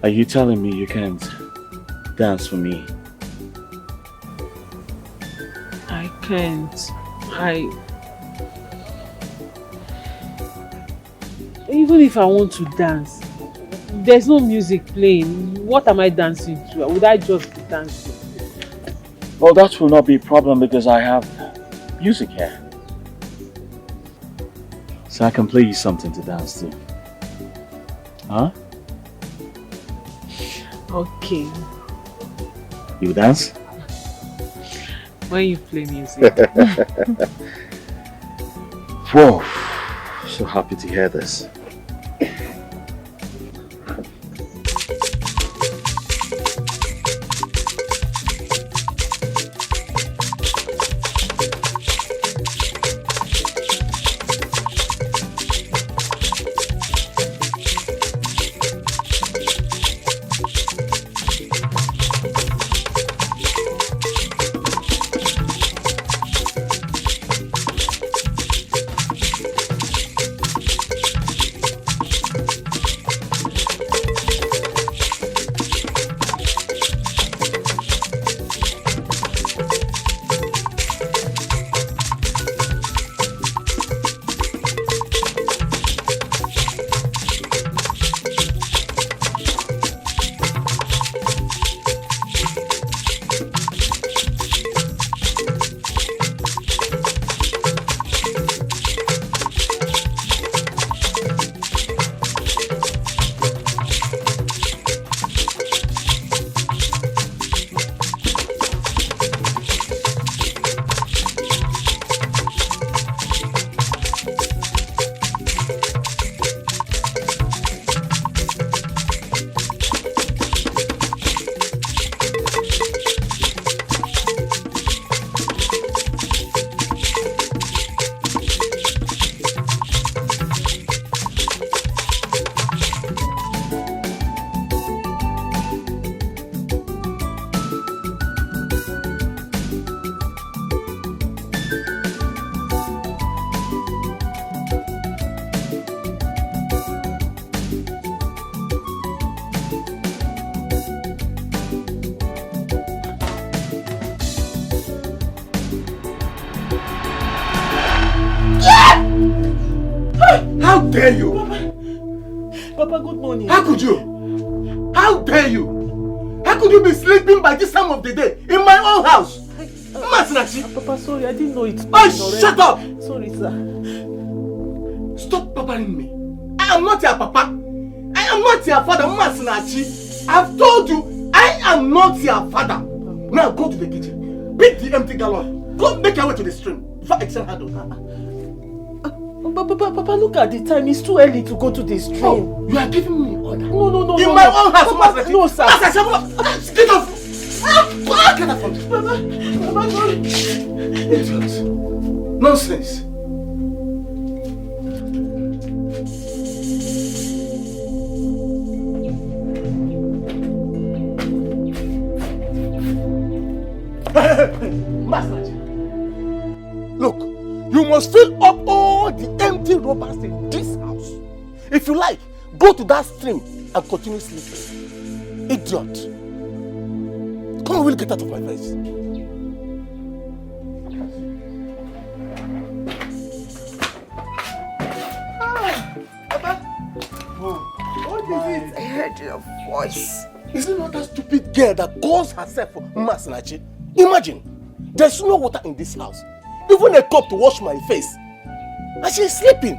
Are you telling me you can't dance for me? I can't. Even if I want to dance, there's no music playing. What am I dancing to? Would I just be dancing? Well, that will not be a problem because I have music here. So I can play you something to dance to. Huh? Okay. You dance? When you play music. Whoa. So happy to hear this. How dare you? Papa, good morning. How could you? How dare you? How could you be sleeping by this time of the day in my own house? Papa, sorry, I didn't know it. Oh, shut up! Sorry, sir. Stop papaing me. I am not your papa. I am not your father, Masinachi. I've told you, I am not your father. Now go to the kitchen. Pick the empty gallon. Go make your way to the stream. Before I extend her door. Papa, look at the time. It's too early to go to the stream. Oh, you are giving me order. No. In my own house, Papa, no, sir. Get off! Get off from this. Papa, sorry. Idiot. Nonsense. Look, you must fill up all the empty rubbers in this house. If you like, go to that stream and continue sleeping. Idiot. Come on, we'll get out of my face. Papa. What is it? I heard your voice. Is it not that stupid girl that calls herself Masinachi? Imagine, there's no water in this house. Even a cup to wash my face. And she's sleeping.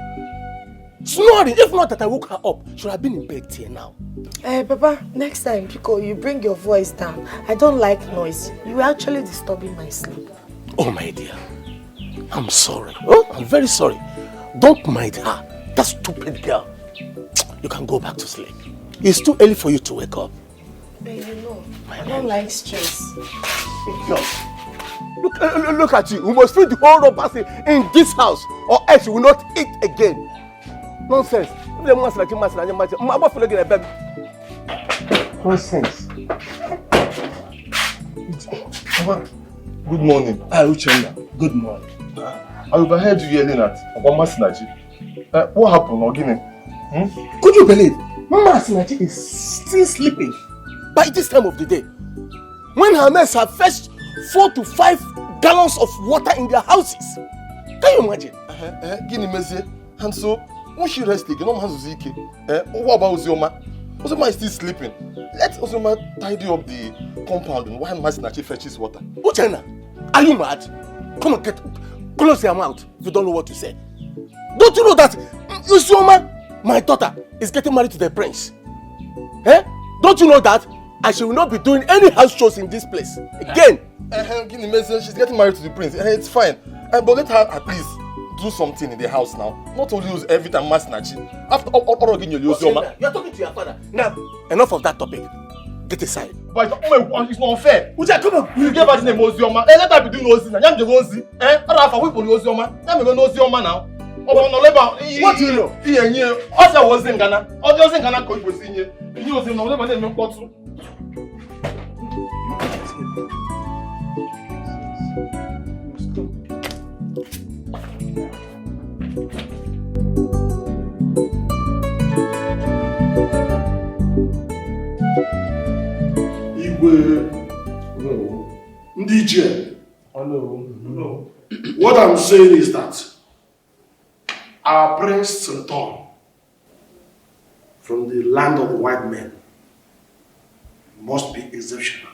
Snoring. If not that I woke her up, she would have been in bed here now. Papa, next time you bring your voice down. I don't like noise. You are actually disturbing my sleep. Oh my dear, I'm sorry. Oh, I'm very sorry. Don't mind her. That stupid girl. You can go back to sleep. It's too early for you to wake up. But you know, I don't like stress. No. Look at you. You must feed the whole of us in this house, or else you will not eat again. Nonsense. Nonsense. Good morning. Uchenna. Good morning. I overheard you yelling at Masinachi. What happened, Ogine? Could you believe? Mama Sinachi is still sleeping by this time of the day. When her maids have fetched 4 to 5 gallons of water in their houses. Can you imagine? Gini meze. And so, when she rests again, no man's Ziki. What about Ozioma? Ozioma is still sleeping. Let Ozioma tidy up the compound while Masinachi fetches water. Uchenna, are you mad? Come on, close your mouth if you don't know what to say. Don't you know that Ozioma, my daughter, is getting married to the prince? Don't you know that? And she will not be doing any house chores in this place again. Gini meze, she's getting married to the prince. It's fine. But let her at least do something in the house now. Not only use every time Masinachi. After all again, you're Ozioma. You're talking to your father. Now, enough of that topic. Get aside. But it's not fair. Uja, come on. You gave her the name Ozioma. Let her be doing Ozi now. Yam the Ozi. Rafa, we put Ozioma. Yam go Ozioma now. What do you know? Ozi was in Ghana. Ozi was in Ghana. Koi was in here. You was in Nollywood. Name me Kotu. No. DJ. Oh no. What I'm saying is that our prince's return from the land of the white men must be exceptional.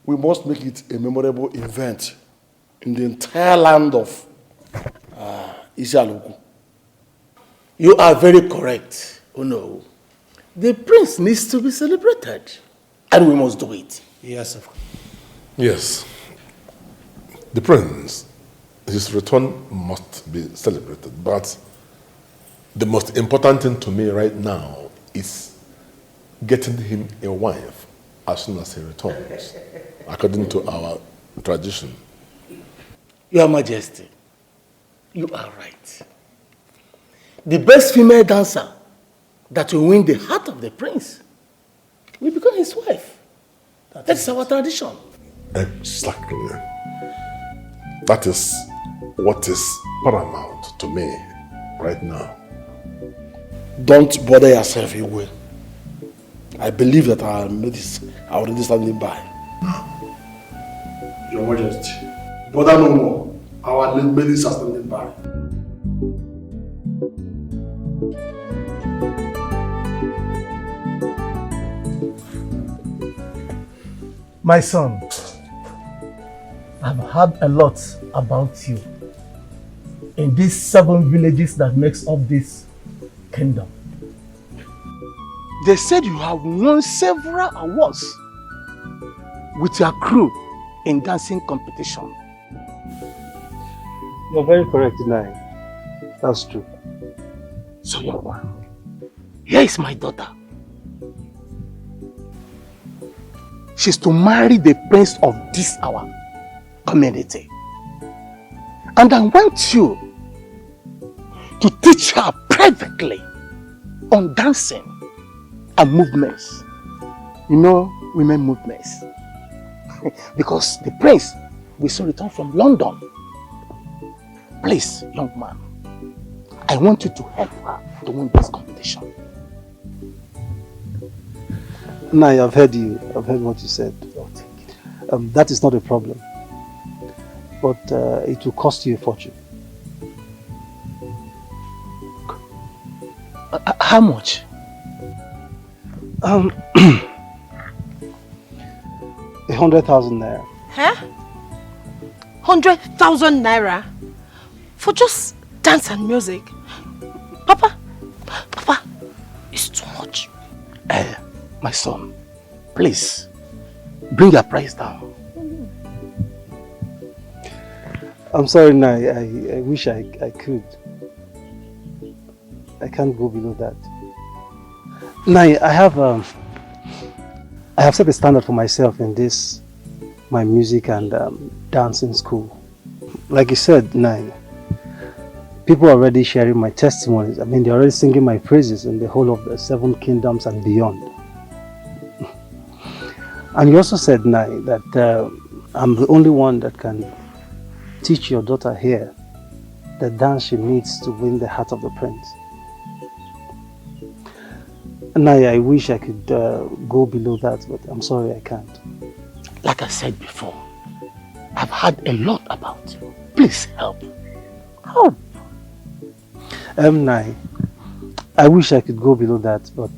We must make it a memorable event in the entire land of Isialuku. You are very correct. Oh no. The prince needs to be celebrated. And we must do it. Yes, of course. Yes. The prince, his return must be celebrated. But the most important thing to me right now is getting him a wife as soon as he returns, according to our tradition. Your Majesty, you are right. The best female dancer that will win the heart of the prince will become his wife. That's our tradition. Exactly. That is what is paramount to me right now. Don't bother yourself, Igwe. I believe that our ladies are already standing by. Your Majesty, bother no more. Our ladies are standing by. My son, I've heard a lot about you in these 7 villages that makes up this kingdom. They said you have won several awards with your crew in dancing competition. You're very correct, Nai. That's true. So, young man, here is my daughter. She's to marry the prince of this our community. And I want you to teach her privately on dancing and movements. You know, women movements. Because the prince will soon return from London. Please, young man, I want you to help her to win this competition. Nai, I've heard you. I've heard what you said. That is not a problem. But it will cost you a fortune. How much? 100,000 naira. Huh? 100,000 naira? For just dance and music? Papa, it's too much. My son, please, bring your price down. I'm sorry, Nai. I wish I could. I can't go below that. Nai, I have set a standard for myself in this, my music and dancing school. Like you said, Nai, people are already sharing my testimonies. I mean, they're already singing my praises in the whole of the 7 kingdoms and beyond. And you also said, Nai, that I'm the only one that can teach your daughter here the dance she needs to win the heart of the prince. Naya, I wish I could go below that, but I'm sorry I can't. Like I said before, I've heard a lot about you. Please help. Help. Nai, I wish I could go below that, but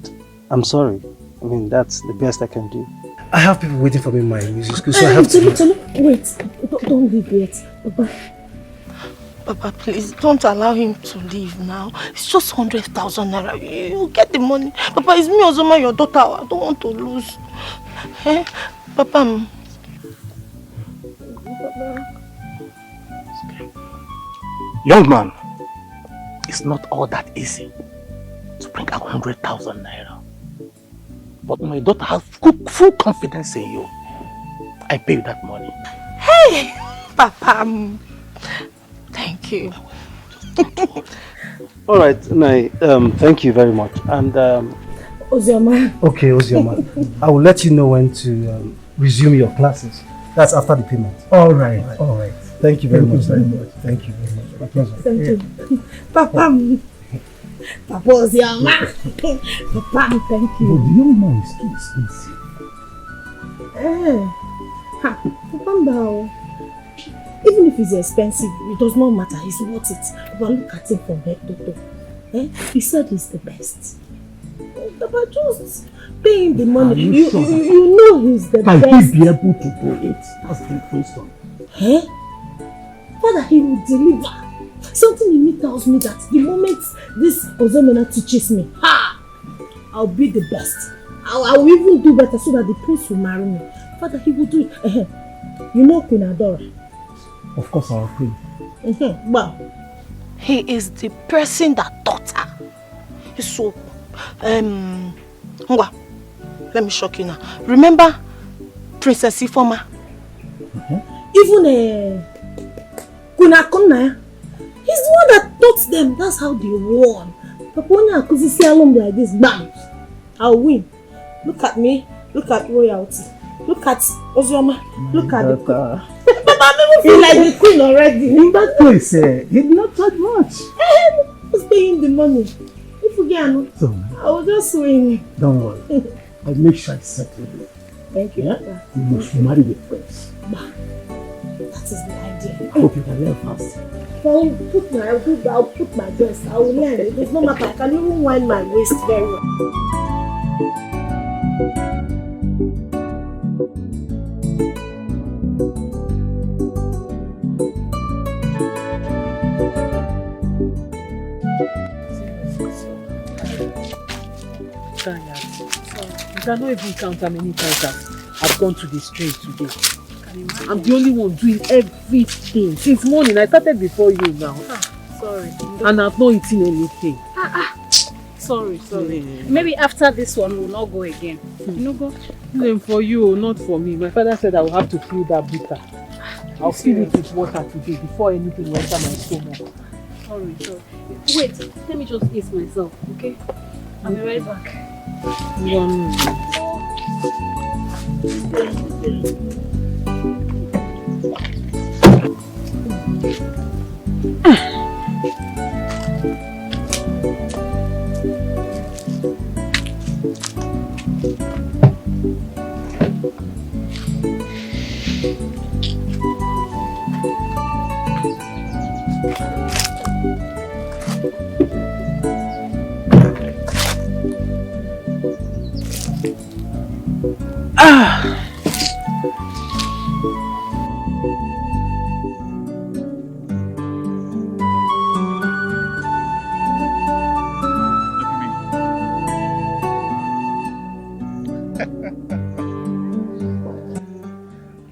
I'm sorry. I mean, that's the best I can do. I have people waiting for me in my music school, so I have to... Wait, don't leave yet. Papa, please, don't allow him to leave now. It's just 100,000 naira. You get the money. Papa, it's me, Ozoma, your daughter. I don't want to lose. Eh? Papa. Young man, it's not all that easy to bring out 100,000 naira. But my daughter has full confidence in you. I pay you that money. Hey, Papa. Thank you. All right, Nai, thank you very much. And Ozioma. Okay, Ozioma. I will let you know when to resume your classes. That's after the payment. All right. Thank you very much. Thank you very much. My pleasure. Thank you. Papa. Papa Ozioma. Papa, thank you. But the young man is too expensive. Papa, even if it's expensive, it does not matter. He's worth it. But look at him from head to toe. He said he's the best. Papa, just pay him the money. You know he's the best. Can he be able to do it? That's the question. Father, he will deliver. Something in me tells me that the moment this Ozomena teaches me, I'll be the best. I will even do better so that the prince will marry me. Father, he will do it. You know Queen Adora? Of course, our queen. Well, he is the person that taught her. So, let me shock you now. Remember Princess Ifoma? Even Queen Akona, he's the one that taught them. That's how they won. Papa, when you see along like this, bam, I'll win. Look at me. Look at royalty. Look at Ozioma. Look at the queen. Papa, I never feel like the queen already. In that place, he did not charge much. Who's paying the money? If you get so, I will just win. Don't worry. I'll make sure I settle it. Thank you. Yeah? You must marry the prince. That is the idea. I hope you can learn fast. I'll put my best. I will learn. It does not matter. I can even wind my waist very well. You cannot even count how many times I've gone to the street today. I'm the only one doing everything. Since morning, I started before you now. Sorry. And I've not eaten anything. Sorry. Maybe after this one, we'll not go again. You know, go? Then for you, not for me. My father said I will have to fill that bitter. I'll fill it with water today before anything will enter my stomach. Sorry. Wait, let me just ease myself, okay? I'll be right back.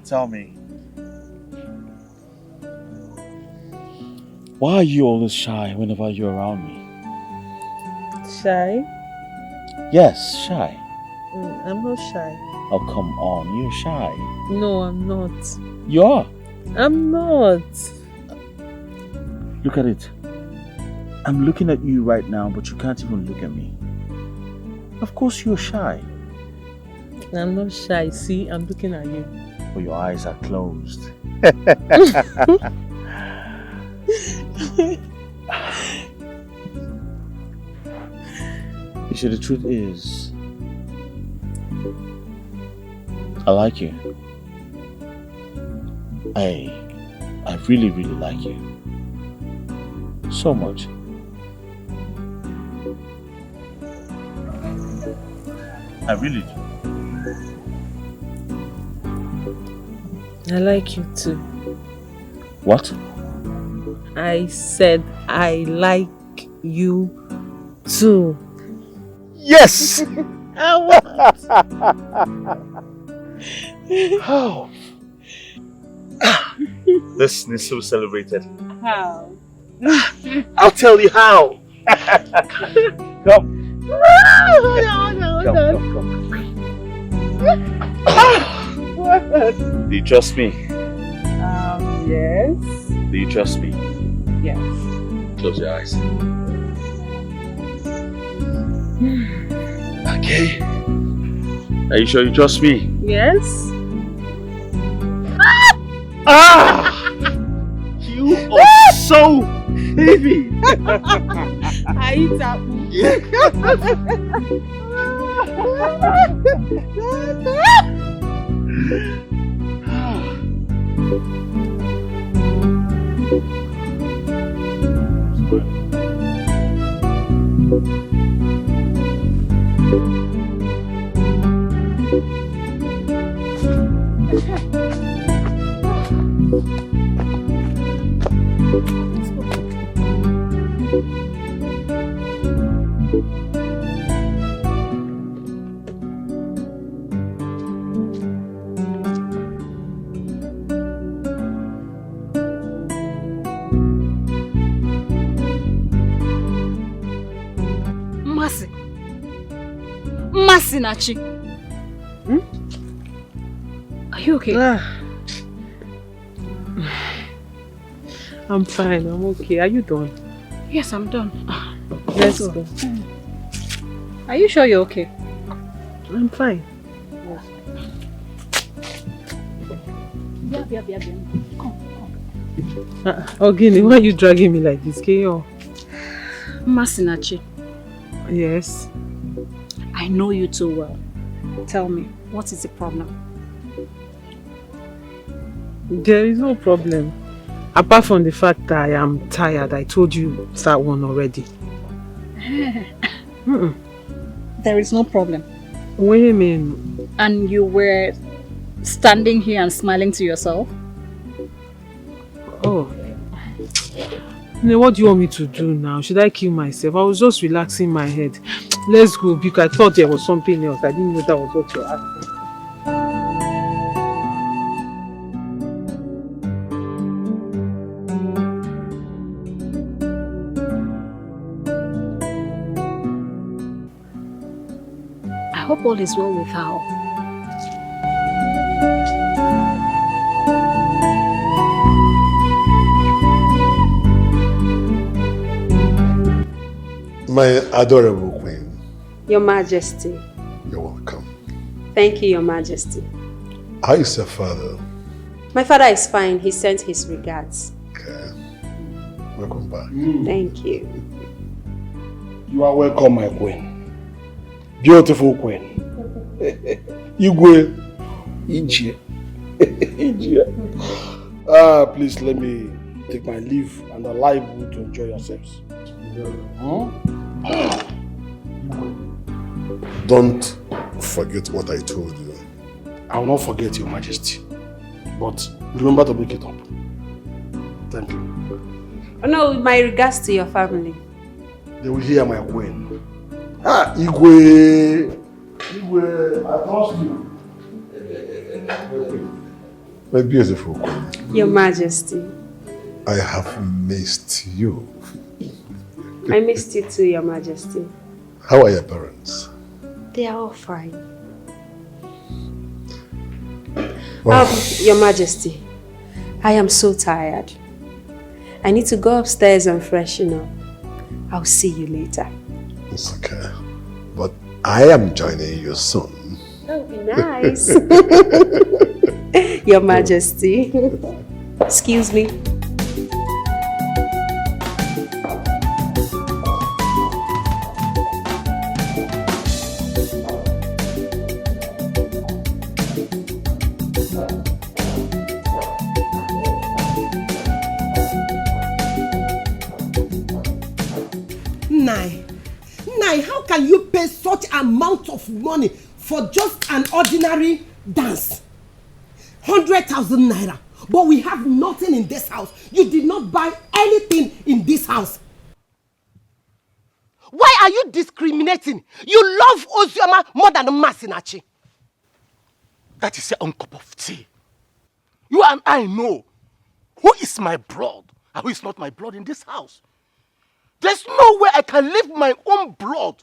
Tell me, why are you always shy whenever you're around me? Shy? Yes, shy. I'm not shy. Oh, come on, you're shy. No, I'm not. You are. I'm not. Look at it. I'm looking at you right now, but you can't even look at me. Of course you're shy. I'm not shy. See, I'm looking at you. But your eyes are closed. You see, the truth is, I like you. I really, really like you. So much. I really do. I like you too. What? I said I like you too. Yes! How? This needs to be celebrated. How? I'll tell you how. Come. Come. Do you trust me? Yes. Do you trust me? Yes. Close your eyes. Okay. Are you sure you trust me? Yes. You are so heavy. I eat apple. Nachi. Are you okay? I'm fine, I'm okay. Are you done? Yes, I'm done. Let's go. Are you sure you're okay? I'm fine. Yeah. Come. Ogini, why are you dragging me like this? Keyo? Masinachi. Yes? I know you too well. Tell me, what is the problem? There is no problem. Apart from the fact that I am tired. I told you that one already. There is no problem. What do you mean? And you were standing here and smiling to yourself? Oh. What do you want me to do now? Should I kill myself? I was just relaxing my head. Let's go, because I thought there was something else. I didn't know that was what you're asking. I hope all is well with her. My adorable queen. Your Majesty. You're welcome. Thank you, Your Majesty. How is your father? My father is fine. He sent his regards. Okay. Welcome back. Thank you. You are welcome, my queen. Beautiful queen. Igwe. Ije. Please let me take my leave and allow you to enjoy yourselves. Don't forget what I told you. I will not forget, Your Majesty. But remember to make it up. Thank you. Oh no, my regards to your family. They will hear my queen. Igwe. Igwe, I trust you. My beautiful queen. Your Majesty. I have missed you. I missed you too, Your Majesty. How are your parents? They are all fine. Wow. Your Majesty, I am so tired. I need to go upstairs and freshen up. I'll see you later. It's okay. But I am joining you soon. That would be nice. Your Majesty. Excuse me. Nai, how can you pay such amount of money for just an ordinary dance? 100,000 naira. But we have nothing in this house. You did not buy anything in this house. Why are you discriminating? You love Ozioma more than Masinachi. That is your own cup of tea. You and I know who is my blood and who is not my blood in this house. There's no way I can leave my own blood,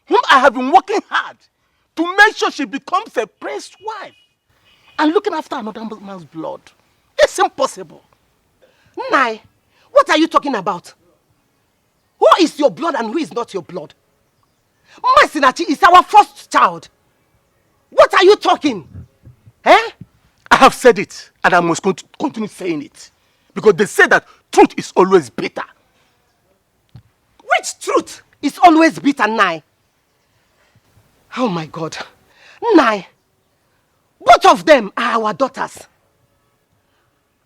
whom I have been working hard to make sure she becomes a prince's wife, and looking after another man's blood. It's impossible. Nai, what are you talking about? Who is your blood and who is not your blood? Masinachi is our first child. What are you talking? Eh? I have said it, and I must continue saying it. Because they say that truth is always bitter. Which truth is always bitter, Nai? Oh my God. Nai, both of them are our daughters.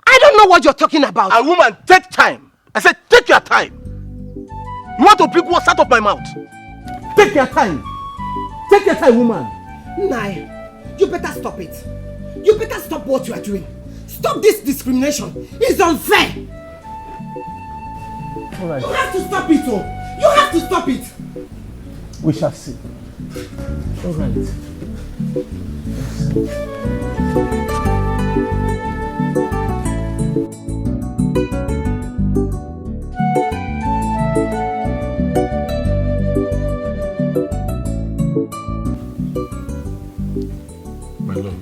I don't know what you're talking about. A woman, take time. I said, take your time. You want to bring what's out of my mouth? Take your time. Take your time, woman. Nai, you better stop it. You better stop what you are doing. Stop this discrimination. It's unfair. All right. You have to stop it, oh. You have to stop it. We shall see. All right. My love.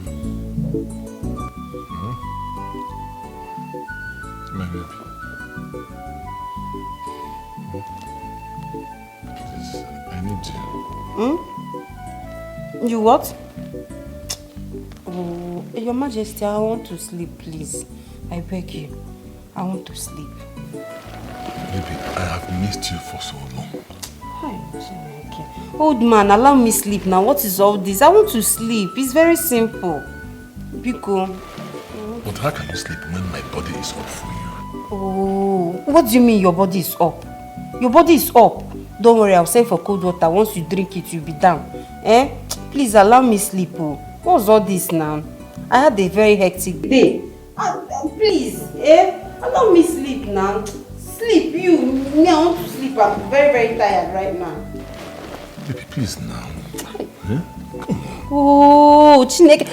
My baby. Please, I need you. You what? Oh, Your Majesty, I want to sleep, please. I beg you. I want to sleep. Baby, I have missed you for so long. Old man, allow me sleep now. What is all this? I want to sleep. It's very simple. Biko. But how can you sleep when my body is up for you? Oh, what do you mean your body is up? Your body is up. Don't worry, I'll send for cold water. Once you drink it, you'll be down. Eh? Please allow me sleep. Oh. What's all this now? I had a very hectic day. Please, allow me sleep now. Sleep, you. Me, I want to sleep. I'm very, very tired right now. Baby, please now. Oh, Chineke.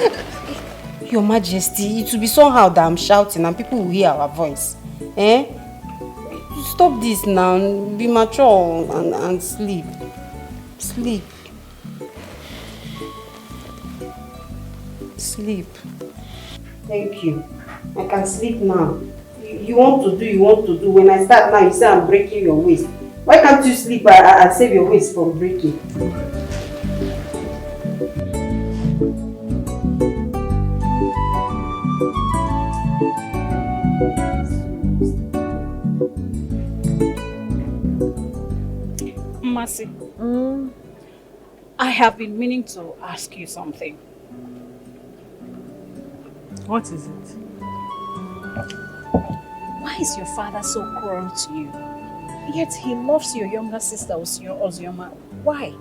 Your Majesty, it will be somehow that I'm shouting and people will hear our voice. Eh? Stop this now. Be mature and sleep. Sleep. Sleep. Thank you. I can sleep now. You want to do. When I start now, you say I'm breaking your waist. Why can't you sleep and save your waist from breaking? Mercy, I have been meaning to ask you something. What is it? Why is your father so cruel to you? Yet he loves your younger sister, Ozioma. Why?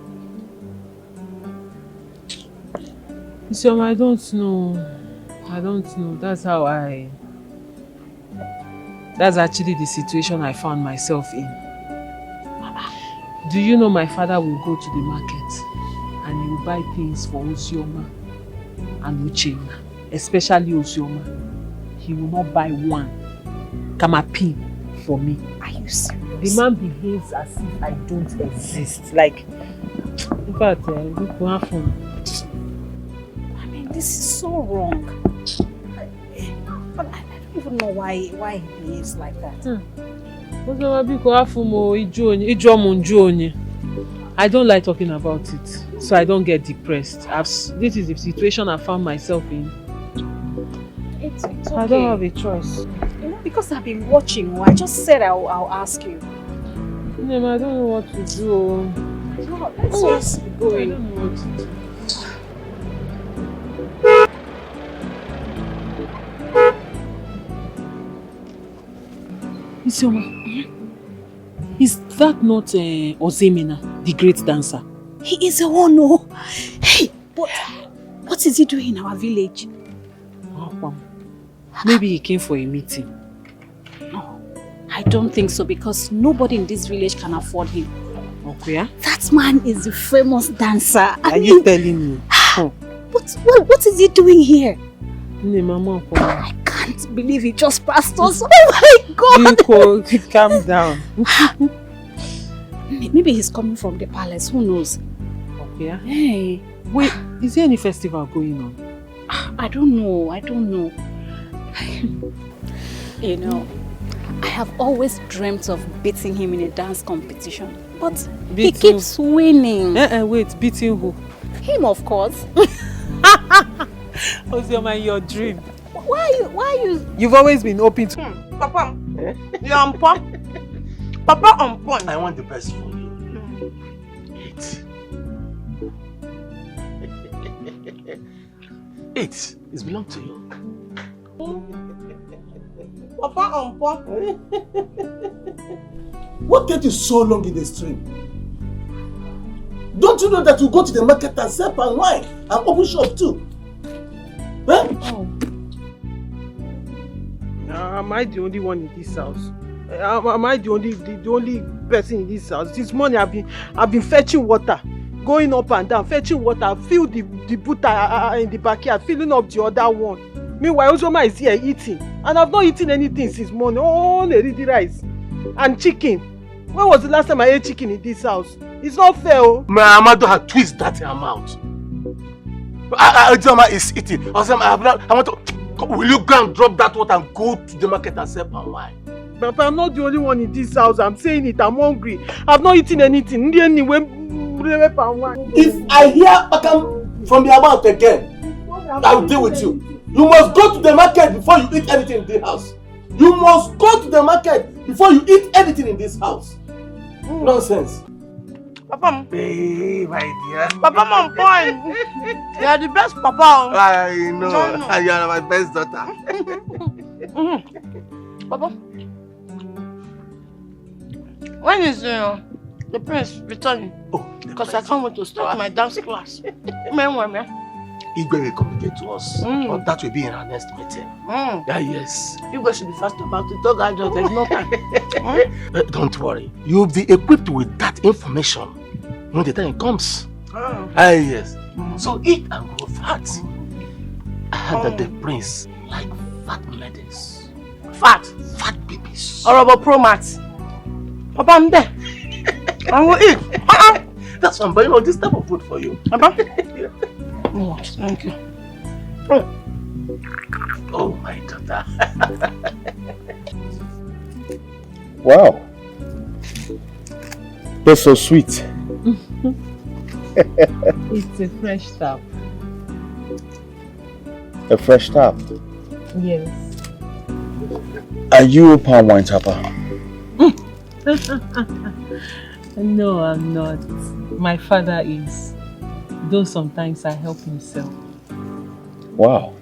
Isioma, I don't know. That's actually the situation I found myself in. Do you know my father will go to the market and he will buy things for Ozioma and Uchenna, especially Ozioma. He will not buy one Kamapin for me. Are you serious? The man behaves as if I don't exist. Like, in fact, we have fun. I mean, this is so wrong. But I don't even know why he behaves like that. I don't like talking about it, so I don't get depressed. This is the situation I found myself in. It's okay. I don't have a choice. You know, because I've been watching, I just said I'll ask you. Nema, I don't know what to do. No, let's just go in. I don't know what to do. Isioma, he's that not Ozemina, the great dancer? He is the one, no. Hey, but what is he doing in our village? Maybe he came for a meeting. No, I don't think so because nobody in this village can afford him. Okay, yeah? That man is a famous dancer. Are you telling me? But what is he doing here? Mama, I can't believe he just passed us. Oh my God! Calm down. Maybe he's coming from the palace. Who knows? Okay, yeah? Hey. Wait, is there any festival going on? I don't know. You know, I have always dreamt of beating him in a dance competition. But he keeps winning. Wait, beating who? Him, of course. Ozioma, your dream. Why you? You've always been open to... Papa, you're on point. Papa on point. I want the best for you. It belong to you. Papa on point. What kept you so long in the stream? Don't you know that you go to the market and sell palm wine and open shop too? Huh? Oh. Am I the only one in this house? Am I the only person in this house? This morning I've been fetching water, going up and down, fetching water, fill the butter in the backyard, filling up the other one. Meanwhile, Ozoma is here eating, and I've not eaten anything since morning. Only ready rice and chicken. When was the last time I ate chicken in this house? It's not fair. Oh. My Amado had twist that in her mouth. Ozoma is eating. Ozoma, I want to. Will you go and drop that water and go to the market and sell palm wine? Papa, I'm not the only one in this house. I'm saying it. I'm hungry. I've not eaten anything. If I hear Pakam from your mouth again, I will deal with you. You must go to the market before you eat anything in this house. You must go to the market before you eat anything in this house. Nonsense. Papa. Hey, my dear. Papa, on point. You are the best papa. I know. You are my best daughter. Papa. When is the prince returning? Oh, because I can't wait to start my dance class. Igwe will communicate to us. But that will be in our next meeting. Yeah, yes. Igwe should be fast about it. Dog, there's no time. Don't worry. You'll be equipped with that information when the time comes. Yes. So eat and grow fat. I heard that the prince like fat ladies. Fat babies. Or about pro mats. Papa, I'm there. I will eat. That's why I'm buying all this type of food for you. Papa? Thank you. Oh my daughter. Wow. That's so sweet. It's a fresh tap. A fresh tap? Yes. Are you a palm wine tapper? No, I'm not. My father is. Though sometimes I help himself. Wow.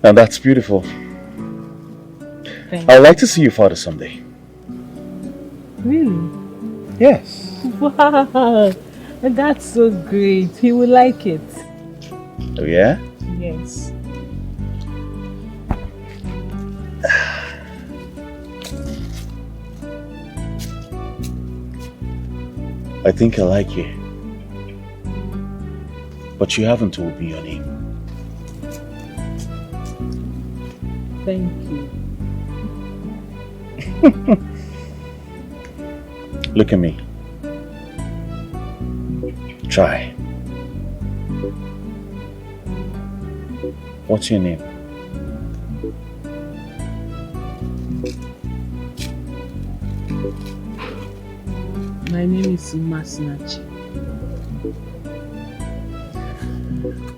Now that's beautiful. Thank I'd you. like to see your father someday. Really? Yes. Wow. That's so great. He will like it. Oh yeah? Yes. I think I like you. But you haven't told me your name. Thank you. Look at me. Try. What's your name? My name is Masinachi.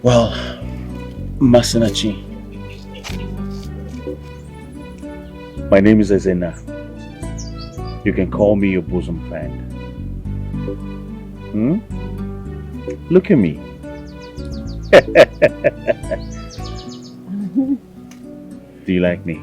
Well, Masinachi. My name is Ezena. You can call me your bosom friend. Look at me. Do you like me?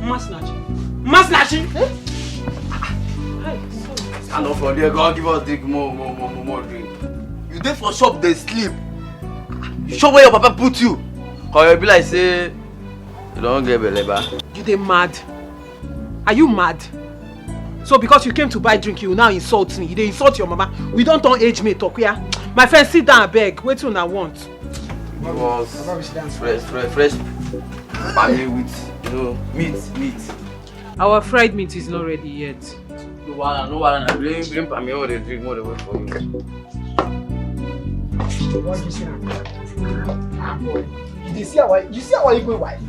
Snatching? Stand up from there, go and give us drink more drink. You dey for shop, they sleep. You sure where your papa put you? Cause you be like say you don't get beleba. You dey mad? Are you mad? So because you came to buy drink, you now insult me. You dey insult your mama. We don't turn age mate talk here. My friend, sit down, beg. Wait till I want. It was fresh pammy with meat. Our fried meat is not ready yet. No one. Bring pammy all the drink more the way for you. What you say? You see how you go wife?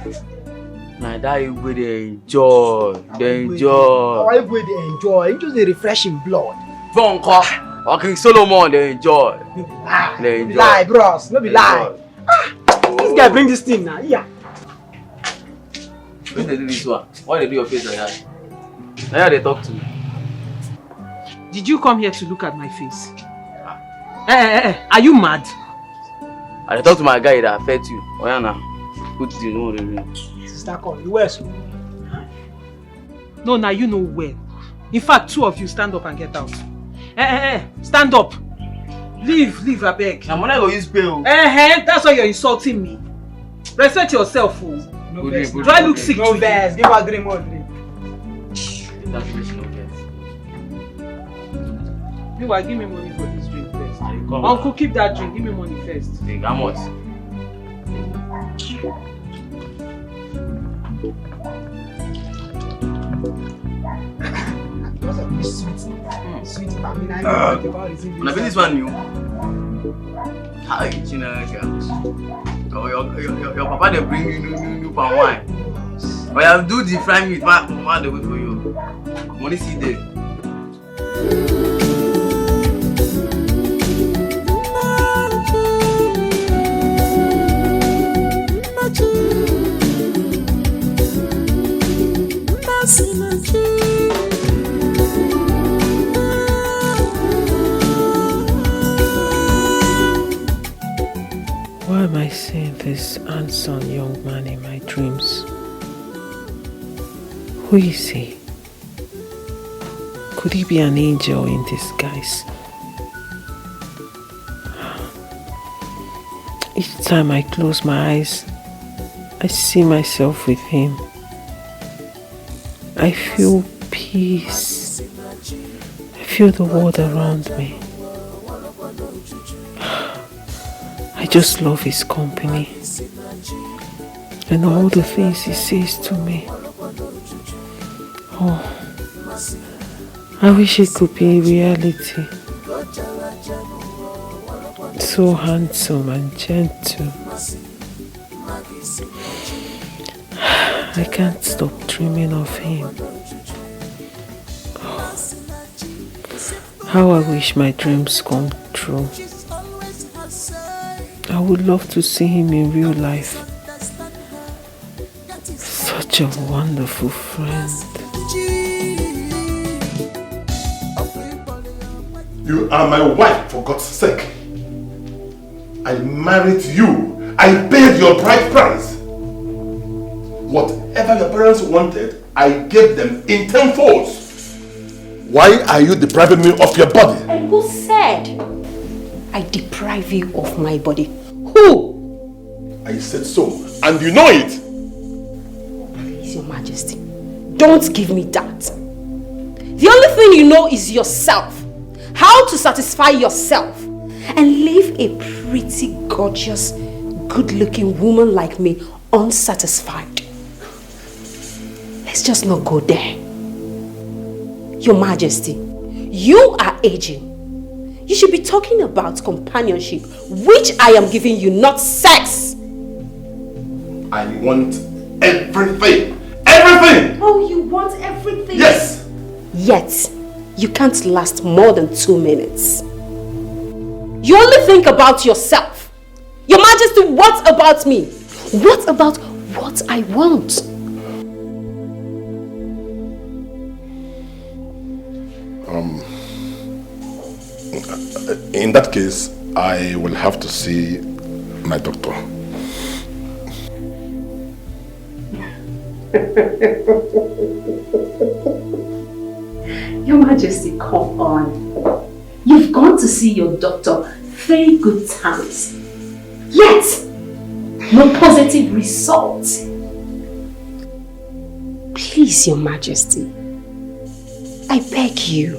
Nah, that you go they enjoy. How you go they enjoy? You just the refreshing blood. Bonko, or King Solomon they enjoy. They enjoy. Lie, bros. No be lie. This guy bring this thing now. Yeah. When they do this one, why they do your face like that? Now they talk to me. Did you come here to look at my face? Are you mad? I talk to my guy that affect you. Oh yeah, now put the no. Sister, come. You wear so. No, now you know well. In fact, two of you stand up and get out. Stand up. Leave, I beg. I'm gonna go use bail. That's why you're insulting me. Respect yourself, fool. No best. Do I look sick to you? No best. Give us drink more drink. Meanwhile, give me money for this drink first. Uncle, keep that drink. Give me money first. How much? Sweet family. When I feel this one new. How you China your papa they bring you new palm wine. But I do the fry meat, man they wait for you. Money see there. Why am I seeing this handsome young man in my dreams? Who is he? Could he be an angel in disguise? Each time I close my eyes, I see myself with him. I feel peace. I feel the world around me. I just love his company and all the things he says to me. Oh, I wish it could be reality. So handsome and gentle. I can't stop dreaming of him. Oh, how I wish my dreams come true. I would love to see him in real life. Such a wonderful friend. You are my wife, for God's sake. I married you. I paid your bride price. Whatever your parents wanted, I gave them in tenfold. Why are you depriving me of your body? And who said I deprive you of my body? Who? I said so, and you know it. Please, Your Majesty, don't give me that. The only thing you know is yourself. How to satisfy yourself and leave a pretty, gorgeous, good-looking woman like me unsatisfied. Let's just not go there. Your Majesty, you are aging. You should be talking about companionship, which I am giving you, not sex. I want everything. Everything! Oh, you want everything? Yes! Yet, you can't last more than 2 minutes. You only think about yourself. Your Majesty, what about me? What about what I want? In that case, I will have to see my doctor. Your Majesty, come on. You've gone to see your doctor 3 good times. Yet, no positive results. Please, Your Majesty, I beg you,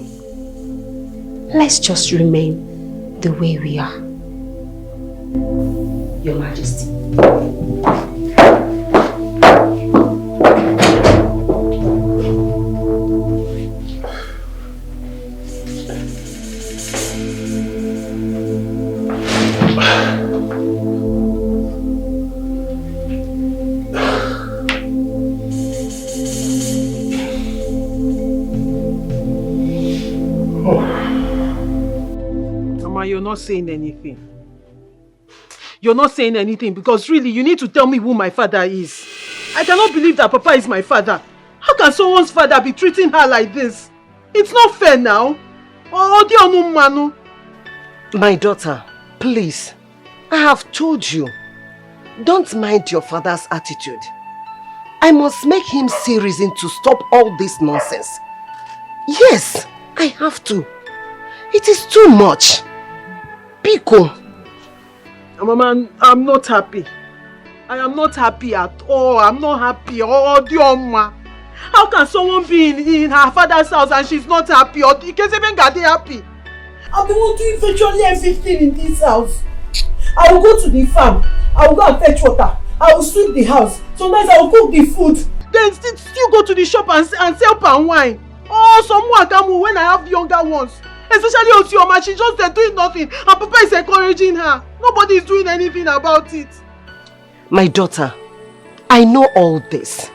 let's just remain the way we are. Your Majesty. You're not saying anything. You're not saying anything because really you need to tell me who my father is. I cannot believe that Papa is my father. How can someone's father be treating her like this? It's not fair now. Oh, my daughter, please. I have told you. Don't mind your father's attitude. I must make him see reason to stop all this nonsense. Yes, I have to. It is too much. Pico. Mama, I'm not happy. I am not happy at all. I'm not happy. Oh, Dioma. How can someone be in her father's house and she's not happy? Or you can't even get happy. I'll be able to do virtually everything in this house. I will go to the farm. I will go and fetch water. I will sweep the house. Sometimes I will cook the food. Then still go to the shop and sell palm wine. Oh, someone can move when I have younger ones. Especially Osioma, she's just there doing nothing and Papa is encouraging her. Nobody is doing anything about it. My daughter, I know all this.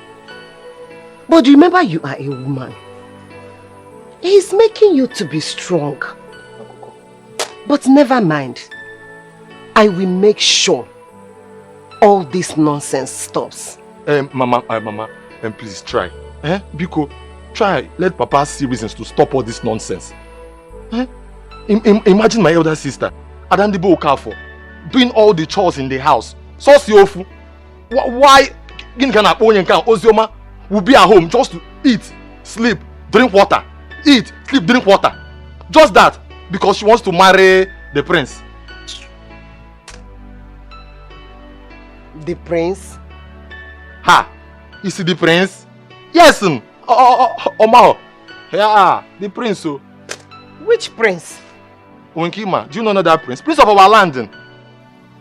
But remember you are a woman. He is making you to be strong. But never mind. I will make sure all this nonsense stops. Mama, please try. Biko, try. Let Papa see reasons to stop all this nonsense. Imagine my elder sister, Adandibo Okafo, doing all the chores in the house. So siofu. Why Ozioma will be at home just to eat, sleep, drink water. Eat, sleep, drink water. Just that because she wants to marry the prince. The prince? Ha! You see the prince? Yes, Omao. Yeah, the prince. Which prince? Winkima, do you know that prince? Prince of our land.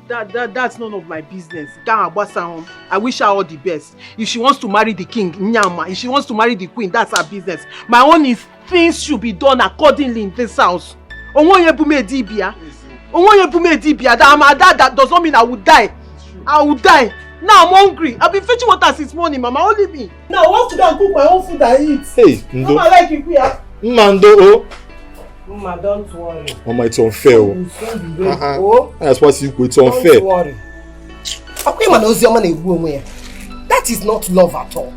That's none of my business. I wish her all the best. If she wants to marry the king, Nyama. If she wants to marry the queen, that's her business. My own is things should be done accordingly in this house. That does not mean I would die. I will die. Now I'm hungry. I've been fetching water since morning, Mama. Only me. Now I want to go and cook my own food and eat. Hey, Mama, like it here. Mando. Mama, don't worry. Mama, it's unfair. That's what you it's unfair. Don't worry. That is not love at all.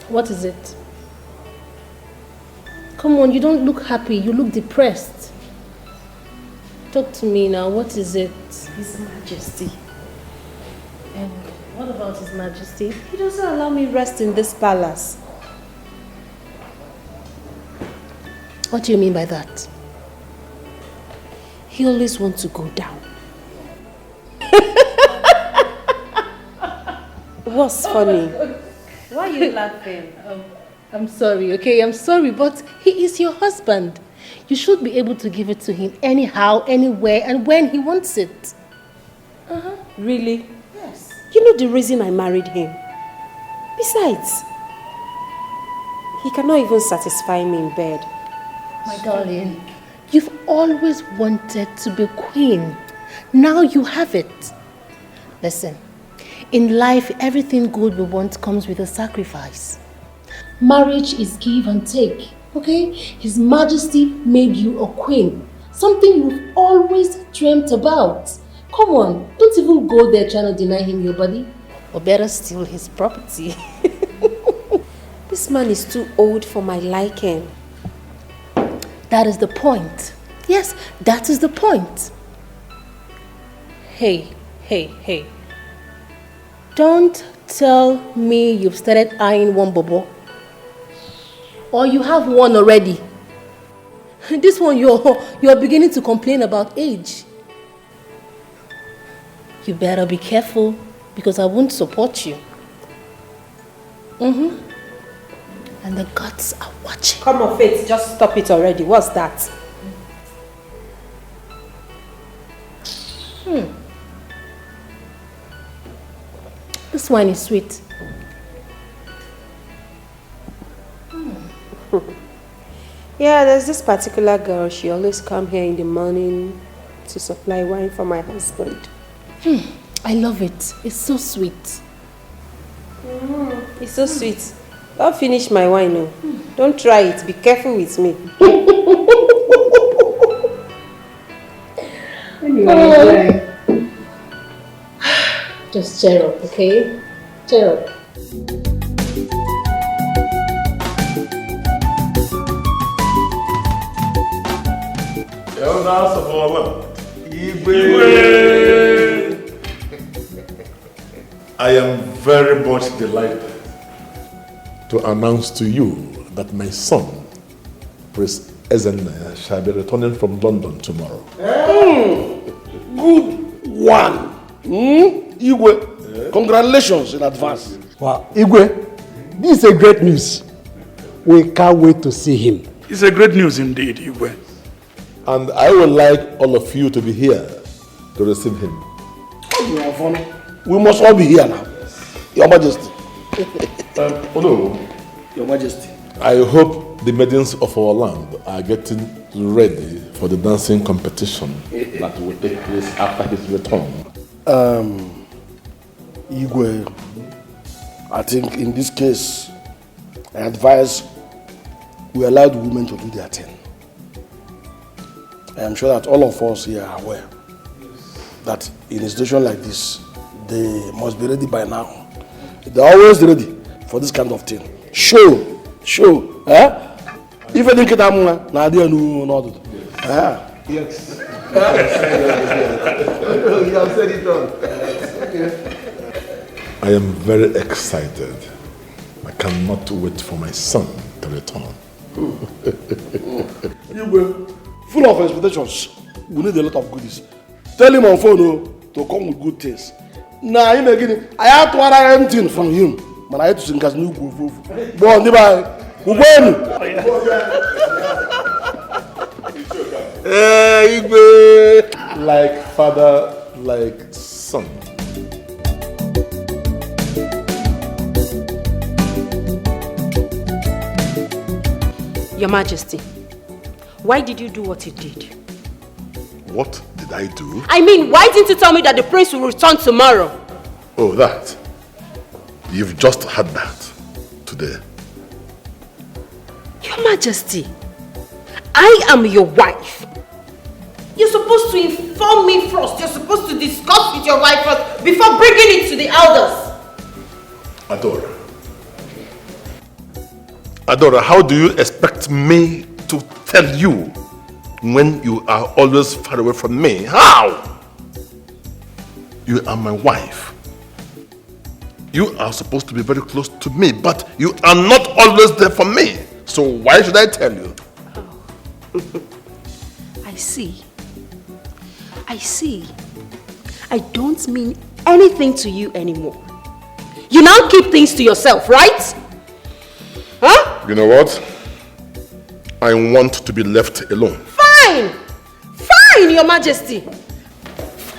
What is it? Come on, you don't look happy. You look depressed. Talk to me now. What is it? His Majesty. And what about His Majesty? He doesn't allow me rest in this palace. What do you mean by that? He always wants to go down. What's funny? Why are you laughing? I'm sorry, okay? I'm sorry, but he is your husband. You should be able to give it to him anyhow, anywhere, and when he wants it. Really? Yes. You know the reason I married him. Besides, he cannot even satisfy me in bed. My darling, you've always wanted to be queen. Now you have it. Listen, in life, everything good we want comes with a sacrifice. Marriage is give and take, okay? His Majesty made you a queen. Something you've always dreamt about. Come on, don't even go there trying to deny him your body. Or better still, his property. This man is too old for my liking. That is the point. Yes, that is the point. Hey. Don't tell me you've started eyeing one bobo. Or you have one already. This one you're beginning to complain about age. You better be careful because I won't support you. And the gods are watching. Come on, Faith, just stop it already. What's that? This wine is sweet. Yeah, there's this particular girl. She always come here in the morning to supply wine for my husband. I love it. It's so sweet. It's so sweet. Don't finish my wine, no. Don't try it. Be careful with me. Just cheer up, okay? Cheer up. Elders of our land, I am very much delighted to announce to you that my son, Prince Ezenaya, shall be returning from London tomorrow. Good one. Igwe, congratulations in advance. Wow, Igwe, this is a great news. We can't wait to see him. It's a great news indeed, Igwe. And I would like all of you to be here to receive him. We must all be here now. Your Majesty. Your Majesty. I hope the maidens of our land are getting ready for the dancing competition that will take place after his return. Igwe, I think in this case, I advise we allow the women to do their thing. I am sure that all of us here are aware that in a situation like this, they must be ready by now. They're always ready for this kind of thing. Show. Eh? If you think it's not, Yes. You have said it all. I am very excited. I cannot wait for my son to return. Full of expectations. We need a lot of goodies. Tell him on phone to come with good things. Now, him again, I have to order anything from him. But I have to sing as new go. Bon, like father, like son. Your Majesty, why did you do what you did? What did I do? I mean, why didn't you tell me that the prince will return tomorrow? Oh, that. You've just had that today. Your Majesty, I am your wife. You're supposed to inform me first. You're supposed to discuss with your wife first before bringing it to the elders. Adora, how do you expect me to tell you when you are always far away from me? How? You are my wife. You are supposed to be very close to me, but you are not always there for me. So why should I tell you? I see. I don't mean anything to you anymore. You now keep things to yourself, right? Huh? You know what? I want to be left alone. Fine, Your Majesty.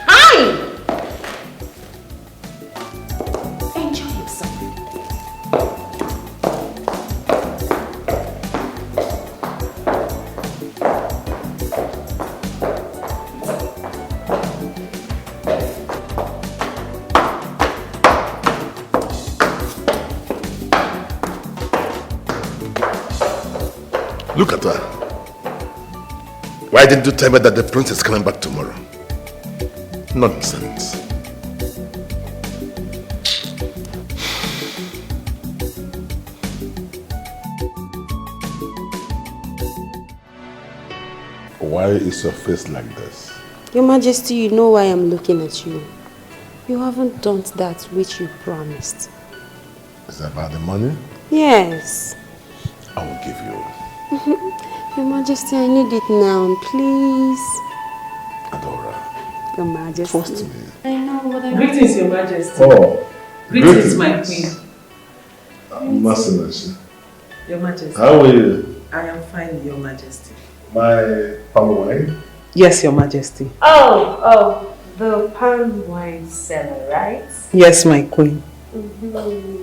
Fine. Enjoy yourself. Look at her. Why didn't you tell me that the prince is coming back tomorrow? Nonsense. Why is your face like this? Your Majesty, you know why I'm looking at you. You haven't done that which you promised. Is that about the money? Yes. I will give you. Your Majesty, I need it now, please. Adora. Your Majesty. Trust me. I know what I Greetings, Your Majesty. Oh. Greetings, my queen. Master, Your Majesty. how are you? I am fine, Your Majesty. My palm wine? Yes, Your Majesty. Oh, the palm wine seller, right? Yes, my queen.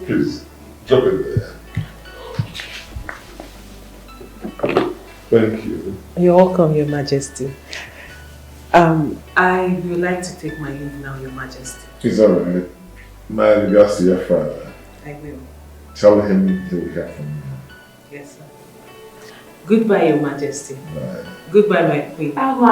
Please, drop it there. Thank you. You're welcome, Your Majesty. I would like to take my leave now, Your Majesty. It's alright. My regards to your father. I will. Tell him he will hear from me. Yes, sir. Goodbye, Your Majesty. Bye. Goodbye, my queen. Bye.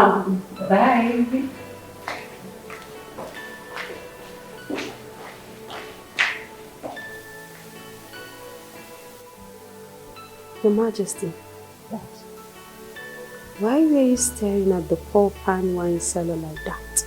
Your Majesty. What? Why were you staring at the poor palm wine seller like that?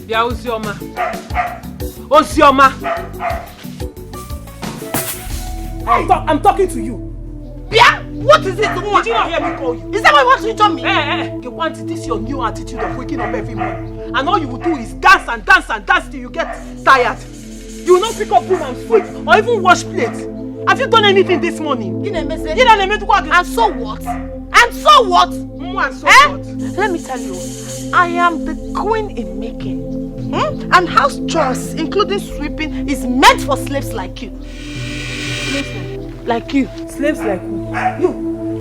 Bia Ozioma. Ozioma. I'm talking to you. Bia, what is it? Did you not hear me call you? Is that why you want to tell me? You want this your new attitude of waking up every morning. And all you will do is dance and dance and dance till you get tired. You will not pick up broom and sweep or even wash plates. Have you done anything this morning? And so what? And so what? And so what? Let me tell you, I am the queen in making. And house chores, including sweeping, is meant for slaves like you. Slaves like you. Slaves like who? You.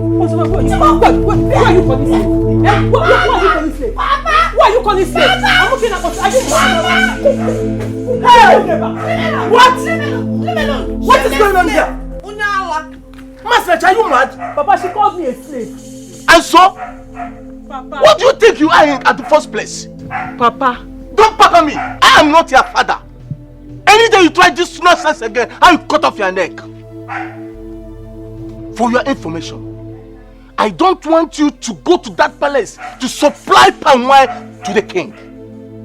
Why are you calling slave? Why are you calling slave? Papa! Why are you calling slave? I'm looking at what I didn't. Hey! What? What is going on here? Master, are you mad? Papa, she called me a slave. And so? Papa. What do you think you are in at the first place? Papa. Don't papa me. I am not your father. Any day you try this nonsense again, I will cut off your neck. For your information, I don't want you to go to that palace to supply palm wine to the king.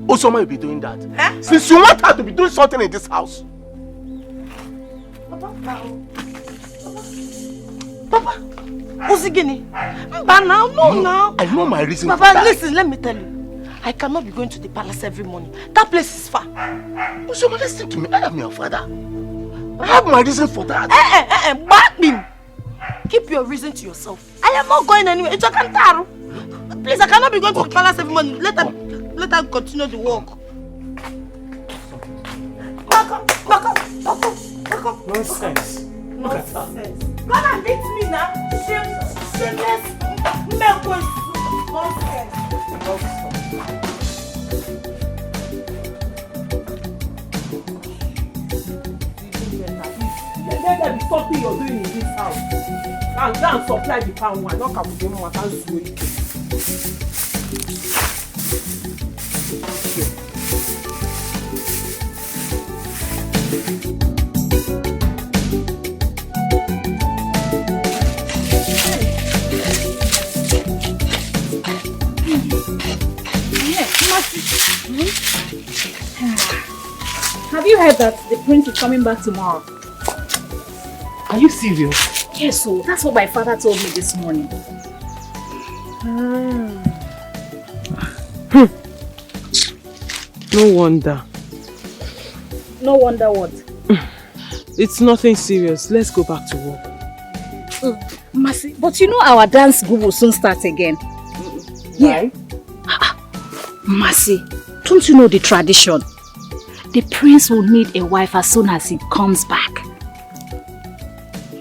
Osoma will be doing that. Huh? Since you want her to be doing something in this house. Papa, Uzigini. But now, now. I know my reason Papa, for that. listen, let me tell you. I cannot be going to the palace every morning. That place is far. Osoma, listen to me. I am your father. I have my reason for that. Back me. Keep your reason to yourself. I am not going anywhere. It's a cantar. Please, I cannot be going to the palace every morning. Let her continue the work. Back up. Nonsense. Nonsense. Come and beat me now. Shameless. Nonsense. Let there be something you're doing in this house. And then supply the palm wine. Not come to them, I can't do it. Have you heard that the prince is coming back tomorrow? Are you serious? Yes, so that's what my father told me this morning. No wonder. No wonder what. It's nothing serious. Let's go back to work. Mercy, but you know our dance group will soon start again. Yeah. Mercy, don't you know the tradition? The prince will need a wife as soon as he comes back.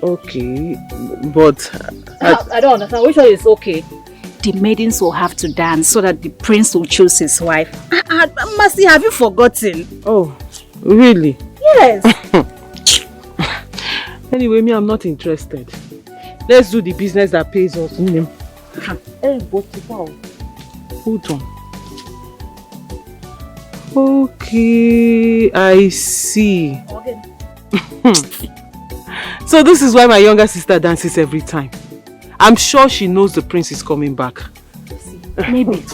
Okay, but... I don't understand. Which one is okay? The maidens will have to dance so that the prince will choose his wife. Mercy, have you forgotten? Oh, really? Yes. Anyway, me, I'm not interested. Let's do the business that pays us. Hold on. Okay, I see. Okay. So this is why my younger sister dances every time. I'm sure she knows the prince is coming back. Maybe.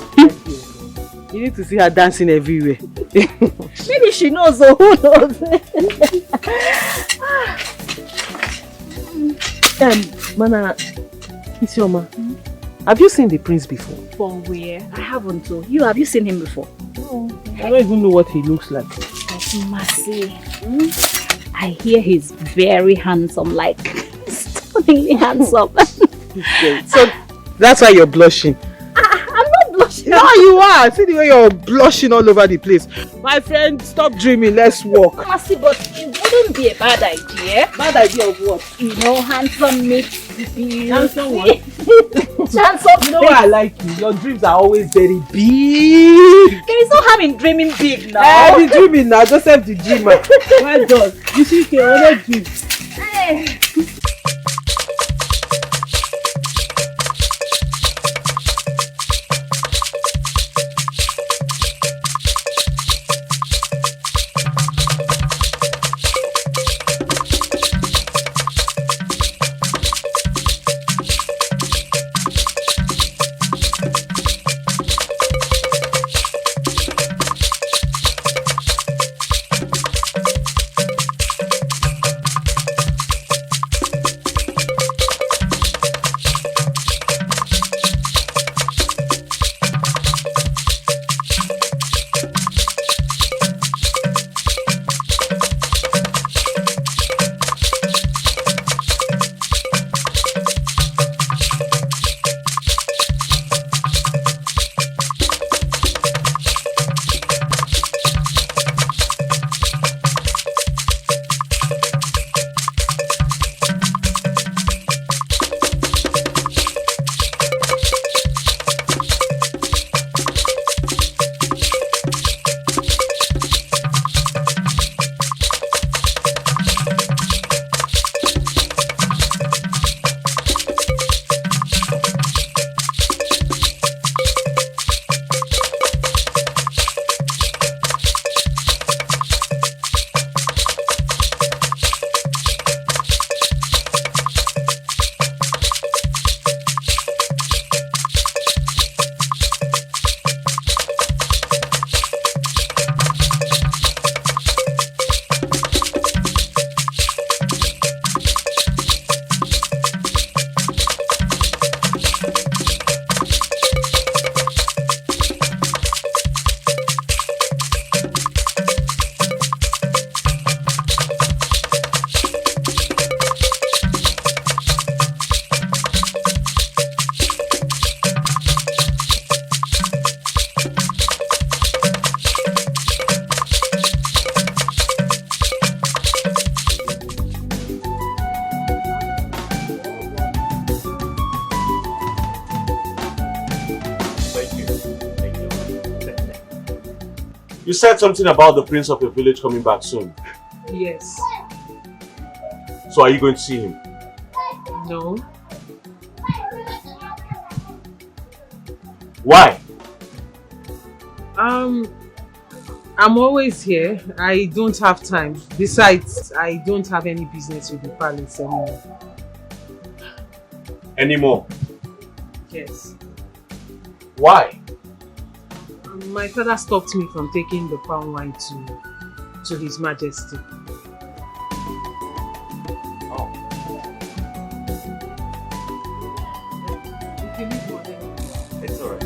You need to see her dancing everywhere. Maybe she knows, so who knows? Mana, Isioma, have you seen the prince before? From where? I haven't. So. Have you seen him before? No. I don't even know what he looks like. Mercy. I hear he's very handsome, like stunningly handsome. So that's why you're blushing. I'm not blushing. No, you are. See the way you're blushing all over the place. My friend, stop dreaming. Let's walk. Mercy, but it wouldn't be a bad idea. Bad idea of what? You know, handsome meets beauty. Handsome what? Handsome. You know why I like you? Your dreams are always very big. There is no harm in dreaming big now. I'll be dreaming now. Joseph the dreamer. Well done. You see, you already dream. You said something about the prince of your village coming back soon. Yes. So are you going to see him? No. Why? I'm always here. I don't have time. Besides, I don't have any business with the palace anymore. Anymore? Yes. Why? My father stopped me from taking the palm wine to His Majesty. It's alright.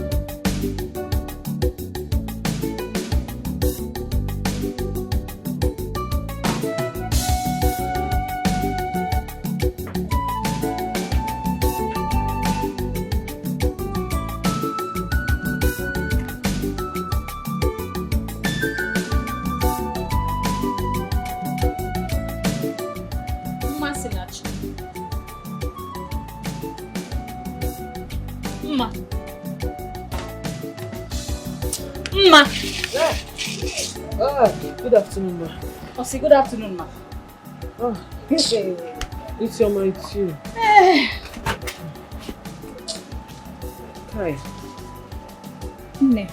Ma. Good afternoon, ma. Osi, good afternoon, ma. Oh, it's your mind too. Hi. Nne,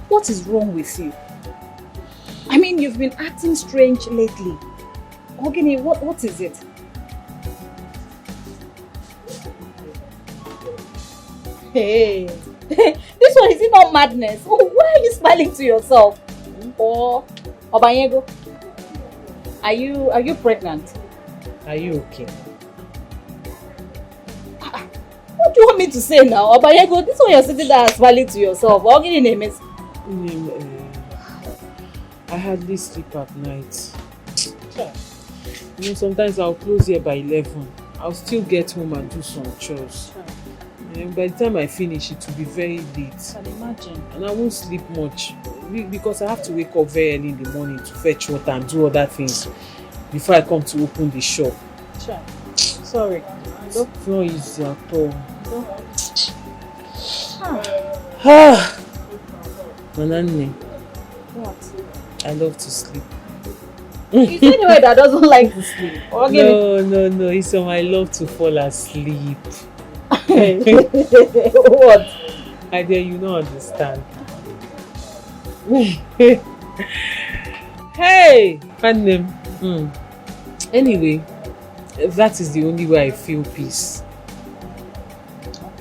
what is wrong with you? I mean, you've been acting strange lately. Ogini, what is it? Hey, this one is it not madness? Oh, why are you smiling to yourself? Or Obanyego, are you pregnant? Are you okay? What do you want me to say now? Obanyego, this one you're sitting there smiling to yourself. Ogini name is. I hardly sleep at night. You know, sometimes I'll close here by 11. I'll still get home and do some chores. And by the time I finish, it will be very late. I can imagine. And I won't sleep much because I have to wake up very early in the morning to fetch water and do other things before I come to open the shop. Sure. Sorry. It's not easy at all. Manane. What? I love to sleep. Is there anyone that doesn't like to sleep? No. It's I love to fall asleep. What? I dare you not understand. Hey, find them. Anyway, that is the only way I feel peace.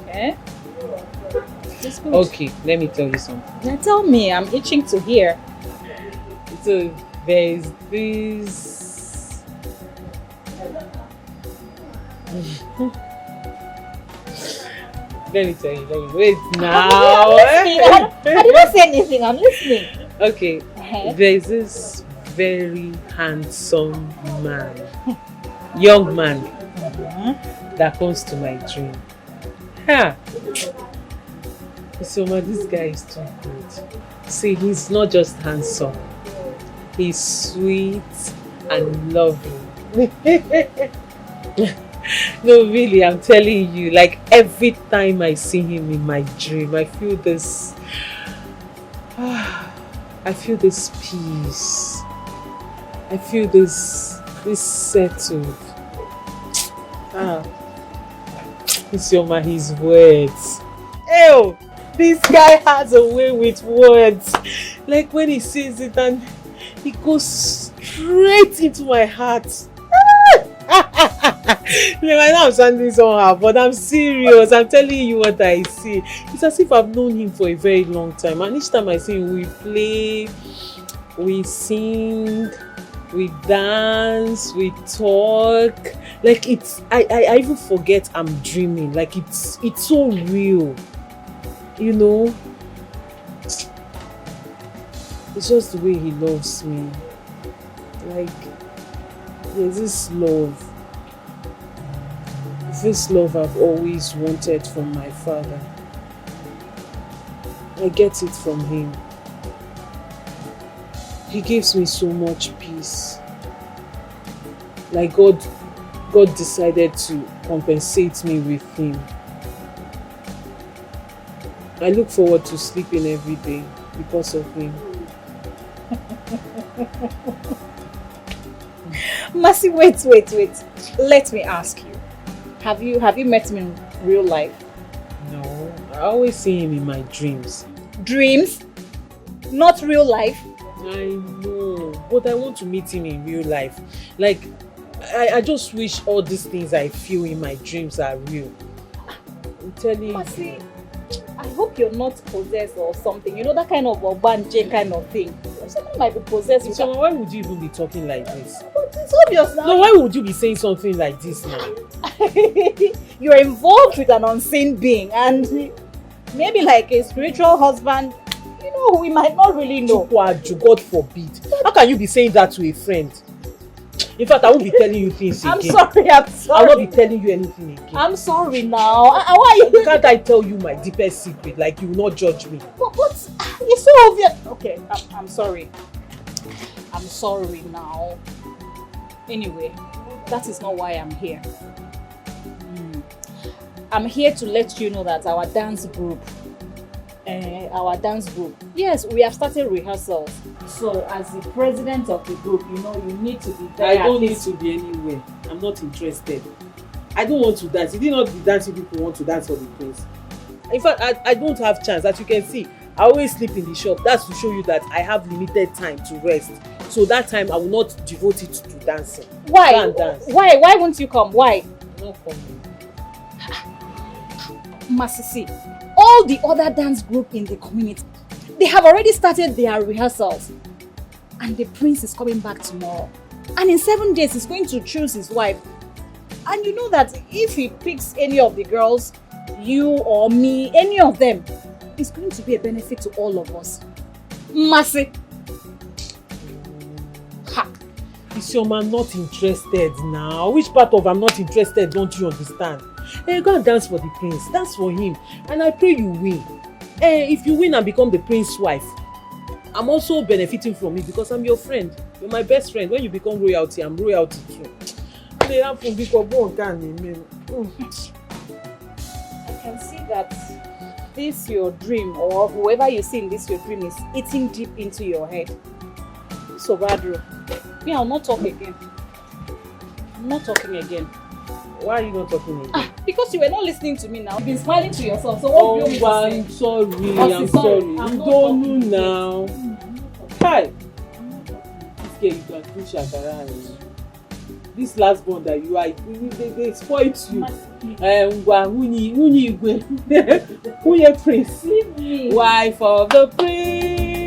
Okay. It's good. Okay, let me tell you something. Now tell me, I'm itching to hear. So there is this. Let me tell you. Wait now. I didn't say anything. I'm listening. Okay. There is this very handsome man, young man, that comes to my dream. So this guy is too good. See, he's not just handsome. He's sweet and loving. No, really, I'm telling you, like every time I see him in my dream, I feel this peace. I feel this settled. It's his words. Ew, this guy has a way with words. Like when he says it and he goes straight into my heart. You might not understand this somehow, but I'm serious. I'm telling you what I see. It's as if I've known him for a very long time, and each time I see him, we play, we sing, we dance, we talk. Like I even forget I'm dreaming. Like it's so real, you know. It's just the way he loves me. Like there's this love I've always wanted from my father. I get it from him. He gives me so much peace. Like God decided to compensate me with him. I look forward to sleeping every day because of him. Mercy, wait. Let me ask you. Have you met him in real life? No, I always see him in my dreams. Dreams? Not real life? I know, but I want to meet him in real life. Like, I just wish all these things I feel in my dreams are real. I'm telling you. Mercy, I hope you're not possessed or something. You know, that kind of Obanje kind of thing. Someone might be possessed. So why would you even be talking like this? But it's obvious now. No, why would you be saying something like this now? You're involved with an unseen being, and maybe like a spiritual husband, you know, we might not really know. God forbid. How can you be saying that to a friend? In fact, I won't be telling you things again. I'm sorry. I'll not be telling you anything again. I'm sorry now. Why are you? Can't I tell you my deepest secret? Like you will not judge me. But it's so obvious. Okay, I'm sorry. I'm sorry now. Anyway, that is not why I'm here. I'm here to let you know that our dance group our dance group. Yes, we have started rehearsals. So as the president of the group, you know, you need to be there. I don't need to be anywhere. I'm not interested. I don't want to dance. It is not the dancing people want to dance for the prince. In fact, I don't have chance. As you can see, I always sleep in the shop. That's to show you that I have limited time to rest. So that time I will not devote it to dancing. Why? Go and dance. Why won't you come? Why? I'm not coming. Masisi, all the other dance group in the community, they have already started their rehearsals. And the prince is coming back tomorrow. And in 7 days, he's going to choose his wife. And you know that if he picks any of the girls, you or me, any of them, it's going to be a benefit to all of us. Masi. Ha! Isioma, I'm not interested now. Which part of I'm not interested don't you understand? Go and dance for the prince. Dance for him. And I pray you win. If you win and become the prince's wife, I'm also benefiting from it because I'm your friend. You're my best friend. When you become royalty, I'm royalty too. I can see that this your dream, or whoever you see in this your dream, is eating deep into your head. So Badru, me, I'll not talk again. I'm not talking again. Why are you not talking again? Because you were not listening to me now. You've been smiling to yourself. So what do you want me to say? I'm sorry. You don't know now. Hi. This girl, you can push Shakara. This last born that you are, they spoiled you. Who prince? Leave me. Wife of the prince.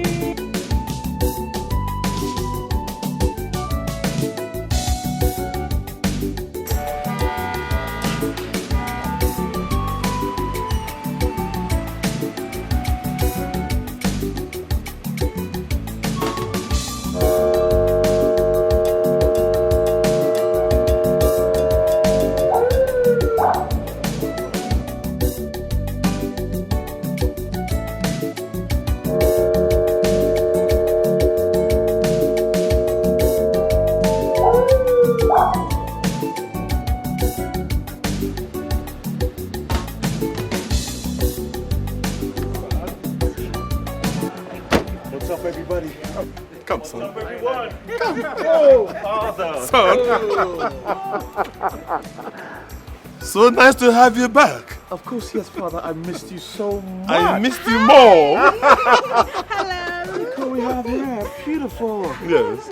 So nice to have you back. Of course, yes, Father. I missed you so much. I missed you more. Hello. Look what we have here. Beautiful. Yes.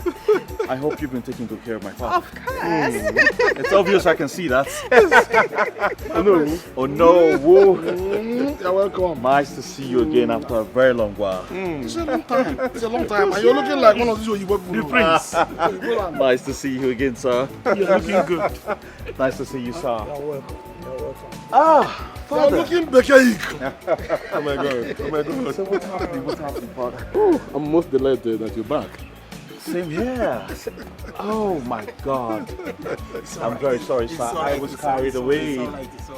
I hope you've been taking good care of my father. Of course. It's obvious I can see that. Oh no. Oh no. Whoa. You're welcome. Nice to see you again after a very long while. It's a long time. It's a long time. And you're looking like one of these Oyibo people. The prince. Nice to see you again, sir. You're looking good. Nice to see you, sir. You're welcome. You're welcome. Ah, Father. You're looking better. Oh my God. Oh my God. So what's happening? What's happening, Father? I'm most delighted that you're back. Same here. Oh my God. I'm very sorry, sir. I was carried away.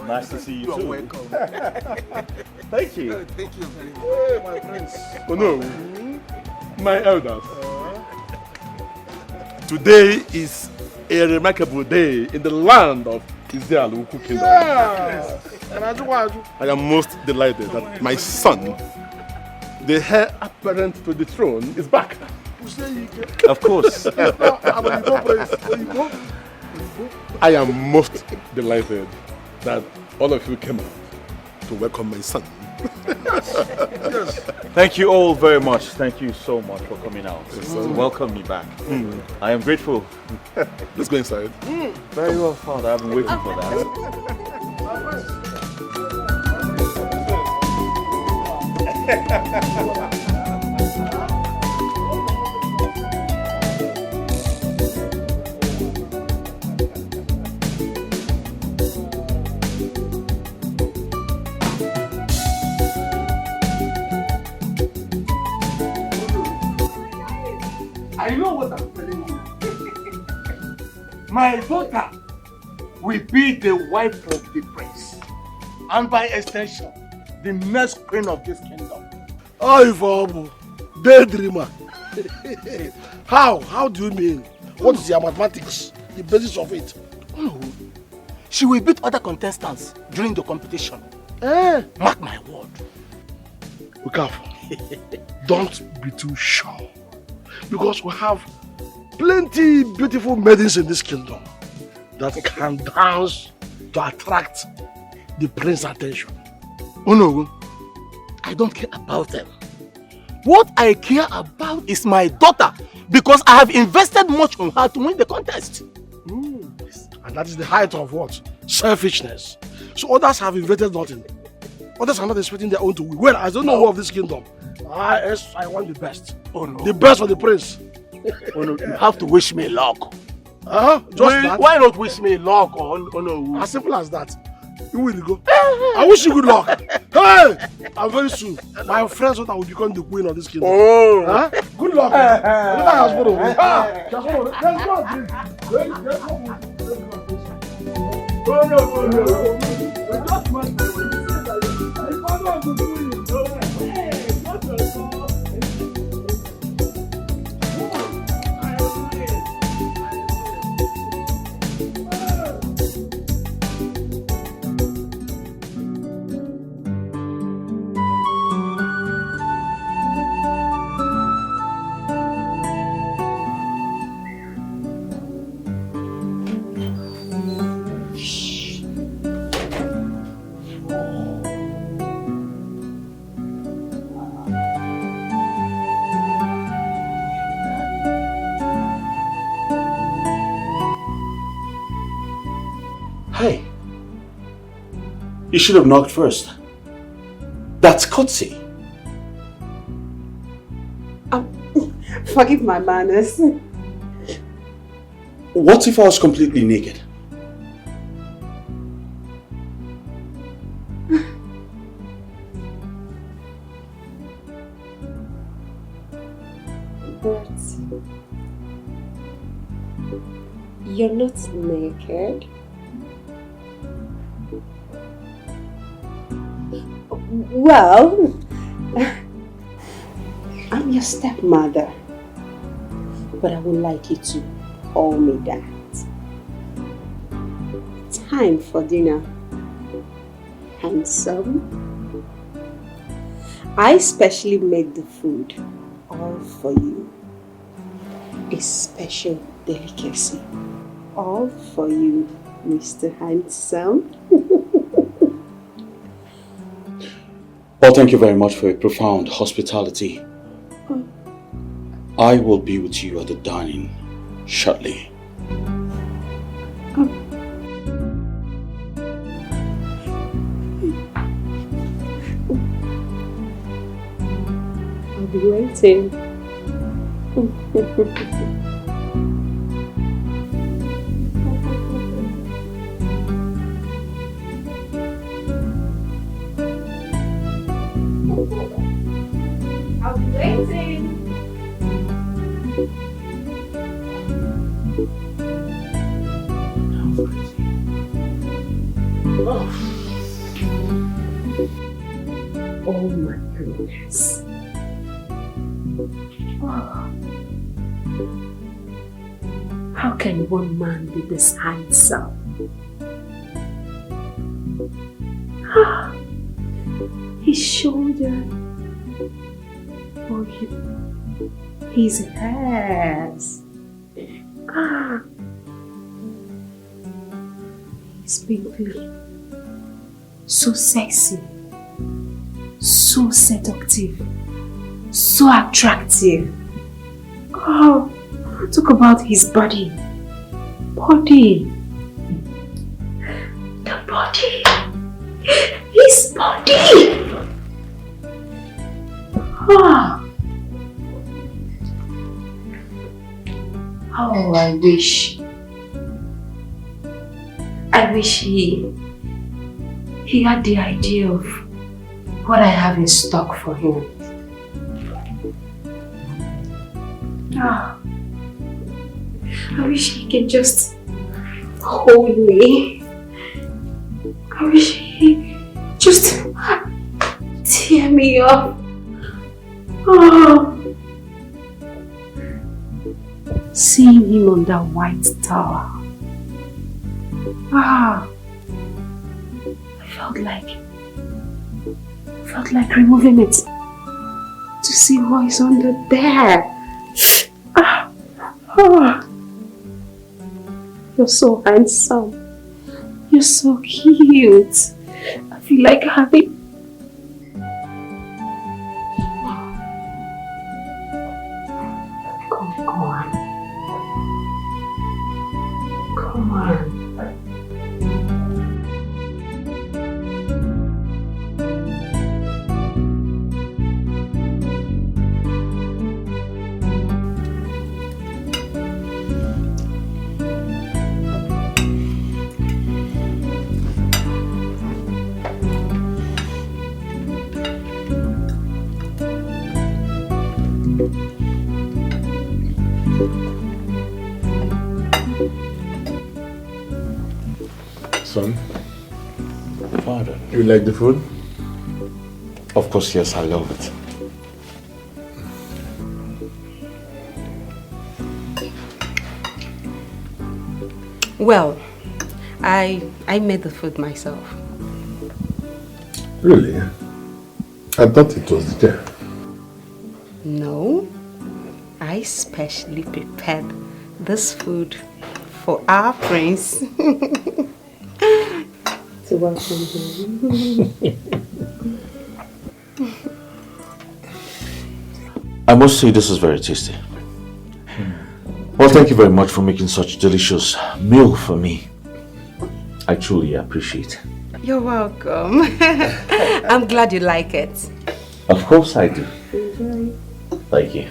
Nice to see you too. You're welcome. Thank you. Thank you very much. Hey, my friends. Oh no. My elders. Today is a remarkable day in the land of Israel Kingdom. Yes. I am most delighted that my son, the heir apparent to the throne, is back. Of course. I am most delighted that all of you came out to welcome my son. Yes. Thank you all very much. Thank you so much for coming out to welcome me back. I am grateful. Let's go inside. Very well, Father. I've been waiting for that. I know what I'm telling you. My daughter will be the wife of the prince, and by extension, the next queen of this kingdom. Oh, Ivobu, daydreamer. How do you mean? What is your mathematics? The basis of it? Oh, she will beat other contestants during the competition. Mark my word. Be careful. Don't be too sure. Because we have plenty beautiful maidens in this kingdom that can dance to attract the prince's attention. Oh no, I don't care about them. What I care about is my daughter, because I have invested much on her to win the contest. And that is the height of what? Selfishness. So others have invested nothing. Others are not expecting their own to win. Well, I don't know who of this kingdom. I want the best. Oh no. The best for the prince. Oh no, you have to wish me luck. Just that? Why not wish me luck? Oh no. As simple as that. You will go. I wish you good luck. Hey! And very soon, my friends will become the queen of this kingdom. Oh! Huh? Good luck. Hey, you should have knocked first. That's courtesy. Forgive my manners. What if I was completely naked? But you're not naked. Well, I'm your stepmother, but I would like you to call me that. Time for dinner. Handsome. I specially made the food all for you. A special delicacy all for you, Mr. Handsome. Well, thank you very much for your profound hospitality. I will be with you at the dining shortly. I'll be waiting. I'll be waiting. Oh my goodness. Oh. How can one man be this handsome? His shoulder. Oh, his hairs. His pupil. So sexy. So seductive. So attractive. Oh, talk about his body. Body. The body. His body. Oh, I wish he had the idea of what I have in stock for him. I wish he could just hold me. I wish he just tear me up. Seeing him on that white tower. I felt like removing it see what is under there. You're so handsome. You're so cute. I feel like having... Come on. Come on. Son, Father. You like the food? Of course, yes, I love it. Well, I made the food myself. Really? I thought it was the chef. No, I specially prepared this food for our prince. To welcome him. I must say this is very tasty. Well, thank you very much for making such delicious meal for me. I truly appreciate it. You're welcome. I'm glad you like it. Of course I do. Enjoy. Thank you.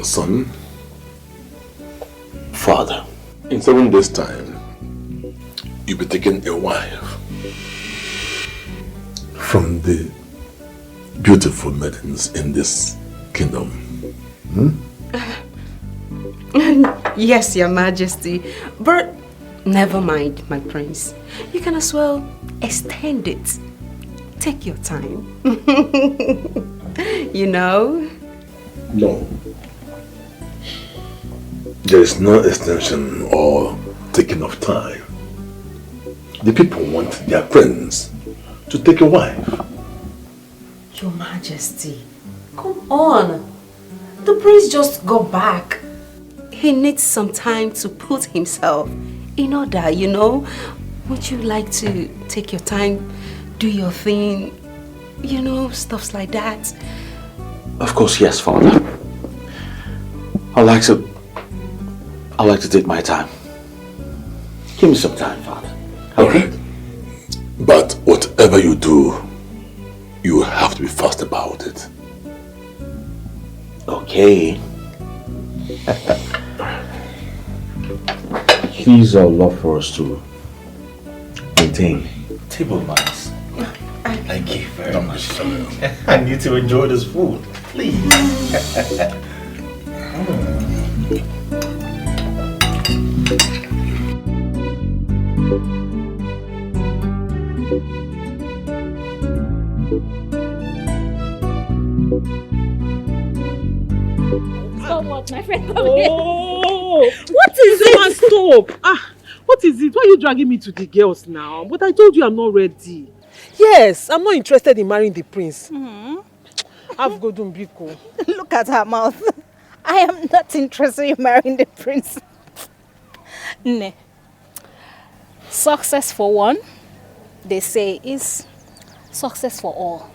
Son, Father, in 7 days' time, you'll be taking a wife from the beautiful maidens in this kingdom. Yes, Your Majesty. But never mind, my prince. You can as well extend it. Take your time. You know? No. There is no extension or taking of time. The people want their friends to take a wife. Your Majesty, come on. The prince just got back. He needs some time to put himself in order, you know? Would you like to take your time, do your thing, you know, stuffs like that? Of course, yes, Father. I like to take my time. Give me some time, Father. Okay? Right. But whatever you do, you have to be fast about it. Okay. Please, I would love for us to maintain table manners. Thank you very much. I need to enjoy this food. Please. So what, my friend? Oh! What is it? Man, stop! What is it? Why are you dragging me to the girls now? But I told you I'm not ready. Yes, I'm not interested in marrying the prince. I've got Biko. Look at her mouth. I am not interested in marrying the prince. Ne. Success for one, they say, is success for all.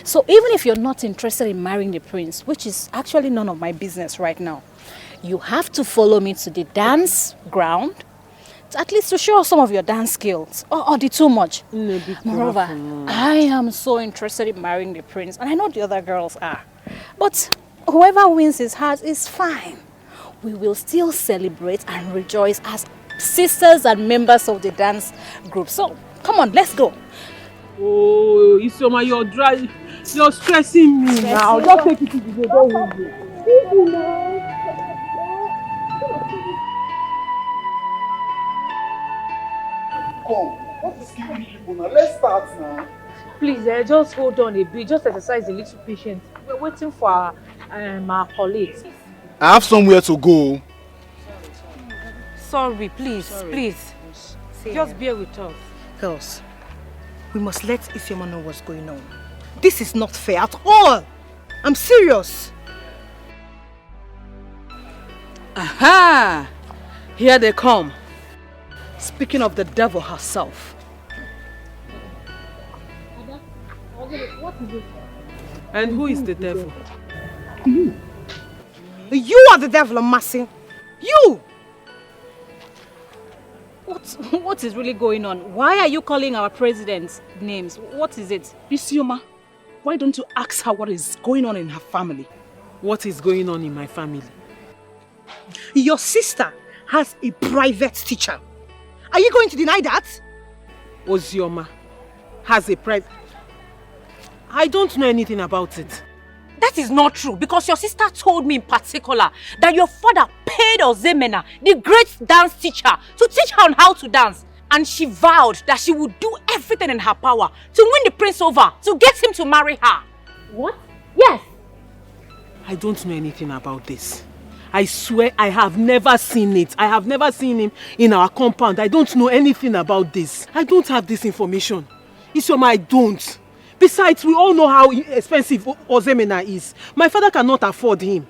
So even if you're not interested in marrying the prince, which is actually none of my business right now, you have to follow me to the dance ground, at least to show us some of your dance skills. Or the too much. Moreover, I am so interested in marrying the prince, and I know the other girls are. But whoever wins his heart is fine. We will still celebrate and rejoice as sisters and members of the dance group. So, come on, let's go. Oh, Isioma, you're dry. You're stressing me now. Just take it easy. Don't worry. What is killing people now? Let's start now. Please, just hold on a bit. Just exercise a little patience. We're waiting for our colleagues. I have somewhere to go. Sorry, please, please. Just bear with us. Girls, We must let Isioma know what's going on. This is not fair at all. I'm serious. Aha! Here they come. Speaking of the devil herself. What is it? And who is the devil? You. You are the devil, Masi. You! What is really going on? Why are you calling our president names? What is it? Isioma, why don't you ask her what is going on in her family? What is going on in my family? Your sister has a private teacher. Are you going to deny that? Ozioma has a private... I don't know anything about it. That is not true, because your sister told me in particular that your father paid Ozemena, the great dance teacher, to teach her on how to dance. And she vowed that she would do everything in her power to win the prince over, to get him to marry her. What? Yes. I don't know anything about this. I swear I have never seen it. I have never seen him in our compound. I don't know anything about this. I don't have this information. Isioma, I don't. Besides, we all know how expensive Ozemena is. My father cannot afford him.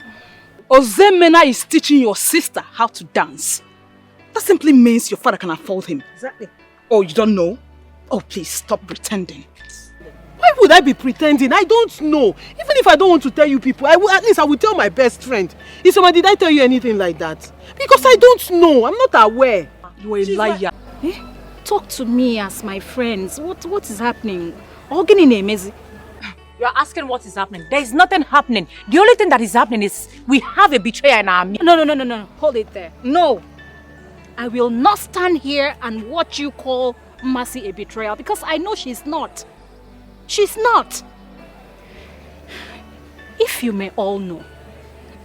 Ozemena is teaching your sister how to dance. That simply means your father can afford him. Exactly. Oh, you don't know? Oh, please stop pretending. Why would I be pretending? I don't know. Even if I don't want to tell you people, at least I will tell my best friend. Isioma, did I tell you anything like that? Because I don't know. I'm not aware. You are a liar. Talk to me as my friends. What is happening? You are asking what is happening. There is nothing happening. The only thing that is happening is we have a betrayer in our midst. No. Hold it there. No. I will not stand here and watch you call Mercy a betrayal, because I know she's not. She's not. If you may all know,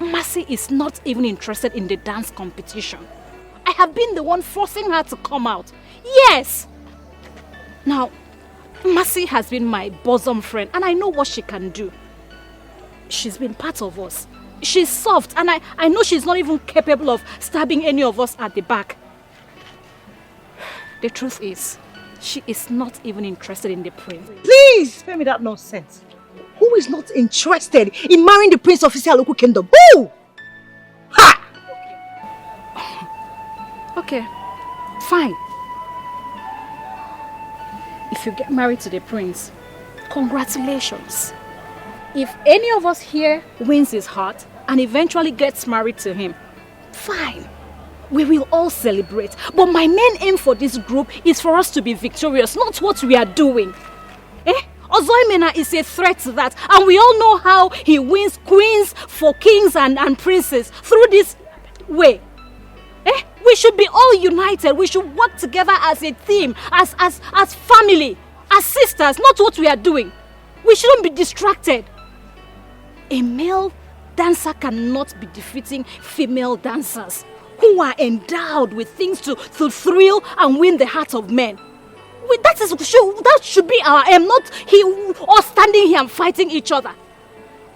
Mercy is not even interested in the dance competition. I have been the one forcing her to come out. Yes. Now, Mercy has been my bosom friend, and I know what she can do. She's been part of us. She's soft, and I know she's not even capable of stabbing any of us at the back. The truth is, she is not even interested in the prince. Please spare me that nonsense. Who is not interested in marrying the prince of Isialoku Kingdom? Who? Ha! Okay, fine. If you get married to the prince, congratulations. If any of us here wins his heart and eventually gets married to him, fine. We will all celebrate. But my main aim for this group is for us to be victorious, not what we are doing. Ozoimena is a threat to that, and we all know how he wins queens for kings and princes through this way. We should be all united. We should work together as a team, as family, as sisters, not what we are doing. We shouldn't be distracted. A male dancer cannot be defeating female dancers who are endowed with things to thrill and win the hearts of men. That should be our aim, not us standing here and fighting each other.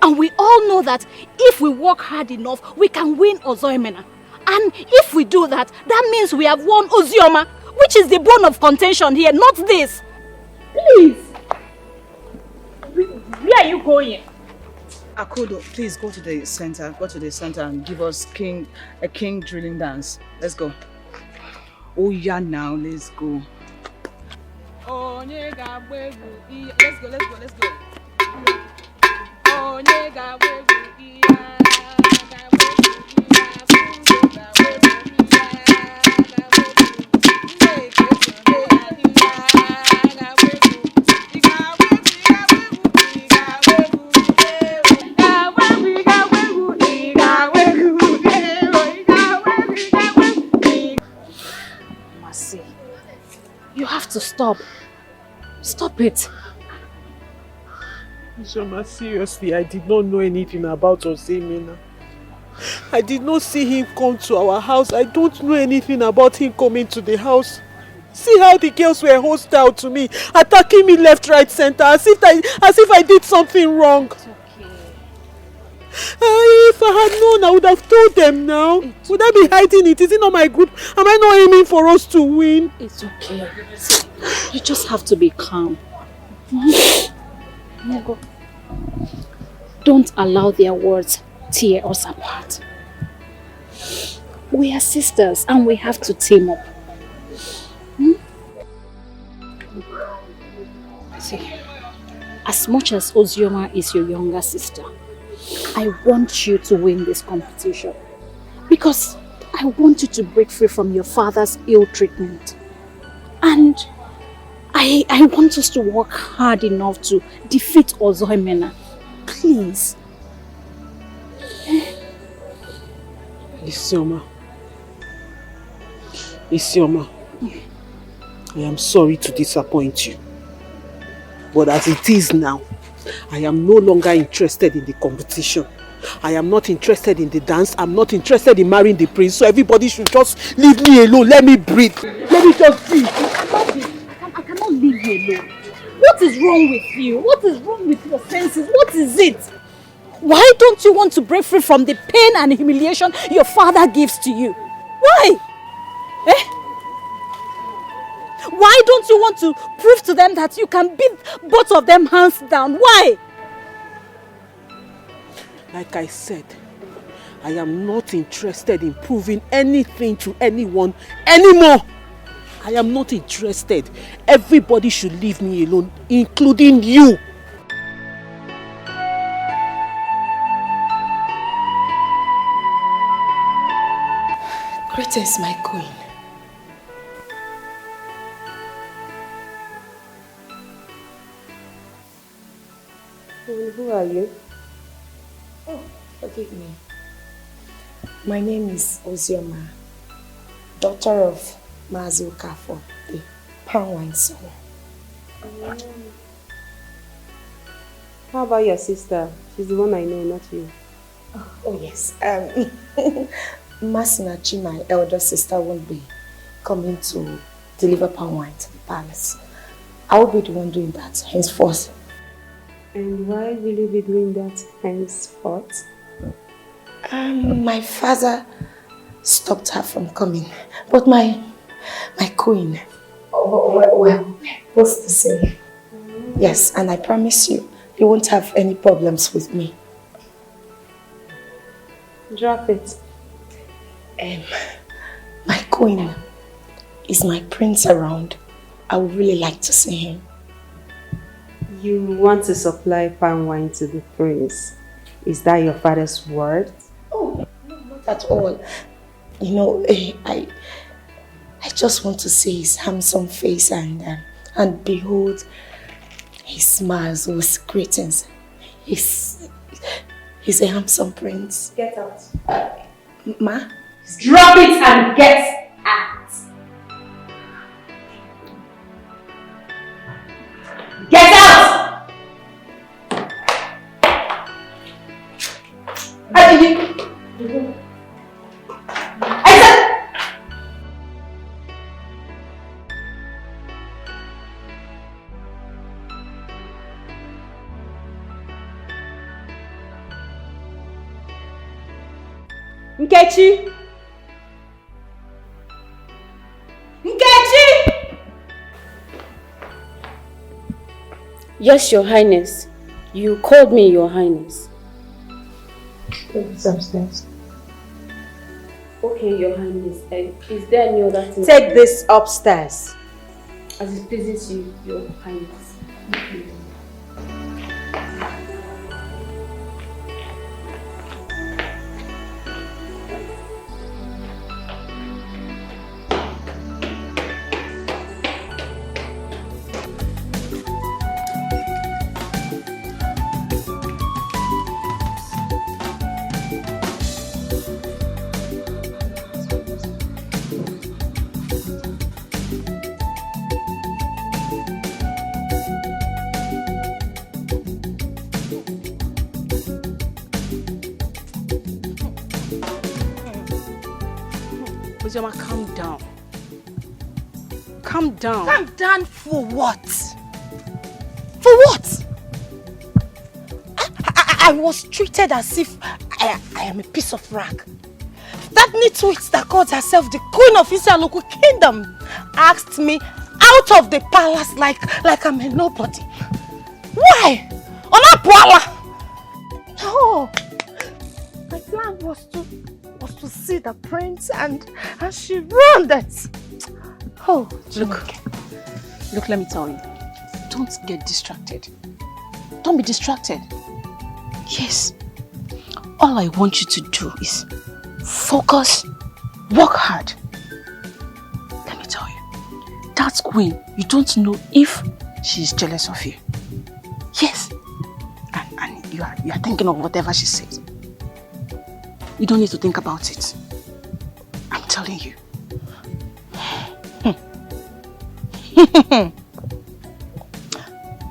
And we all know that if we work hard enough, we can win Ozoemena. And if we do that, that means we have won Ozioma, which is the bone of contention here, not this. Please. Where are you going? Akodo, please go to the center. Go to the center and give us a king drilling dance. Let's go. Oh yeah, now let's go. Let's go. Mercy, you have to stop. Stop it. Isioma, seriously, I did not know anything about Ozemena. I did not see him come to our house. I don't know anything about him coming to the house. See how the girls were hostile to me, attacking me left, right, center, as if I did something wrong. It's okay. If I had known, I would have told them now. Would I be hiding it? Is it not my group? Am I not aiming for us to win? It's okay. You just have to be calm. Nego, don't allow their words tear us apart. We are sisters and we have to team up. See, as much as Ozioma is your younger sister, I want you to win this competition because I want you to break free from your father's ill treatment. And I want us to work hard enough to defeat Ozoemena. Please. Isioma, I am sorry to disappoint you. But as it is now, I am no longer interested in the competition. I am not interested in the dance. I'm not interested in marrying the prince. So everybody should just leave me alone. Let me breathe. Let me just breathe. I cannot leave you alone. What is wrong with you? What is wrong with your senses? What is it? Why don't you want to break free from the pain and humiliation your father gives to you? Why? Why don't you want to prove to them that you can beat both of them hands down? Why? Like I said, I am not interested in proving anything to anyone anymore. I am not interested. Everybody should leave me alone, including you. Greetings, my queen. Who are you? Oh, forgive me. My name is Ozioma, daughter of Mazi Okafo, the palm wine seller. How about your sister? She's the one I know, not you. Oh yes. Masinachi, my elder sister, won't be coming to deliver palm wine to the palace. I will be the one doing that henceforth. And why will you be doing that henceforth? My father stopped her from coming, but my queen, well, what's to say? Yes, and I promise you, you won't have any problems with me. Drop it. My queen, is my prince around? I would really like to see him. You want to supply palm wine to the prince? Is that your father's word? Oh, no, not at all. You know, I just want to see his handsome face and behold his smiles with greetings. He's a handsome prince. Get out. Ma? Drop it and get out. Get out! Nkechi! Nkechi! Yes, Your Highness. You called me, Your Highness. Take this upstairs. Okay, Your Highness. Is there any other thing? Take this upstairs. As it pleases you, Your Highness. Okay. Ozioma, calm down. Calm down. Calm down for what? For what? I was treated as if I am a piece of rag. That nitwit that calls herself the queen of Isialoku kingdom asked me out of the palace like I'm a nobody. Why? Onapuala! Oh, my plan was to see the prince and she ruined it. Oh, Look, let me tell you. Don't get distracted. Don't be distracted. Yes. All I want you to do is focus, work hard. Let me tell you, that queen, you don't know if she's jealous of you. Yes. And you are thinking of whatever she says. You don't need to think about it. I'm telling you.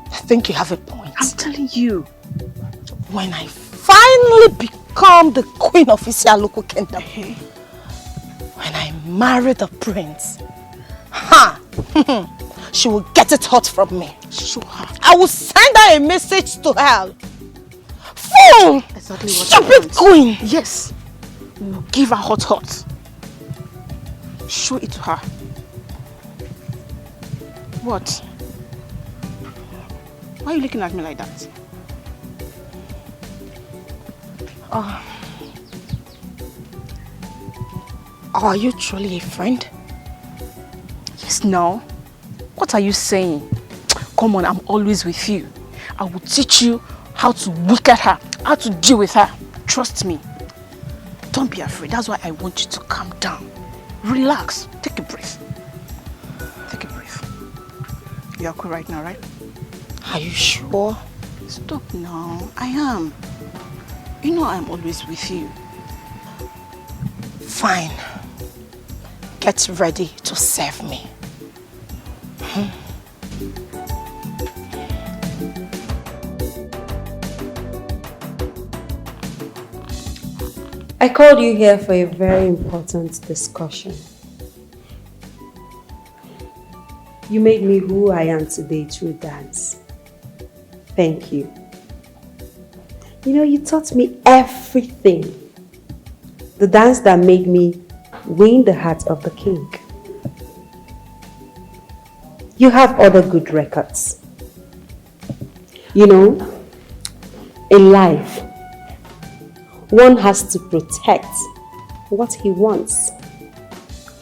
I think you have a point. I'm telling you. When I finally become the queen of Isialuku Kingdom, when I marry the prince, she will get it hot from me. Show her. I will send her a message to hell. Fool! Exactly what stupid queen! Yes. We'll give her hot. Show it to her. What? Why are you looking at me like that? Are you truly a friend? Yes, no. What are you saying? Come on, I'm always with you. I will teach you how to look at her, how to deal with her. Trust me. Don't be afraid. That's why I want you to calm down. Relax. Take a breath. Take a breath. You're cool right now, right? Are you sure? Stop now. I am. You know I'm always with you. Fine. Get ready to serve me. I called you here for a very important discussion. You made me who I am today through dance. Thank you. You know, you taught me everything. The dance that made me win the heart of the king. You have other good records. You know, in life, one has to protect what he wants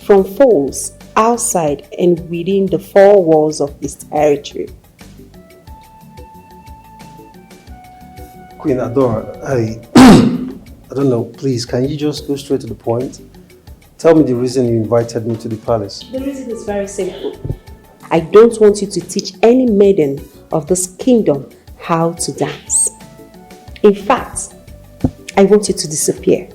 from foes outside and within the four walls of his territory. Queen Adora, I don't know, please, can you just go straight to the point? Tell me the reason you invited me to the palace. The reason is very simple. I don't want you to teach any maiden of this kingdom how to dance. In fact, I want you to disappear.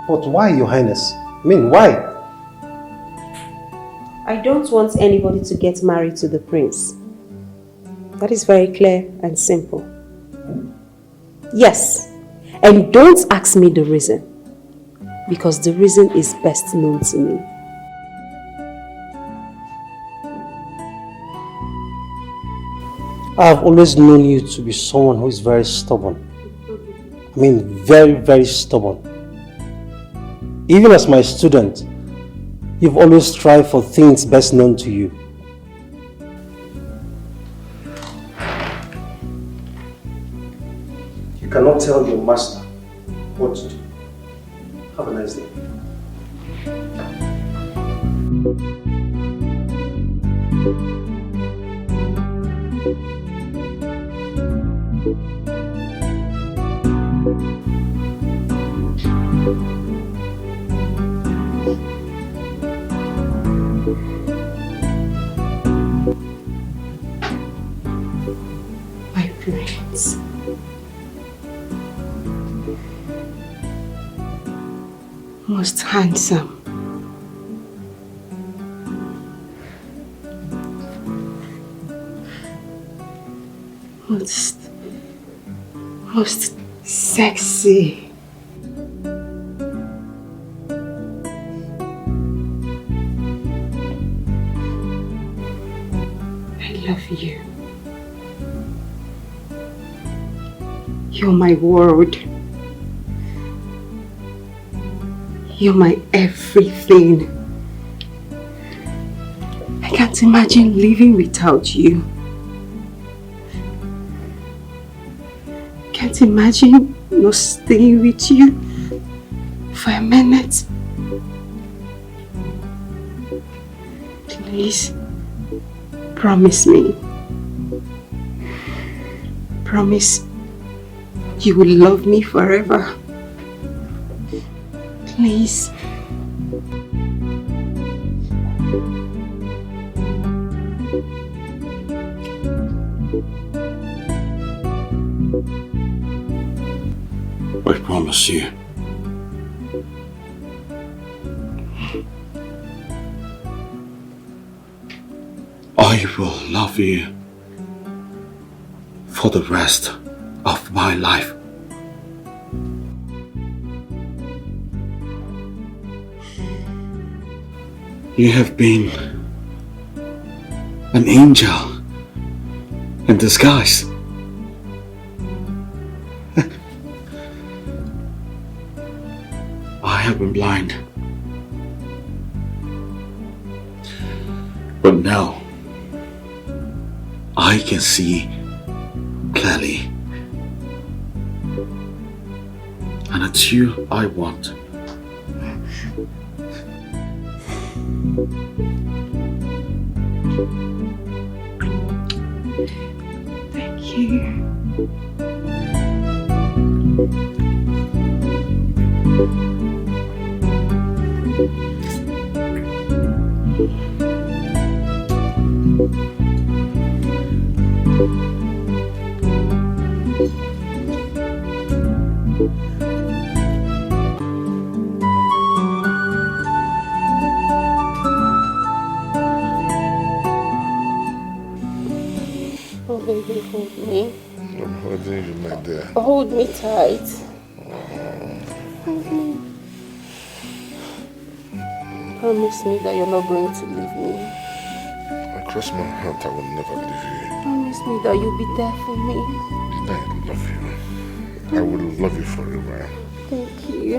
But why, Your Highness? I mean, why? I don't want anybody to get married to the prince. That is very clear and simple. Yes, and don't ask me the reason, because the reason is best known to me. I've always known you to be someone who is very stubborn. I mean, very, very stubborn. Even as my student, you've always strived for things best known to you. You cannot tell your master what to do. Have a nice day. My prince. Most handsome. Most sexy. I love you. You're my world. You're my everything. I can't can't imagine living without you. Can't imagine not staying with you for a minute. Please, promise me. Promise you will love me forever. Please. I promise you. I will love you for the rest of my life. You have been an angel in disguise. I have been blind. But now, I can see clearly. And it's you I want. Thank you. Oh, baby, hold me. I'm holding you, my dear. Hold me tight. Hold me. Promise me that you're not going to leave me. I cross my heart, I will never leave you. Promise me that you'll be there for me. I love you. I will love you forever. Thank you.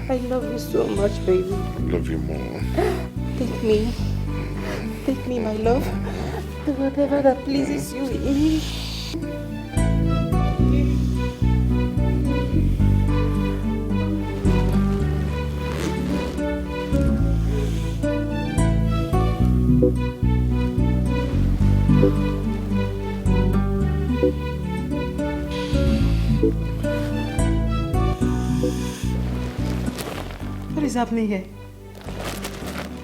I love you so much, baby. I love you more. Take me. Take me, my love. Do whatever that pleases you in me. What is happening here?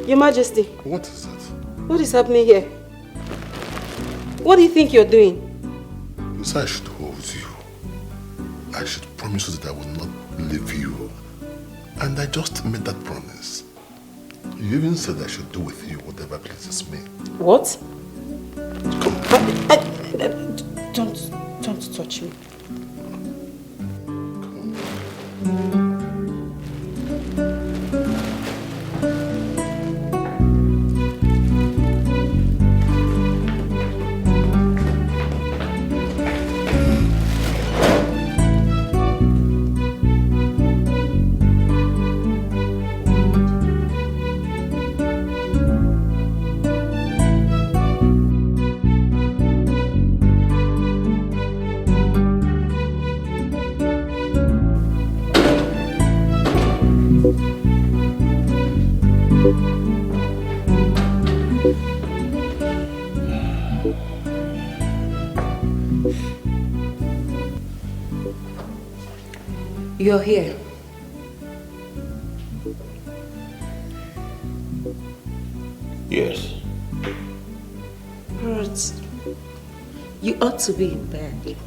Your Majesty. What is that? What is happening here? What do you think you're doing? You said I should hold you. I should promise you that I will not leave you. And I just made that promise. You even said I should do with you whatever pleases me. What? Don't touch me. You're here. Yes. But you ought to be in bed.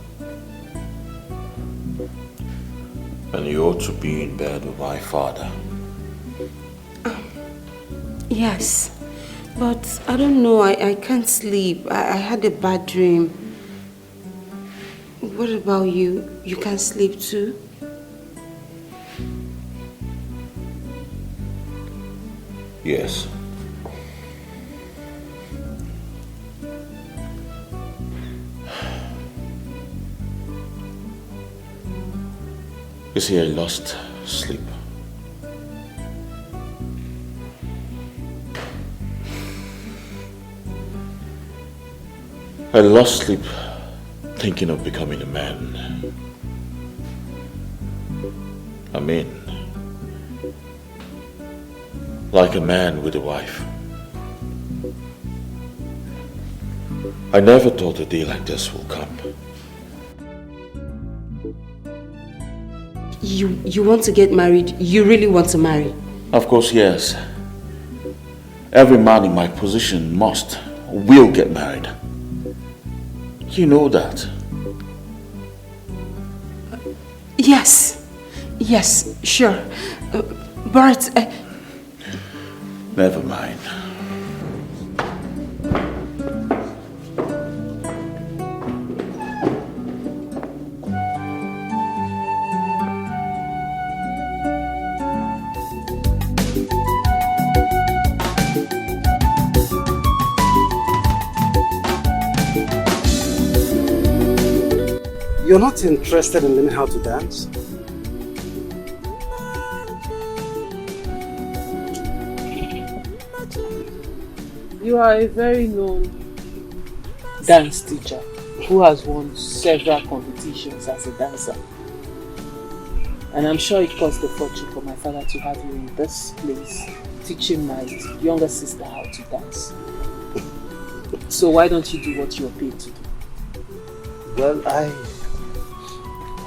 And you ought to be in bed with my father. Yes, but I don't know, I can't sleep. I had a bad dream. What about you? You can't sleep too? Yes. You see, I lost sleep. I lost sleep thinking of becoming a man. I mean, like a man with a wife. I never thought a day like this would come. You want to get married? You really want to marry? Of course, yes. Every man in my position will get married. You know that. Yes. Yes, sure. But... Never mind. You're not interested in learning how to dance? You are a very known dance teacher who has won several competitions as a dancer. And I'm sure it cost a fortune for my father to have you in this place teaching my younger sister how to dance. So why don't you do what you're paid to do? Well,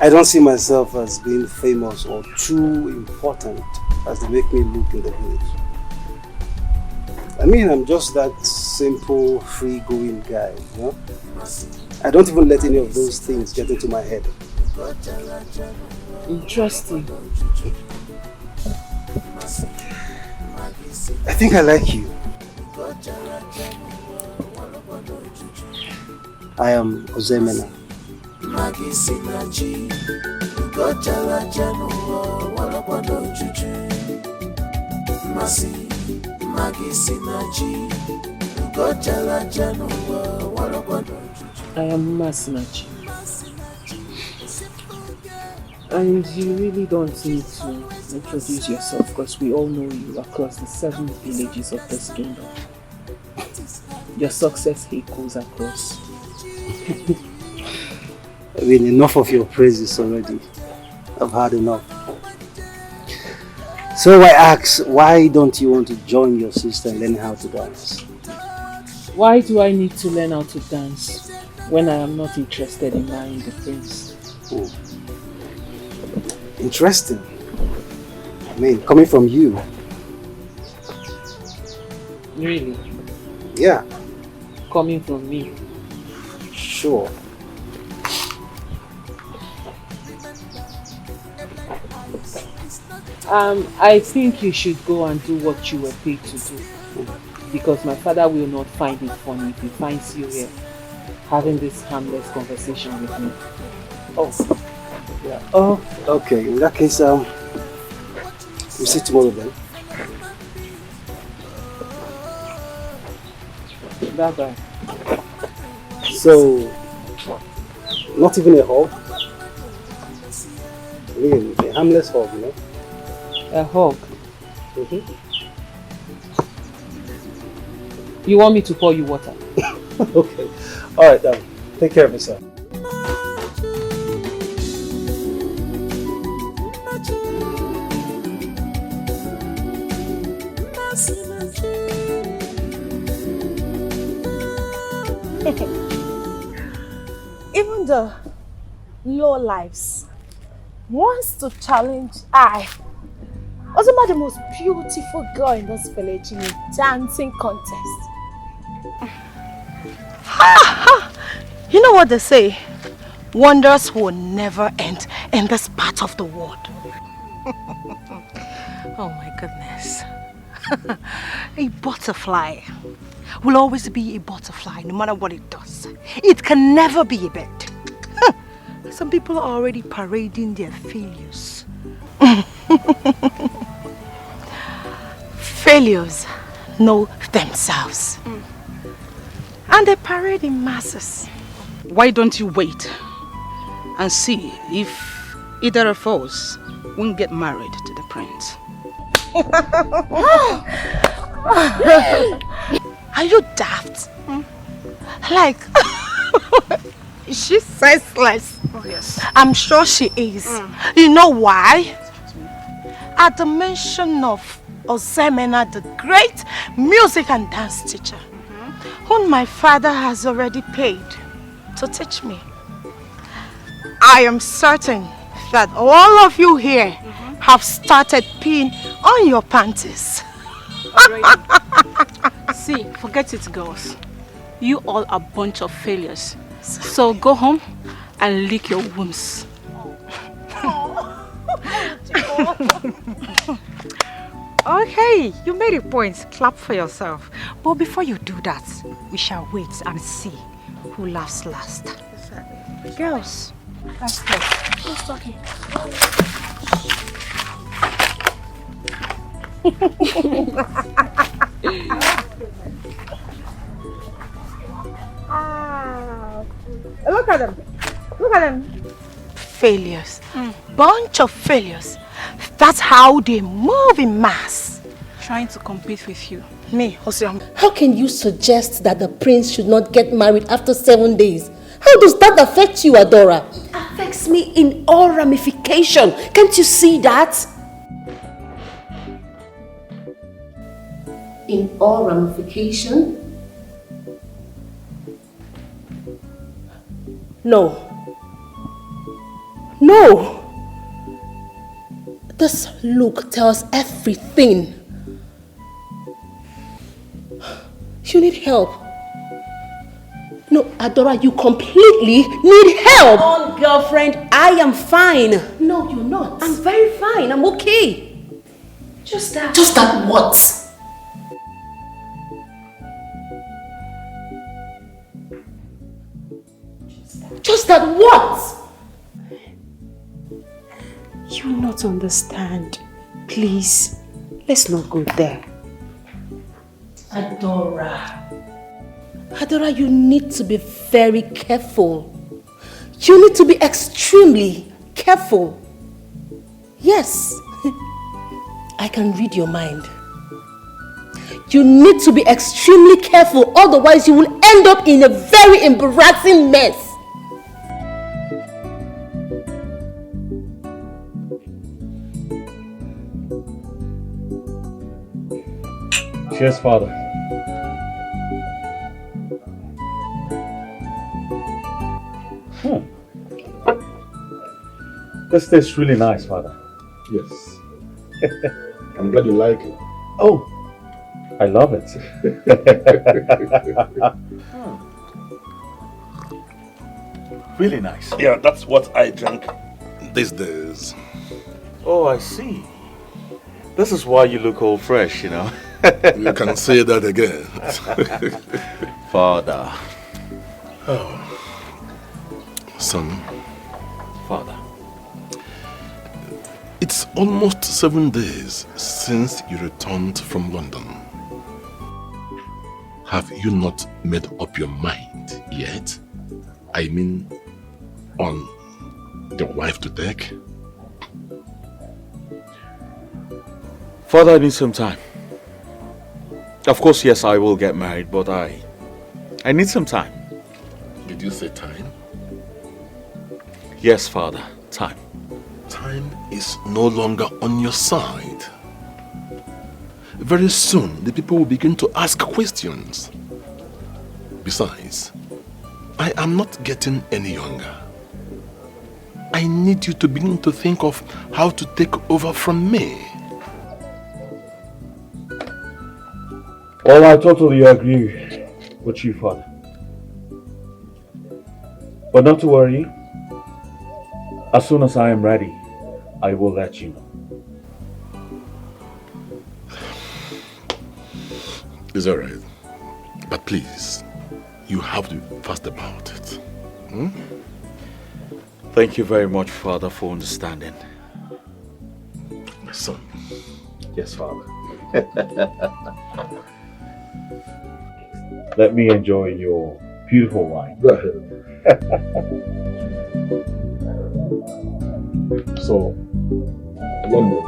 I don't see myself as being famous or too important as they make me look in the village. I mean, I'm just that simple, free-going guy, you know? I don't even let any of those things get into my head. Interesting. I think I like you. I am Ozemena. I am Masinachi. And you really don't need to introduce yourself because we all know you across the 7 villages of this kingdom. Your success echoes across. I mean, enough of your praises already. I've had enough. So I ask, why don't you want to join your sister and learn how to dance? Why do I need to learn how to dance when I am not interested in marrying the prince? Oh. Interesting. I mean, coming from you. Really? Yeah. Coming from me? Sure. I think you should go and do what you were paid to do. Because my father will not find it funny if he finds you here having this harmless conversation with me. Oh. Yeah. Oh, okay. In that case, we'll see tomorrow then. Bye-bye. So, not even a hug? I mean, a harmless hug, you know? A hug? Mm-hmm. You want me to pour you water? Okay. Alright, take care of yourself. Even the low lives wants to challenge I, Ozema, the most beautiful girl in this village, in a dancing contest. You know what they say? Wonders will never end in this part of the world. Oh my goodness. A butterfly will always be a butterfly no matter what it does. It can never be a bird. Some people are already parading their failures. Failures know themselves. And they parade in masses. Why don't you wait and see if either of us won't get married to the prince? Are you daft? Like, She's senseless. Oh, yes. I'm sure she is. You know why? At the mention of Osemena, the great music and dance teacher, whom my father has already paid to teach me, I am certain that all of you here have started peeing on your panties. See, forget it, girls. You all are a bunch of failures. So go home and lick your wounds. Okay, you made a point. Clap for yourself. But before you do that, we shall wait and see who laughs last. Girls, let's go. Who's talking? Look at them. Look at them. Failures. Bunch of failures. That's how they move in mass. Trying to compete with you. Me, Oseom. How can you suggest that the prince should not get married after 7 days? How does that affect you, Adora? It affects me in all ramification. Can't you see that? In all ramification? No. No. This look tells everything. You need help. No, Adora, you completely need help. Oh, girlfriend, I am fine. No, you're not. I'm very fine. I'm okay. Just that. Just that what? Just that what? You will not understand. Please, let's not go there. Adora. Adora, you need to be very careful. You need to be extremely careful. Yes, I can read your mind. You need to be extremely careful, otherwise you will end up in a very embarrassing mess. Cheers, Father. This tastes really nice, Father. Yes. I'm glad you like it. Oh, I love it. Really nice. Yeah, that's what I drink these days. Oh, I see. This is why you look all fresh, you know. You can say that again. Father. Oh. Son. Father. It's almost 7 days since you returned from London. Have you not made up your mind yet? I mean, on the wife to take? Father, I need some time. Of course, yes, I will get married, but I need some time. Did you say time? Yes, Father, time. Time is no longer on your side. Very soon, the people will begin to ask questions. Besides, I am not getting any younger. I need you to begin to think of how to take over from me. Well, I totally agree with you, Father. But not to worry. As soon as I am ready, I will let you know. It's all right. But please, you have to be fast about it. Hmm? Thank you very much, Father, for understanding. My son. Yes, Father. Let me enjoy your beautiful wine. Go ahead. So, London.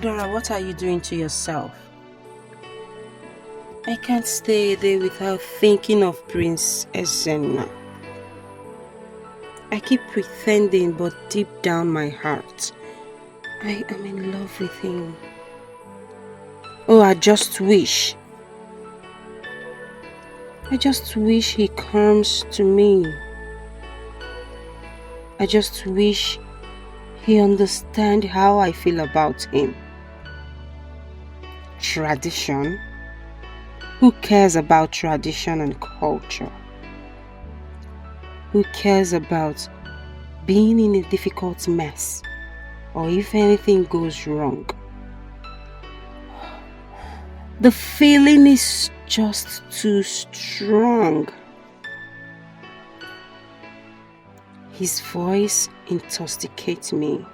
Dora, what are you doing to yourself? I can't stay there without thinking of Prince Ezenna. I keep pretending, but deep down my heart, I am in love with him. Oh, I just wish he comes to me. I just wish he understands how I feel about him. Tradition? Who cares about tradition and culture? Who cares about being in a difficult mess, or if anything goes wrong? The feeling is just too strong. His voice intoxicates me.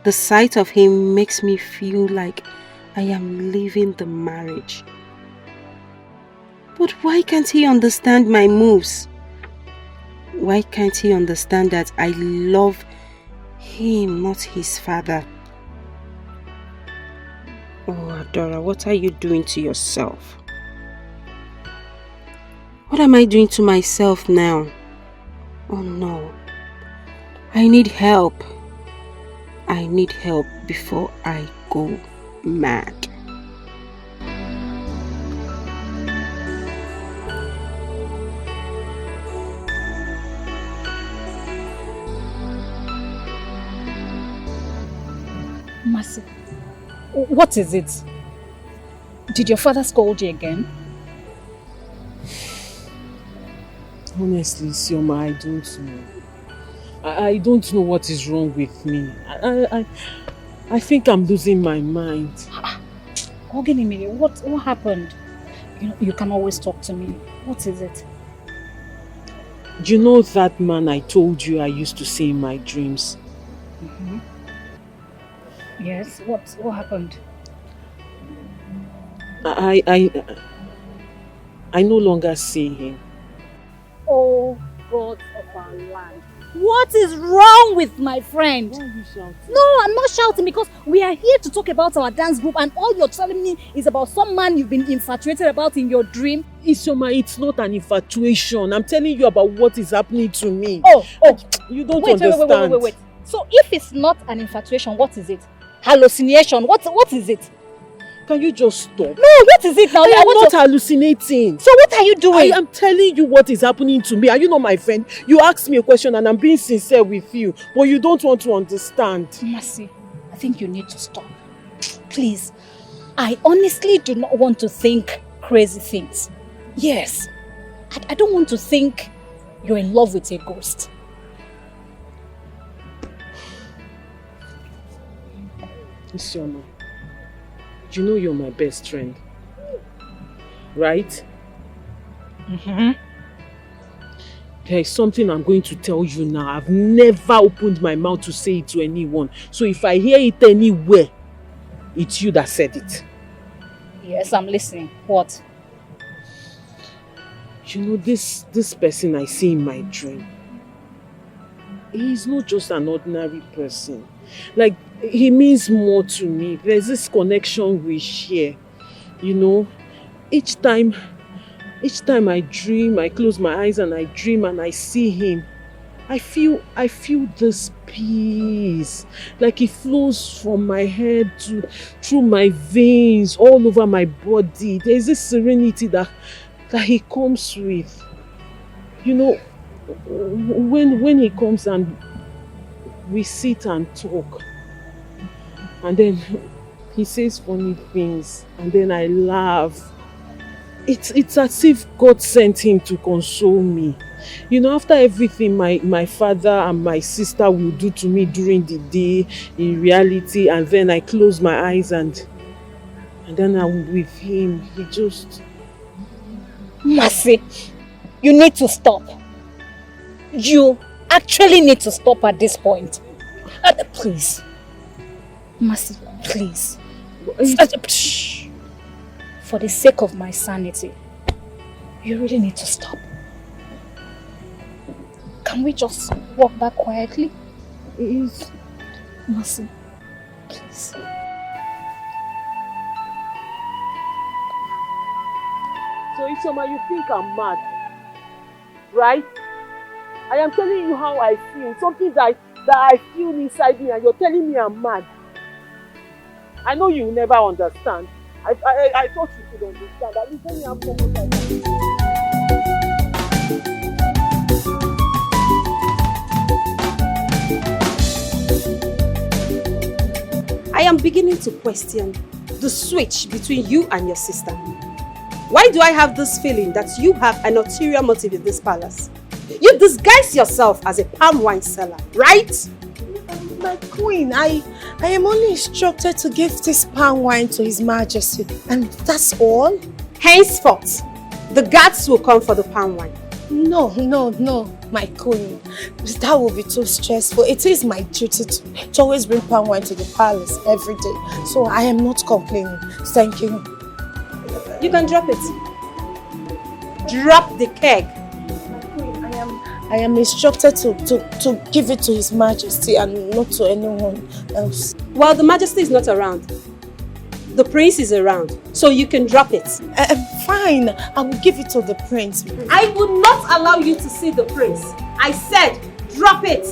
The sight of him makes me feel like I am leaving the marriage. But why can't he understand my moves? Why can't he understand that I love him, not his father? Oh, Adora, what are you doing to yourself? What am I doing to myself now? Oh no. I need help. I need help before I go mad. Mercy, what is it? Did your father scold you again? Honestly, Sioma, I don't know. I don't know what is wrong with me. I think I'm losing my mind. Ogenimiri, what happened? You can always talk to me. What is it? You know that man I told you I used to see in my dreams? Mm-hmm. Yes, what happened? I no longer see him. Oh, God of our life. What is wrong with my friend? Why are you shouting? No, I'm not shouting because we are here to talk about our dance group and all you're telling me is about some man you've been infatuated about in your dream. Isioma, it's not an infatuation. I'm telling you about what is happening to me. Oh, you don't understand. Wait. So if it's not an infatuation, what is it? Hallucination? What is it? Can you just stop? No, what is it now? I am not hallucinating. So what are you doing? I am telling you what is happening to me. Are you not my friend? You asked me a question and I'm being sincere with you, but you don't want to understand. Mercy, I think you need to stop. Please, I honestly do not want to think crazy things. Yes, I don't want to think you're in love with a ghost. Isioma, you know you're my best friend, right? Mm-hmm. There is something I'm going to tell you now. I've never opened my mouth to say it to anyone. So if I hear it anywhere, it's you that said it. Yes, I'm listening. What? You know, this person I see in my dream, he's not just an ordinary person. Like, he means more to me. There's this connection we share. You know, each time I dream, I close my eyes and I dream and I see him, I feel this peace. Like it flows from my head through my veins, all over my body. There's this serenity that he comes with. You know, when he comes and we sit and talk, and then he says funny things, and then I laugh. It's as if God sent him to console me. You know, after everything my father and my sister will do to me during the day, in reality, and then I close my eyes and then I'm with him. He just... Mercy, you need to stop. You actually need to stop at this point. Please. Mercy, please. For the sake of my sanity, you really need to stop. Can we just walk back quietly? Mercy, please. So Isoma, you think I'm mad, right? I am telling you how I feel, something that I feel inside me, and you're telling me I'm mad. I know you will never understand. I thought you could understand. At least let me have someone like that. I am beginning to question the switch between you and your sister. Why do I have this feeling that you have an ulterior motive in this palace? You disguise yourself as a palm wine seller, right? My queen, I am only instructed to give this palm wine to His Majesty, and that's all. Henceforth, the guards will come for the palm wine. No, my queen. That will be too stressful. It is my duty to always bring palm wine to the palace every day. So I am not complaining. Thank you. You can drop it. Drop the keg. I am instructed to give it to His Majesty and not to anyone else. Well, the Majesty is not around. The prince is around, so you can drop it. Fine, I will give it to the prince. I would not allow you to see the prince. I said, drop it.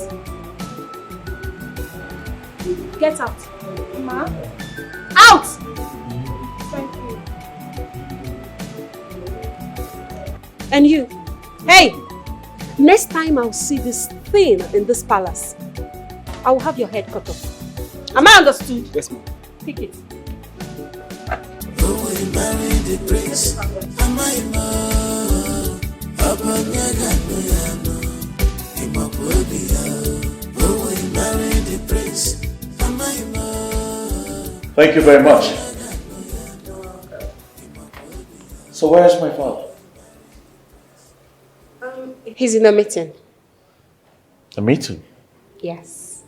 Get out. Ma? Out! Thank you. And you, hey, next time I'll see this thing in this palace, I will have your head cut off. Am I understood? Yes, ma'am. Pick it. Thank you very much. So where is my father? He's in a meeting. A meeting? Yes.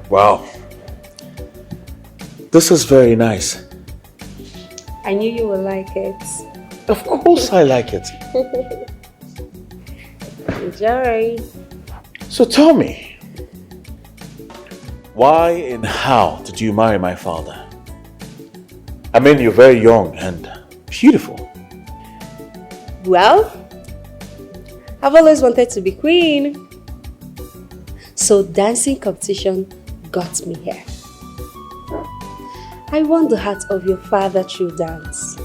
Wow. This is very nice. I knew you would like it. Of course I like it. Enjoy. So tell me, why and how did you marry my father? I mean, you're very young and beautiful. Well, I've always wanted to be queen. So dancing competition got me here. I won the heart of your father through dance.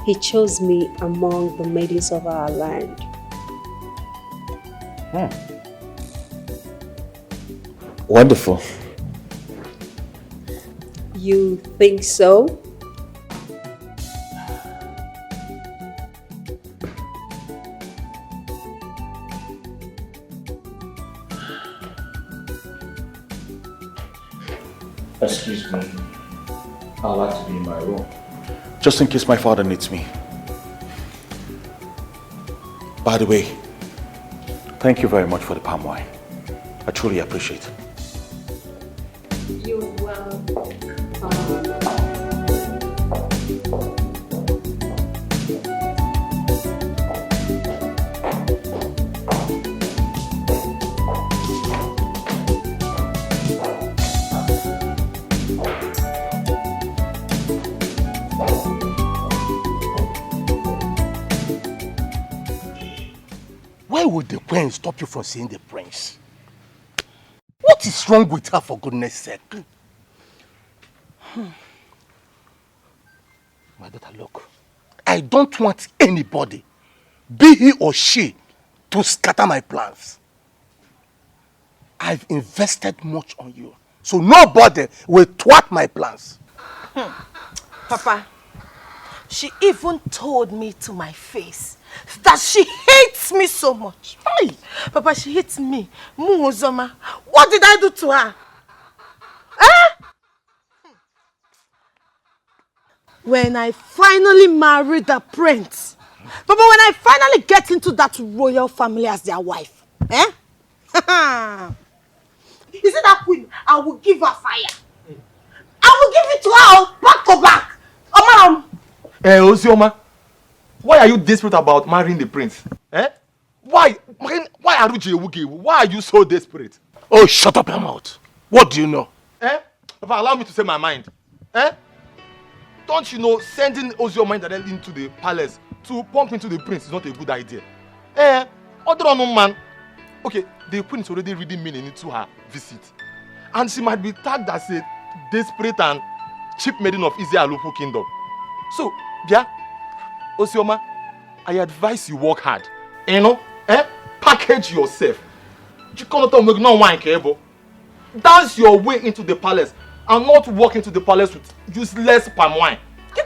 He chose me among the maidens of our land. Wonderful. You think so? Excuse me. I'd like to be in my room. Just in case my father needs me. By the way, thank you very much for the palm wine. I truly appreciate it. You're welcome. Why would the queen stop you from seeing the prince? What is wrong with her, for goodness sake? My daughter, look. I don't want anybody, be he or she, to scatter my plans. I've invested much on you, so nobody will thwart my plans. Papa, she even told me to my face that she hates me so much. Hey, Papa, she hates me. Muhozoma. What did I do to her? When I finally marry the prince, Papa, when I finally get into that royal family as their wife, you see that queen? I will give her fire. I will give it to her back to back. Ozioma, Why are you desperate about marrying the prince? Eh? Why are you so desperate? Oh, shut up your mouth. What do you know? Eh? If I allow me to say my mind. Eh? Don't you know sending Ozioma directly into the palace to pump into the prince is not a good idea? Eh? Other man. Okay, the queen is already reading meaning into her visit. And she might be tagged as a desperate and cheap maiden of Easy Alupu kingdom. So, yeah, Ozioma, I advise you work hard. You know? Eh? Package yourself. Dance your way into the palace and not walk into the palace with useless palm wine. You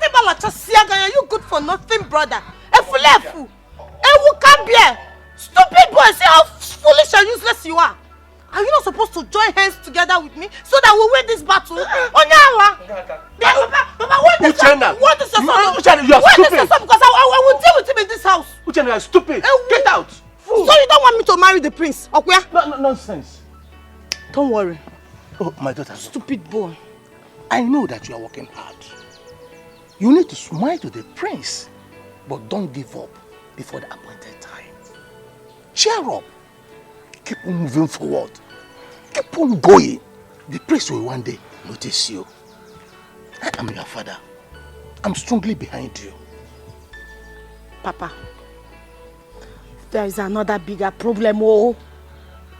good for nothing, brother. Efulefu. Ewukabie. Stupid boy, see how foolish and useless you are. Are you not supposed to join hands together with me so that we win this battle? Onyawa. Papa, what is your son? What is your son? You are stupid. Because I will deal with him in this house. Uchenna, you are stupid. Get out. Fool. So you don't want me to marry the prince, okay? No, nonsense. Don't worry. Oh, my daughter. Stupid boy. I know that you are working hard. You need to smile to the prince, but don't give up before the appointed time. Cheer up. Keep on moving forward. Keep on going. The prince will one day notice you. I am your father. I'm strongly behind you. Papa, there is another bigger problem, oh.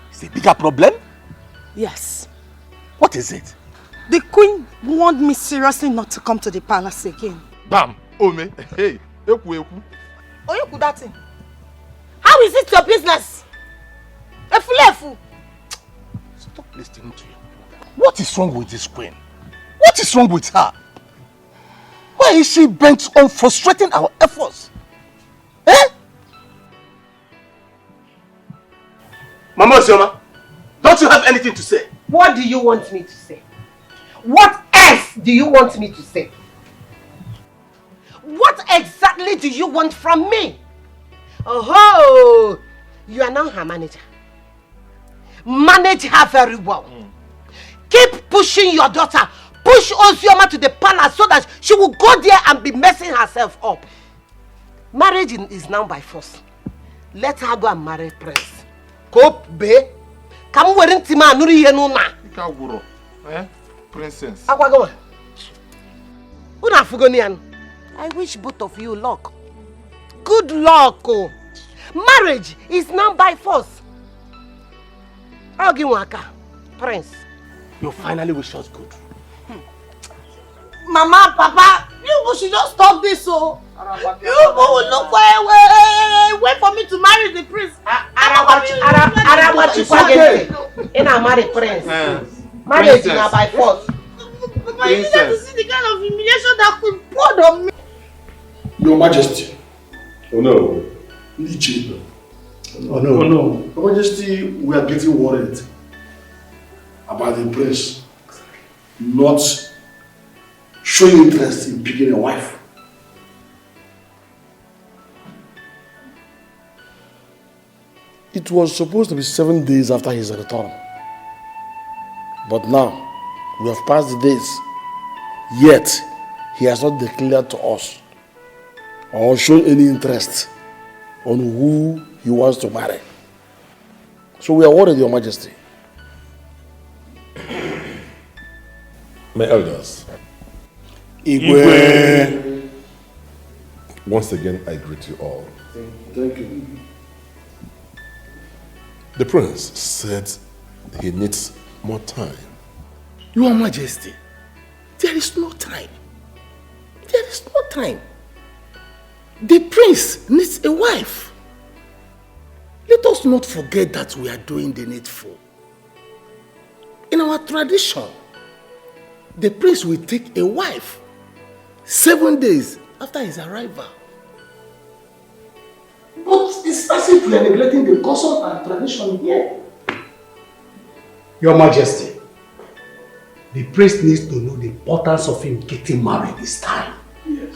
It's a bigger problem? Yes. What is it? The queen warned me seriously not to come to the palace again. Bam! Ome! Hey! Eku! Oh, you could that thing? How is it your business? Efulefu! Stop listening to you. What is wrong with this queen? What is wrong with her? Why is she bent on frustrating our efforts? Eh? Mama Ozioma, don't you have anything to say? What do you want me to say? What else do you want me to say? What exactly do you want from me? Oh, you are now her manager. Manage her very well. Keep pushing your daughter. Push Ozioma to the palace so that she will go there and be messing herself up. Marriage is now by force. Let her go and marry Prince. Cope, babe. Come wearing Tima Nuri Yenuna. Eh? Princess. Aquago. I wish both of you luck. Good luck. Oh. Marriage is now by force. Ogiwaka, Prince. You finally wish us good. Mama, Papa, you should just stop this, oh. You will look wait for me to marry the prince. And I marry Prince. Marriage is now by force. Papa, you need to see the kind of humiliation that could poured on me. Your Majesty. Oh no. Oh no. Your Majesty, we are getting worried about the prince not showing interest in picking a wife. It was supposed to be 7 days after his return. But now, we have passed the days. Yet, he has not declared to us or shown any interest on who he wants to marry. So we are worried, Your Majesty. My elders. Igwe. Once again, I greet you all. Thank you. The prince said he needs more time. Your Majesty, there is no time. There is no time. The prince needs a wife. Let us not forget that we are doing the needful. In our tradition, the prince will take a wife 7 days after his arrival. But it's as if we are neglecting the custom and tradition here. Your Majesty, the prince needs to know the importance of him getting married this time. Yes.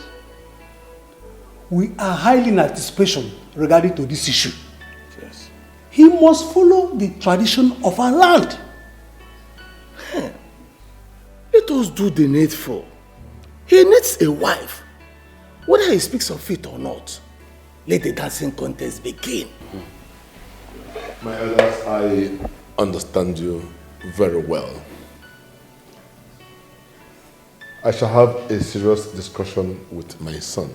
We are highly in anticipation regarding to this issue. Yes. He must follow the tradition of our land. Let us do the needful. He needs a wife, whether he speaks of it or not. let the dancing contest begin. My elders, I understand you very well. I shall have a serious discussion with my son,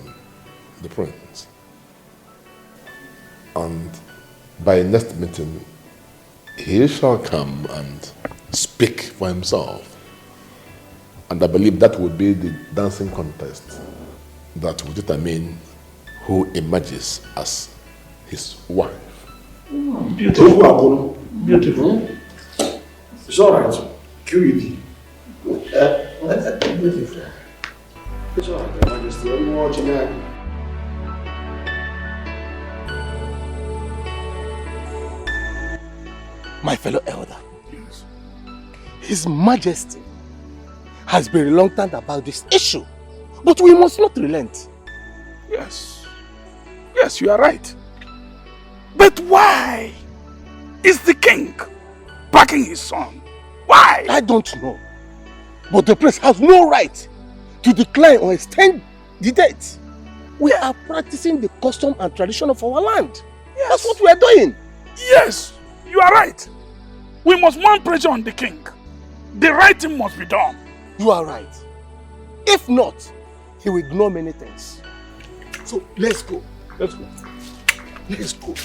the prince. And by next meeting, he shall come and speak for himself. And I believe that will be the dancing contest that will determine who emerges as his wife. Beautiful, Akolo. Beautiful. It's all right. QED. Beautiful. It's all right, Your Majesty. I'm watching that. My fellow elder, His Majesty has been reluctant about this issue, but we must not relent. Yes. Yes, you are right. But why is the king backing his son? Why? I don't know. But the prince has no right to decline or extend the date. We are practicing the custom and tradition of our land. Yes. That's what we are doing. Yes, you are right. We must mount pressure on the king. The right thing must be done. You are right. If not, he will ignore many things. So let's go. Let's go. Let's go.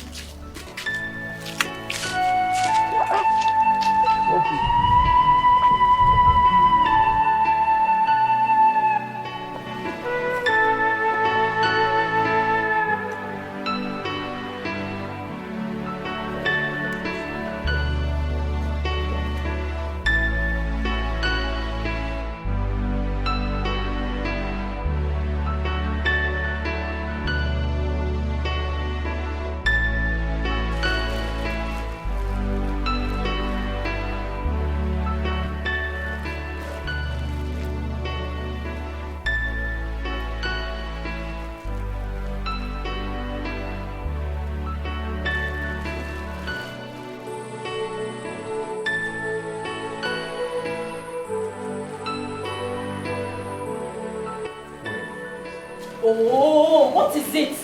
Oh, what is it?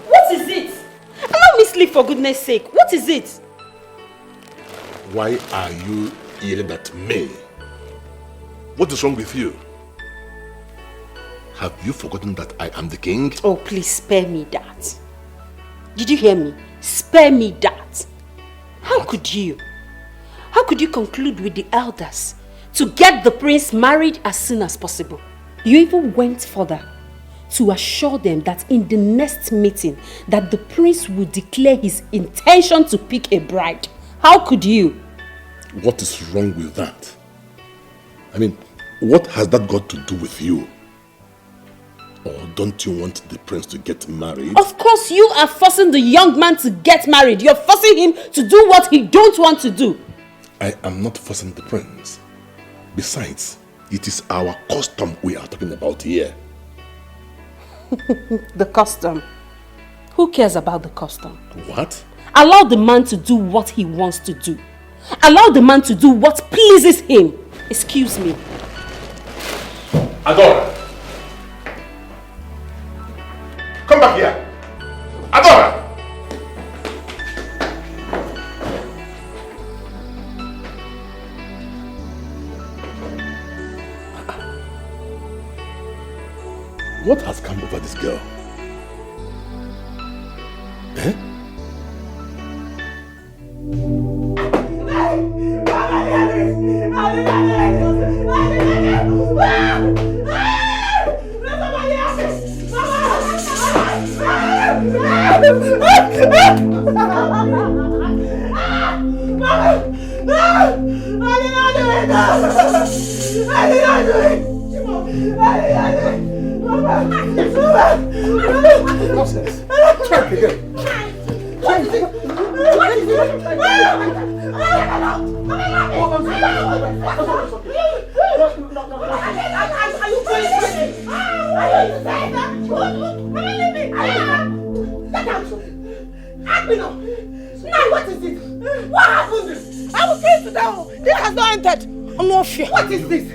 What is it? Allow me sleep for goodness sake. What is it? Why are you yelling at me? What is wrong with you? Have you forgotten that I am the king? Oh, please spare me that. Did you hear me? Spare me that. How could you? How could you conclude with the elders to get the prince married as soon as possible? You even went further to assure them that in the next meeting that the prince would declare his intention to pick a bride. How could you? What is wrong with that? I mean, what has that got to do with you? Or don't you want the prince to get married? Of course you are forcing the young man to get married. You're forcing him to do what he don't want to do. I am not forcing the prince. Besides, it is our custom we are talking about here. The custom. Who cares about the custom? What? Allow the man to do what he wants to do. Allow the man to do what pleases him. Excuse me. Adora! Come back here! Adora! What has come over this girl? Eh? Nonsense. Try it again. What is it? What happened? I will face it down. This has not entered. No fear. What is this?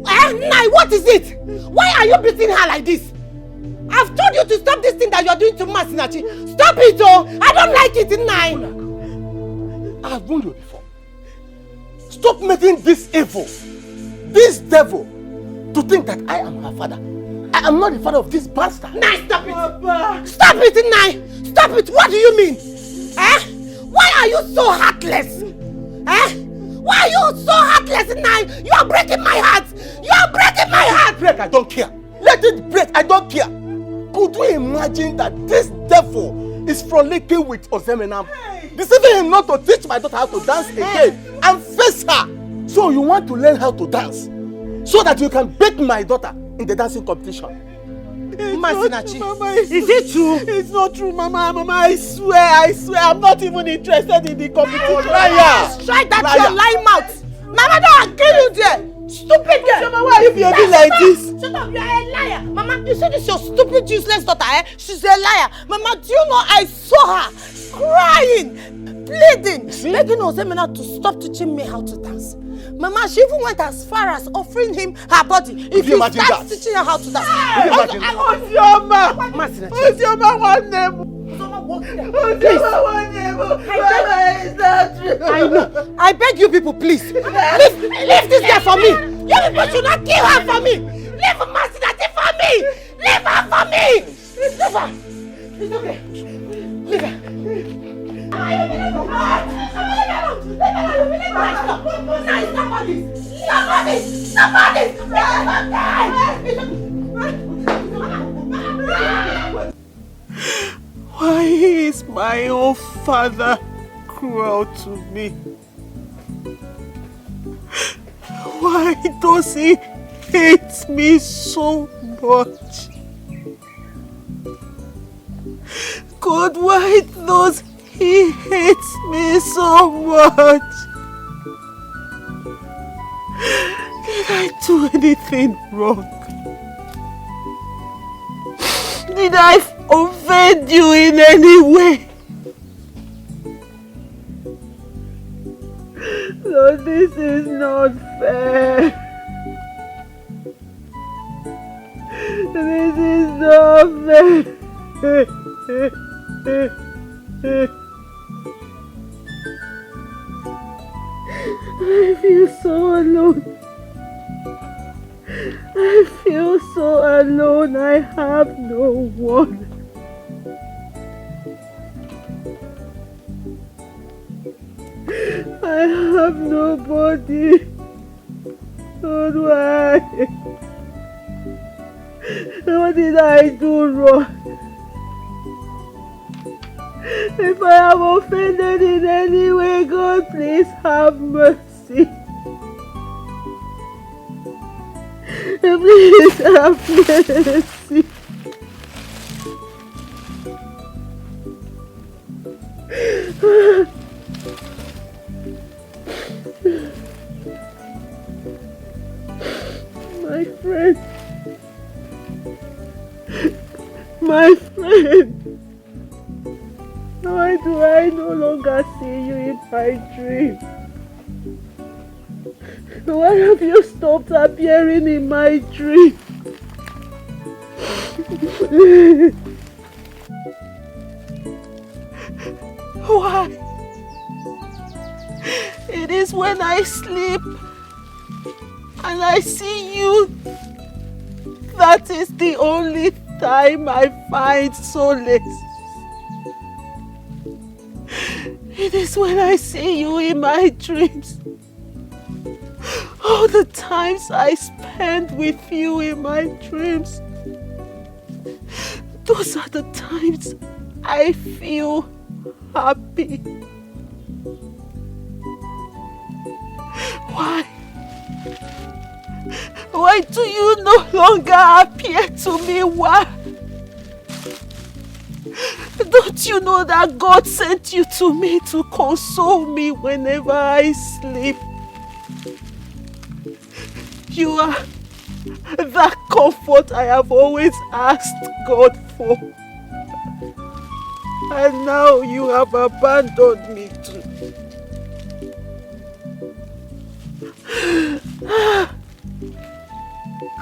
Nai, what is it? Why are you beating her like this? I've told you to stop this thing that you're doing to Masinachi. Stop it, oh! I don't like it, Nai. I have warned you before. Stop making this evil, this devil, to think that I am her father. I am not the father of this bastard. Nai, stop it! Papa. Stop it, Nai! Stop it! What do you mean? Eh? Why are you so heartless? Eh? Why are you so heartless, Nai? You are breaking my heart! You are breaking my heart! Break, I don't care. Let it break, I don't care. Could you imagine that this devil is frolicking with Ozemenam, deceiving him not to teach my daughter how to dance again and face her? So you want to learn how to dance so that you can beat my daughter in the dancing competition? Masinachi, Mama, is it true? It's not true, Mama. Mama, I swear, I'm not even interested in the competition. Liar! Strike that your lying mouth! Mama, don't kill you there! Stupid girl! Mama, why you behaving like this? Shut up, you are a liar! Mama, you see this your stupid useless daughter, eh? She's a liar! Mama, do you know I saw her crying, pleading, begging Ozemena to stop teaching me how to dance. Mama, she even went as far as offering him her body if he starts teaching her how to dance. Ozioma! Ozioma, one name! I know. I beg you people, please. Leave this girl for me. You people should not kill her for me. Leave Masinachi for me. Leave her for me. Leave her. It's okay. Leave her. Why is my own father cruel to me? Why does he hate me so much? God, why does he hate me so much? Did I do anything wrong? Did I offend you in any way? No, this is not fair. This is not fair. I feel so alone. I feel so alone. I have no one. I have nobody. But why? What did I do wrong? If I have offended in any way, God, please have mercy. Please have mercy. My friend. My friend. Why do I no longer see you in my dream? Why have you stopped appearing in my dream? Why? It is when I sleep and I see you, that is the only time I find solace. It is when I see you in my dreams. All the times I spend with you in my dreams, those are the times I feel happy. Why? Why do you no longer appear to me? Why? Don't you know that God sent you to me to console me whenever I sleep? You are that comfort I have always asked God for. And now you have abandoned me too.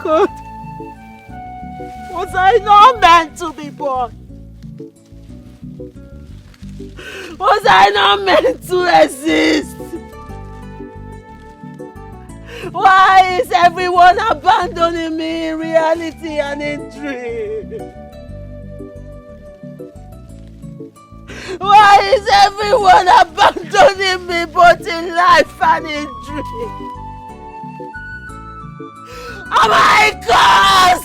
God, Was I not meant to be born? Was I not meant to exist? Why is everyone abandoning me in reality and in dream? Why is everyone abandoning me both in life and in dream? Am I cursed?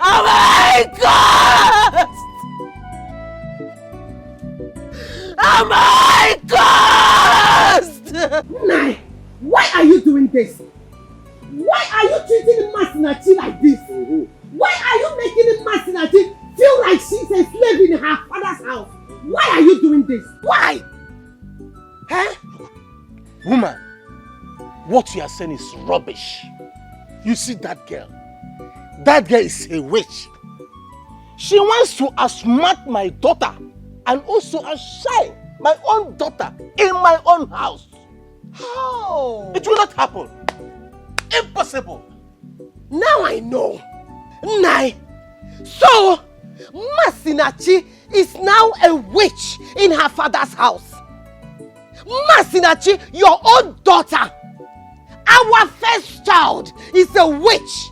Am I cursed? Am I cursed? Nai, why are you doing this? Why are you treating Masinachi like this? Why are you making Masinachi feel like she's a slave in her father's house? Why are you doing this? Why? Huh? Woman, what you are saying is rubbish. You see that girl? That girl is a witch. She wants to outsmart my daughter and also outshine my own daughter in my own house. How? It will not happen. Impossible. Now I know. Nai. So, Masinachi is now a witch in her father's house. Masinachi, your own daughter, our first child, is a witch.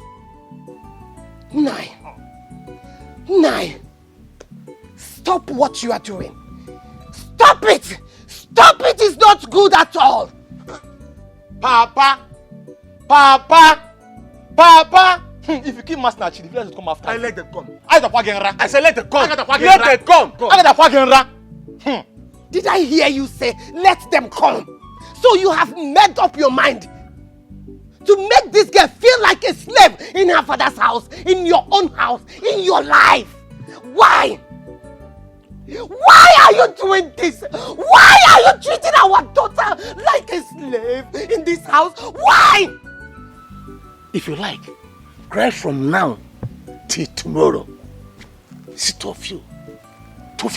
Nai. Nai. Stop what you are doing. Stop it! Stop it! It's not good at all. Papa! Papa! Papa! If you keep Masinachi, the village will come after. I let them come. I said let them come. Let them come. Did I hear you say, let them come? So you have made up your mind to make this girl feel like a slave in her father's house, in your own house, in your life. Why? Why are you doing this? Why are you treating our daughter like a slave in this house? Why? If you like, cry from now till tomorrow. See, two of you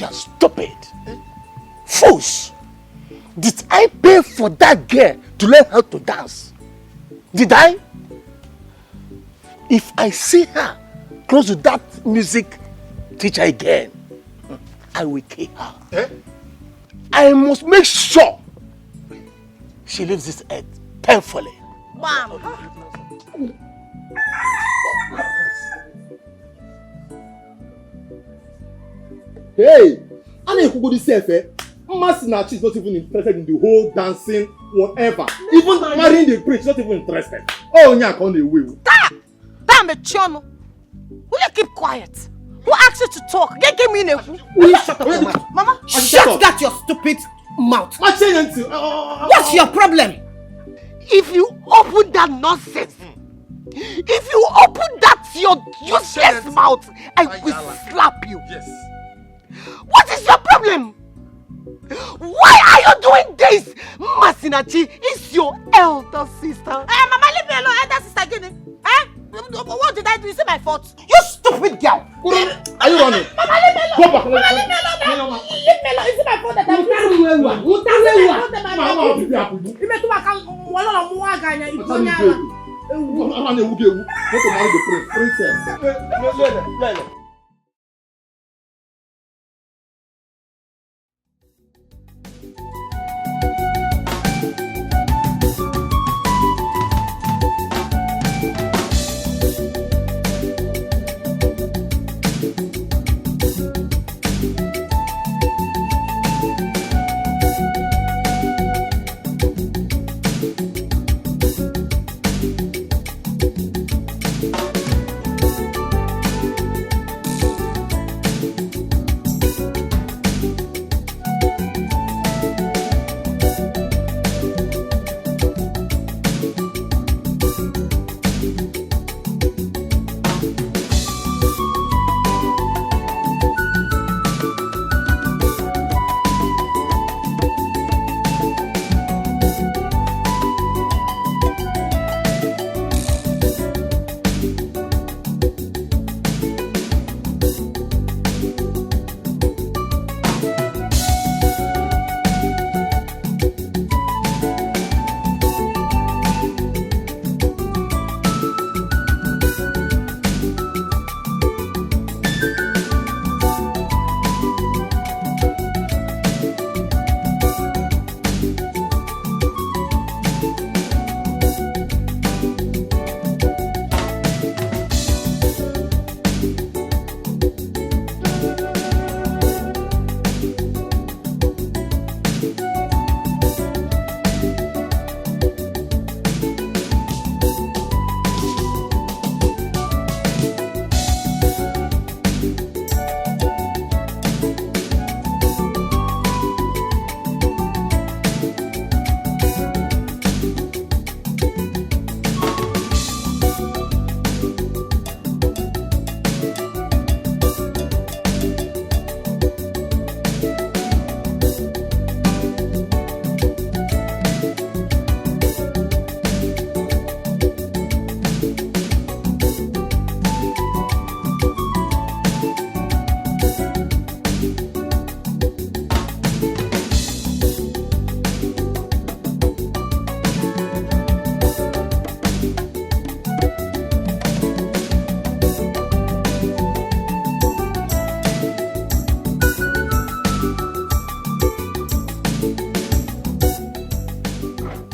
are stupid. Fools! Did I pay for that girl to learn how to dance? Did I? If I see her close to that music teacher again, I will kill her. Eh? I must make sure she leaves this earth painfully. Mom. Hey! I know who this self, eh? Masinachi is not even interested in the whole dancing, whatever. Even marrying the prince, not even interested. Oh, yeah, on the way. Damn it, Chono. Will you keep quiet? Who asked you to talk? Get me in a... Will you shut up your mouth? Mama, shut that your stupid mouth. What's your problem? If you open that nonsense, if you open that your useless mouth, I will slap you. Yes. What is your problem? Why are you doing this? Masinachi is your elder sister. Mama, leave me alone. Elder sister again. Eh? What did I do? Is it my fault? You stupid girl. Are you running? Mama, leave me alone. Go back. Mama, leave me alone. Leave me alone. Is it my fault that I'm doing Princess.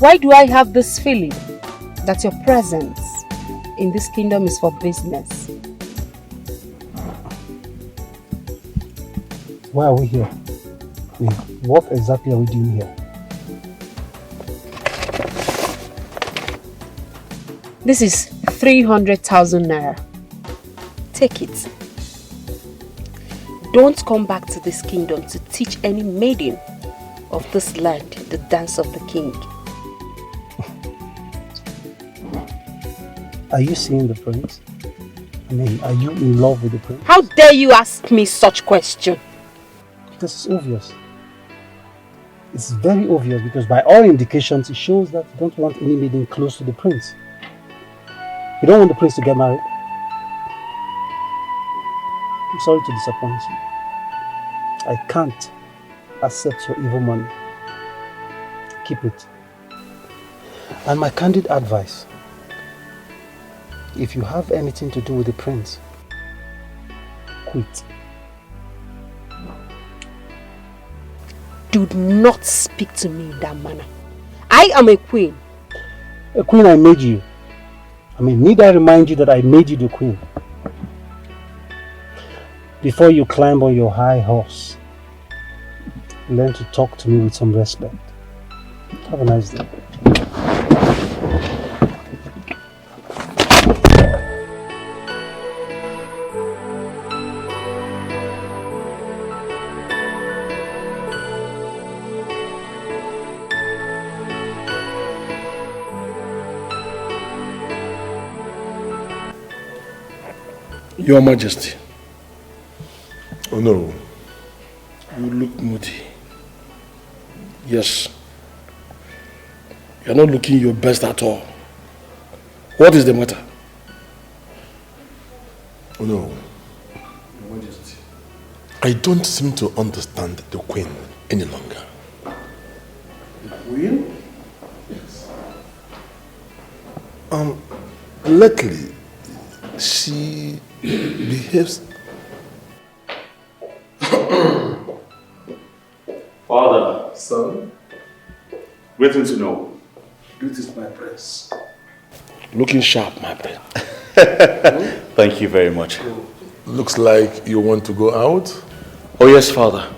Why do I have this feeling that your presence in this kingdom is for business? Why are we here? I mean, what exactly are we doing here? This is 300,000 naira. Take it. Don't come back to this kingdom to teach any maiden of this land the dance of the king. Are you seeing the prince? I mean, are you in love with the prince? How dare you ask me such question? Because it's obvious. It's very obvious because by all indications it shows that you don't want any maiden close to the prince. You don't want the prince to get married. I'm sorry to disappoint you. I can't accept your evil money. Keep it. And my candid advice, if you have anything to do with the prince, quit. Do not speak to me in that manner. I am a queen. A queen I made you. I mean, need I remind you that I made you the queen? Before you climb on your high horse, learn to talk to me with some respect. Have a nice day. Your Majesty. Oh no. You look moody. Yes. You're not looking your best at all. What is the matter? Oh no. Your Majesty. I don't seem to understand the queen any longer. The queen? Yes. Lately, she behaves. Father. Son. Waiting to know. Greetings, my prince. Looking sharp, my prince. Thank you very much. Looks like you want to go out? Oh yes, Father.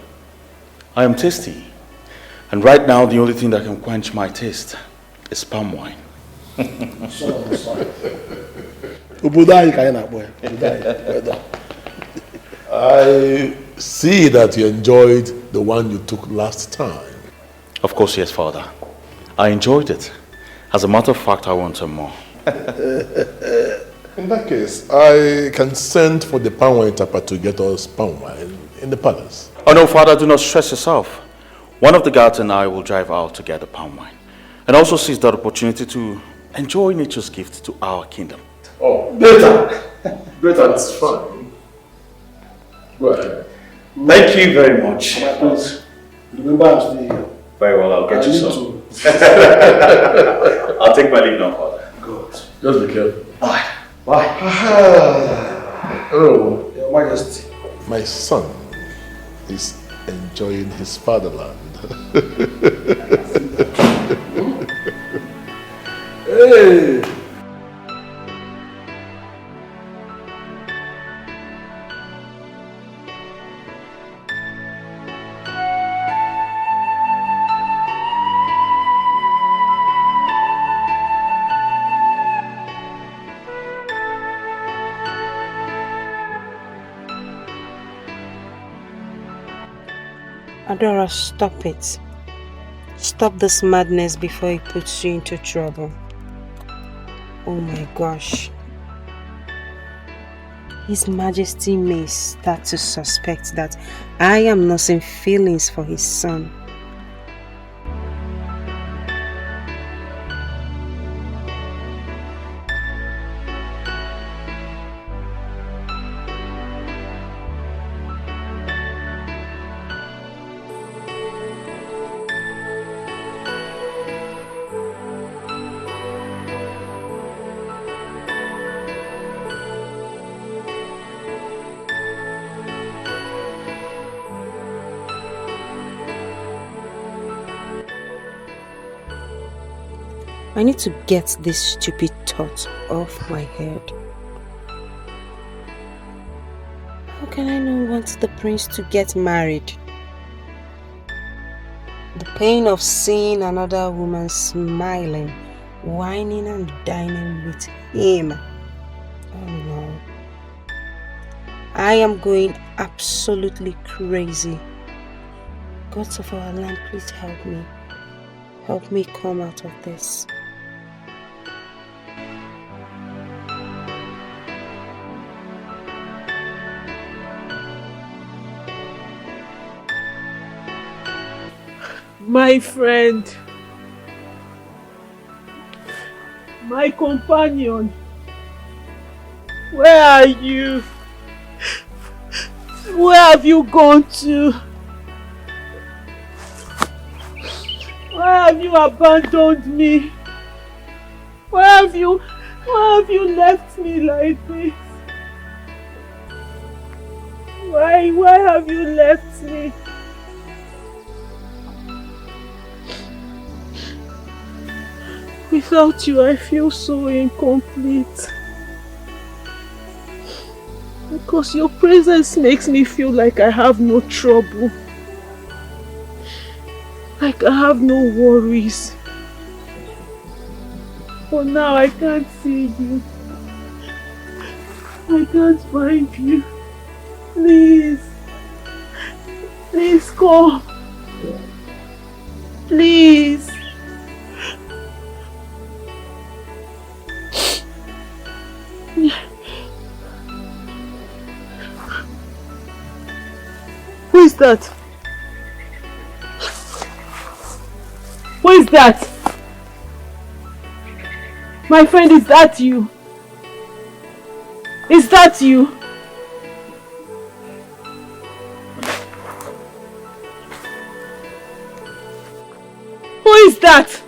I am thirsty. And right now, the only thing that can quench my taste is palm wine. I see that you enjoyed the one you took last time. Of course, yes, Father. I enjoyed it. As a matter of fact, I want some more. In that case, I can send for the palm wine tapper to get us palm wine in the palace. Oh no, Father, do not stress yourself. One of the guards and I will drive out to get the palm wine. And also seize that opportunity to enjoy nature's gift to our kingdom. Oh, better. Better, that's fine. Go ahead. Thank you very much. Remember, I'm still here. Very well, I'll get you some. I'll take my leave now, Father. Good. Just be careful. Bye. Bye. Hello, Your Majesty. My son is enjoying his fatherland. Hey! Adora, stop it. Stop this madness before it puts you into trouble. Oh my gosh. His Majesty may start to suspect that I am nursing feelings for his son. I need to get this stupid thought off my head. How can I not want the prince to get married? The pain of seeing another woman smiling, whining and dining with him. Oh no. I am going absolutely crazy. Gods of our land, please help me. Help me come out of this. My friend, my companion, where are you? Where have you gone to? Why have you abandoned me? Why have you left me like this? Why have you left me? Without you, I feel so incomplete. Because your presence makes me feel like I have no trouble. Like I have no worries. But now I can't see you. I can't find you. Please. Please come. Please. Who is that? Who is that? My friend, is that you? Is that you? Who is that?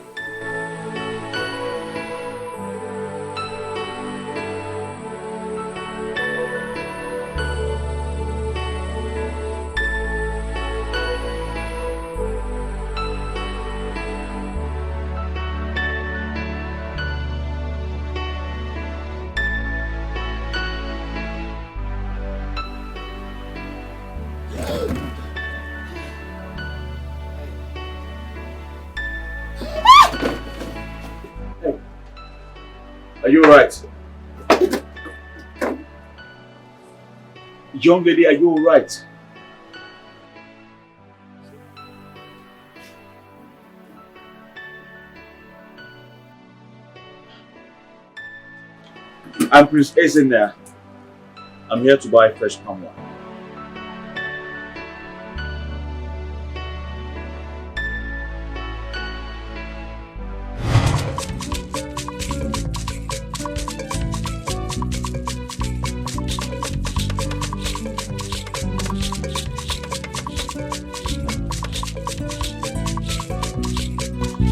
Are you alright? Young lady, are you alright? I'm Prince Ezen there. I'm here to buy fresh palm wine.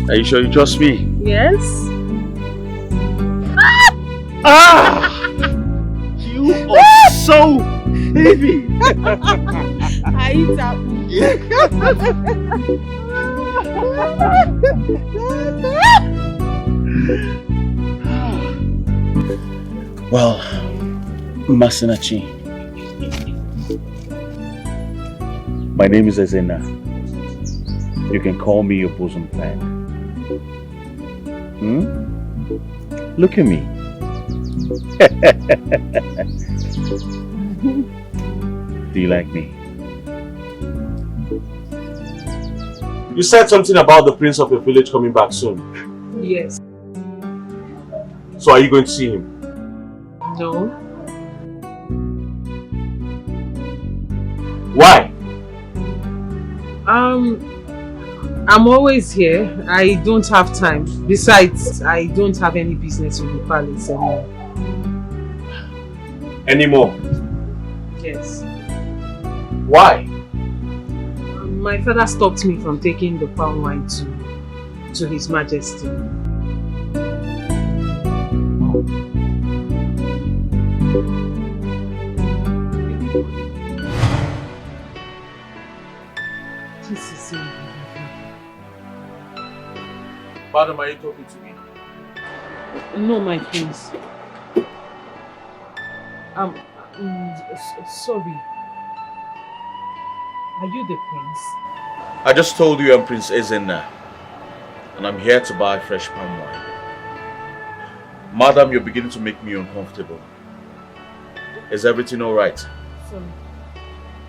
Are you sure you trust me? Yes. You are so heavy. I eat Well, Masinachi, my name is Ezena. You can call me your bosom friend. Look at me. Do you like me? You said something about the prince of your village coming back soon. Yes. So are you going to see him? No. Why? I'm always here. I don't have time. Besides, I don't have any business with the palace anymore. Anymore? Yes. Why? My father stopped me from taking the palm wine to His Majesty. Madam, are you talking to me? No, my prince. Sorry. Are you the prince? I just told you I'm Prince Ezenna, and I'm here to buy fresh palm wine. Madam, you're beginning to make me uncomfortable. Is everything all right? Sorry.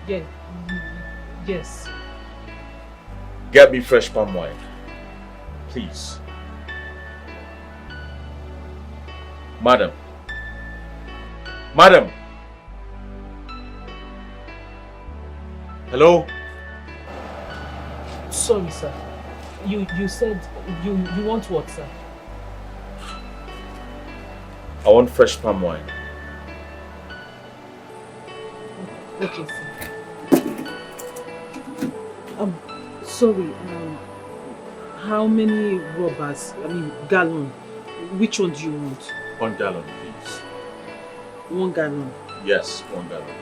Yeah. Yes. Get me fresh palm wine, please. Madam. Madam. Hello? Sorry, sir. You said you want what, sir? I want fresh palm wine. Okay, sir. Sorry. How many rubbers? Gallon. Which one do you want? 1 gallon, please. 1 gallon. Yes, 1 gallon.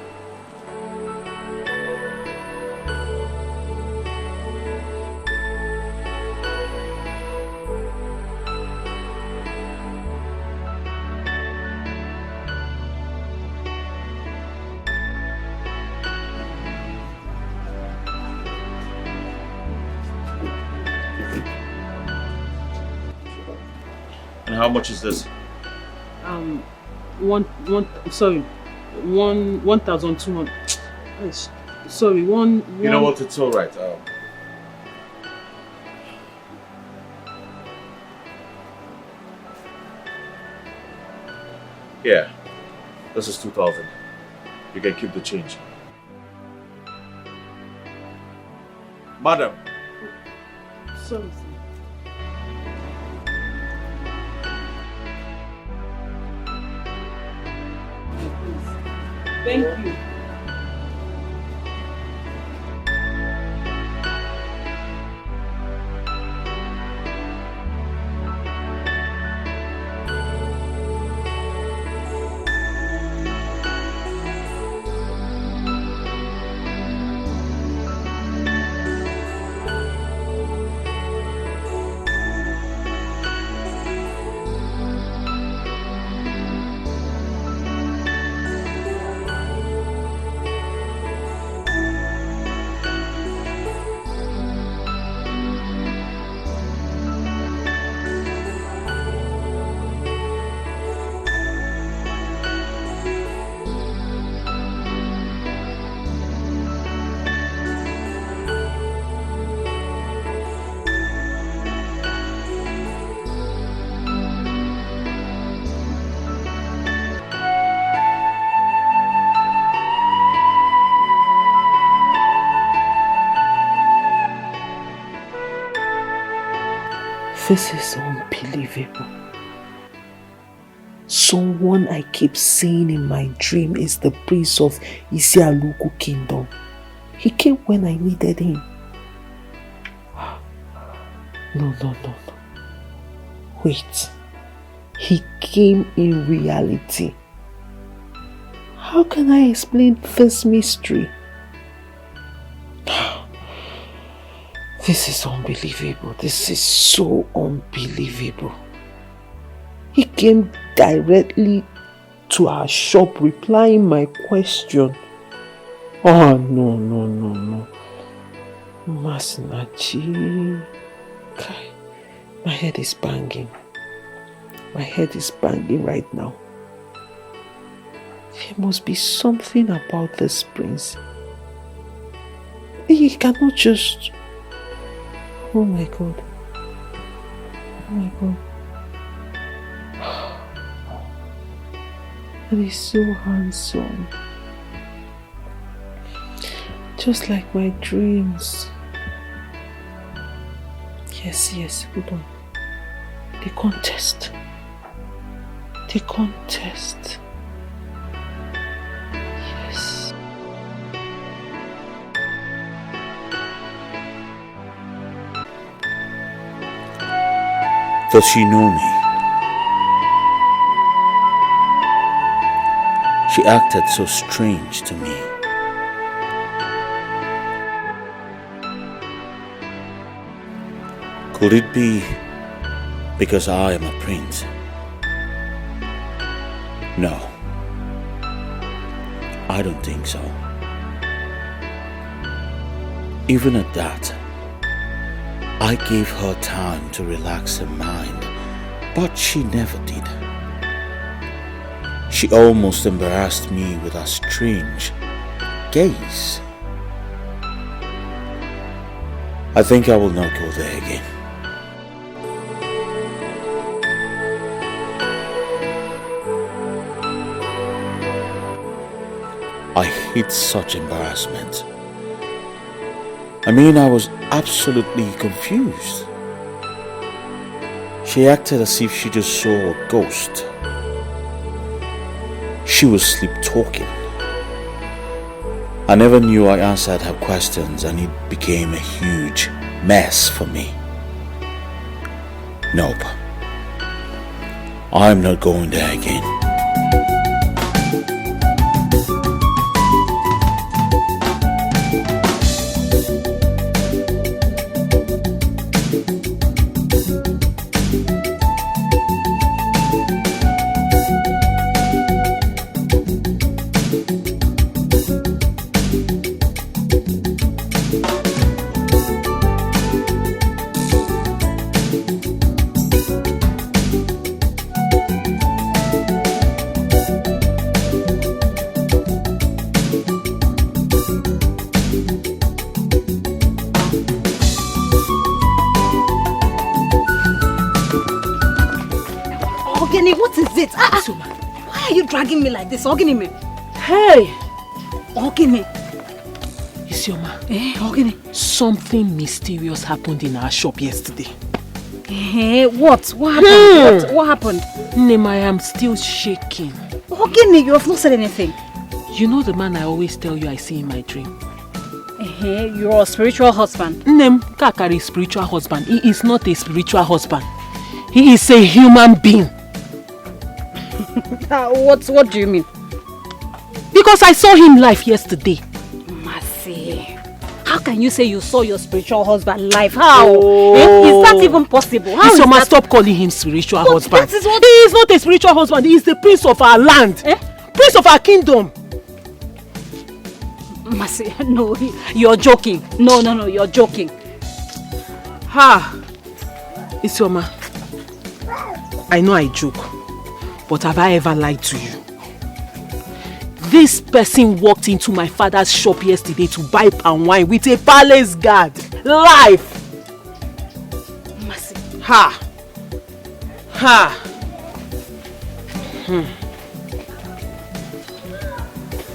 And how much is this? 1,200. Sorry, one. You know what? It's all right. Yeah, this is 2,000. You can keep the change. Madam. Sorry, sir. Thank you. This is unbelievable. Someone I keep seeing in my dream is the prince of Isialuku kingdom. He came when I needed him. No. Wait. He came in reality. How can I explain this mystery? This is unbelievable. This is so unbelievable. He came directly to our shop replying my question. Oh, no. Masinachi. My head is banging. My head is banging right now. There must be something about this prince. He cannot just... Oh my God. And he's so handsome. Just like my dreams. Yes, hold on. The contest. Yes. Does she know me? She acted so strange to me. Could it be because I am a prince No. I don't think so. Even at that, I gave her time to relax her mind, but she never did. She almost embarrassed me with her strange gaze. I think I will not go there again. I hate such embarrassment. I mean, I was absolutely confused. She acted as if she just saw a ghost. She was sleep-talking. I never knew I answered her questions and it became a huge mess for me. Nope. I'm not going there again. What is it? Why are you dragging me like this? Ogini? Hey! Ogini? Isioma. Ogini? Something mysterious happened in our shop yesterday. What? What happened? What happened? Nema, I am still shaking. Ogini, you have not said anything. You know the man I always tell you I see in my dream? Your spiritual husband. Nem, Kakari spiritual husband. He is not a spiritual husband. He is a human being. What do you mean? Because I saw him live yesterday. Mercy. How can you say you saw your spiritual husband live? How? Is that even possible? How is that? Stop calling him spiritual husband. That is what... He is not a spiritual husband. He is the prince of our land. Prince of our kingdom. Mercy, no, you're joking. No, you're joking. Isioma, I know I joke, but have I ever lied to you? This person walked into my father's shop yesterday to buy palm wine with a palace guard. Live! Mercy.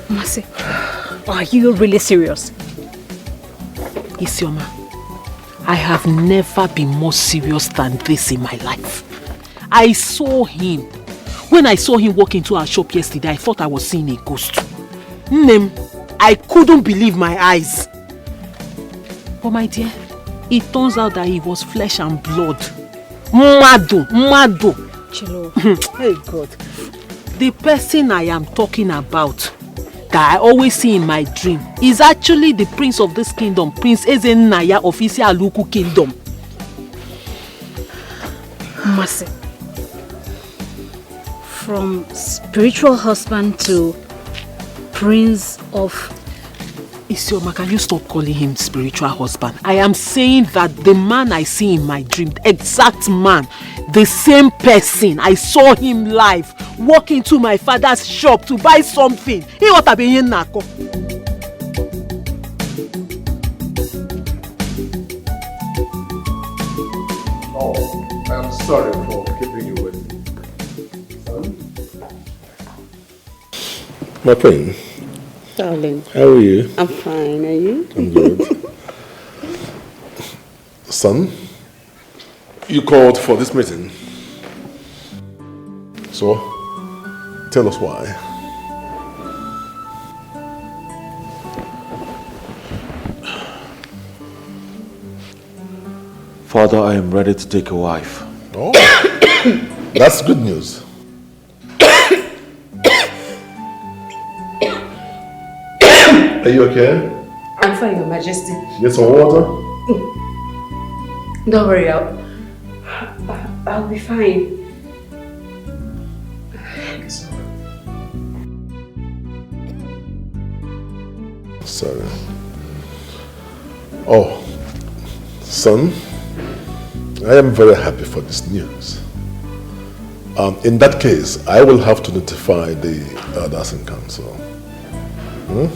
Mercy, are you really serious? Isioma, I have never been more serious than this in my life. I saw him. When I saw him walk into our shop yesterday, I thought I was seeing a ghost. I couldn't believe my eyes. But my dear, it turns out that he was flesh and blood. Mado. Chilo. Hey God. The person I am talking about, that I always see in my dream, is actually the prince of this kingdom, Prince Ezenaya of Isialuku Kingdom. Mercy. From spiritual husband to prince of... Isioma, can you stop calling him spiritual husband? I am saying that the man I see in my dream, the exact man, the same person, I saw him live, walk into my father's shop to buy something. No, I'm sorry for keeping you waiting. My friend. Darling. How are you? I'm fine, are you? I'm good. Son, you called for this meeting. So, tell us why. Father, I am ready to take a wife. Oh, that's good news. Are you okay? I'm fine, Your Majesty. Get some water? Don't worry, I'll be fine. Sorry. Oh, son, I am very happy for this news. In that case, I will have to notify the elders in council. Hmm?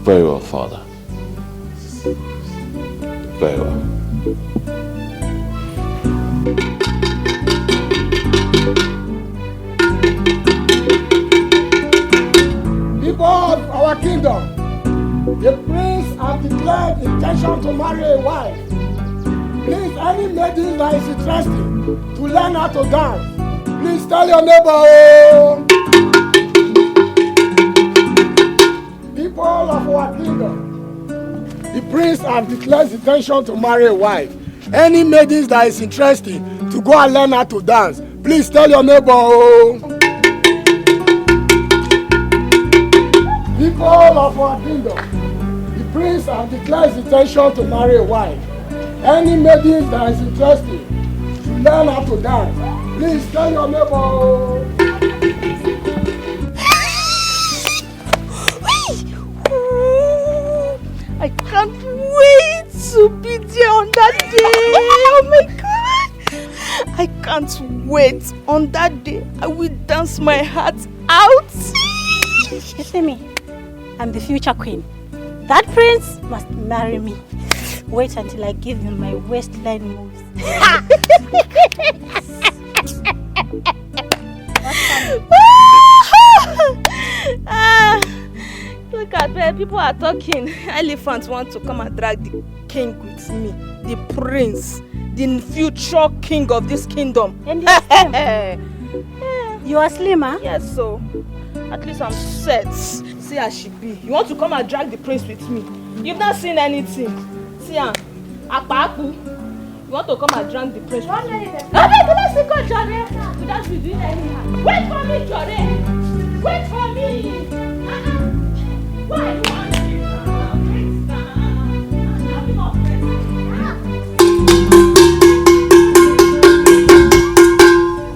Very well, Father. Very well. People of our kingdom, the prince has declared intention to marry a wife. Please, any maiden that is interested to learn how to dance, please tell your neighbor. Oh. People of our kingdom, the prince has declared intention to marry a wife. Any maiden that is interested to go and learn how to dance, please tell your neighbor. Oh. People of our kingdom, the prince has declared his intention to marry a wife. Any maiden that is interested to learn how to dance, please tell your neighbor. I can't wait to be there on that day. Oh my God. I can't wait. On that day, I will dance my heart out. Yesemi, I'm the future queen. That prince must marry me. Wait until I give him my waistline moves. Look at where people are talking. Elephants want to come and drag the king with me. The prince, the future king of this kingdom. And you are slim, huh? Yes, so at least I'm set. See how she be. You want to come and drag the prince with me? You've not seen anything. See her, Apaku. You want to come and drag the prince with me? Let's go, Jore. We don't be doing anyhow. Wait for me, Jore. Wait for me. Why you want to?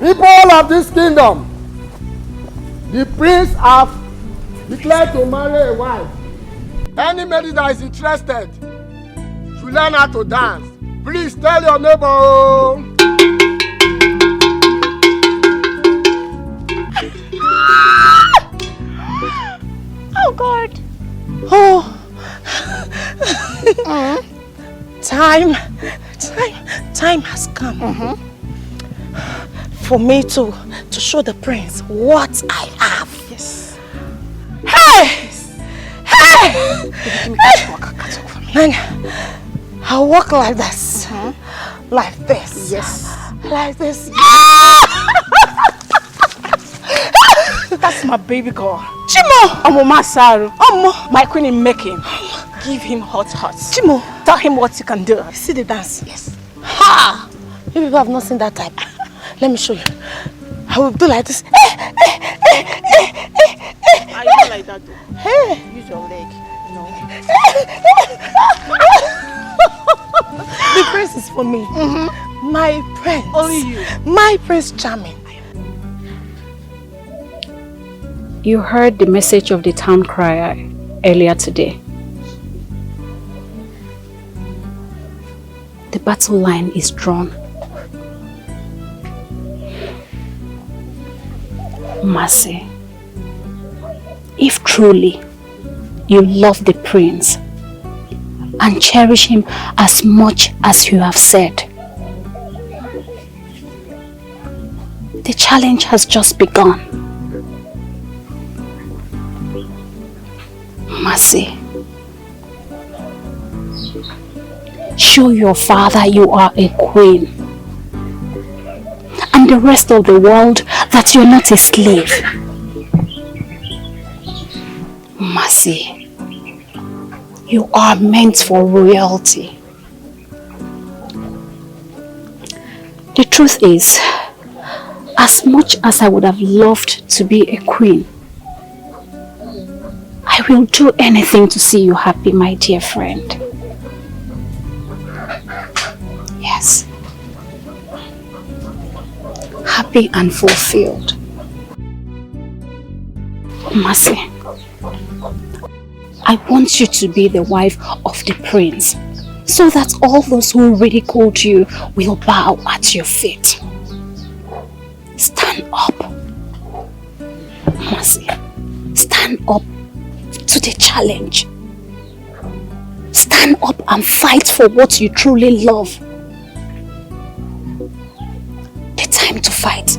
People of this kingdom, the prince have declared to marry a wife. Any maiden that is interested to learn how to dance, please tell your neighbor. Oh God. Oh. Time has come for me to show the prince what I have. Yes. Hey! Hey! Then I'll walk like this. Like this. Yes. Like this. That's my baby girl. Chimo! Omo Masaru. Omo! My queen in making. Give him hot. Chimo! Tell him what you can do. See the dance? Yes. Ha! You people have not seen that type. Let me show you. I will do like this. I don't like that though. Hey! Use your leg. No. The prince is for me. My prince. Only you. My Prince Charming. You heard the message of the town crier earlier today. The battle line is drawn. Mercy, if truly you love the prince and cherish him as much as you have said, the challenge has just begun. Mercy, show your father you are a queen, and the rest of the world that you're not a slave. Mercy, you are meant for royalty. The truth is, as much as I would have loved to be a queen, I will do anything to see you happy, my dear friend. Yes. Happy and fulfilled. Mercy, I want you to be the wife of the prince, so that all those who ridiculed you will bow at your feet. Stand up, Mercy. Stand up to the challenge. Stand up and fight for what you truly love. The time to fight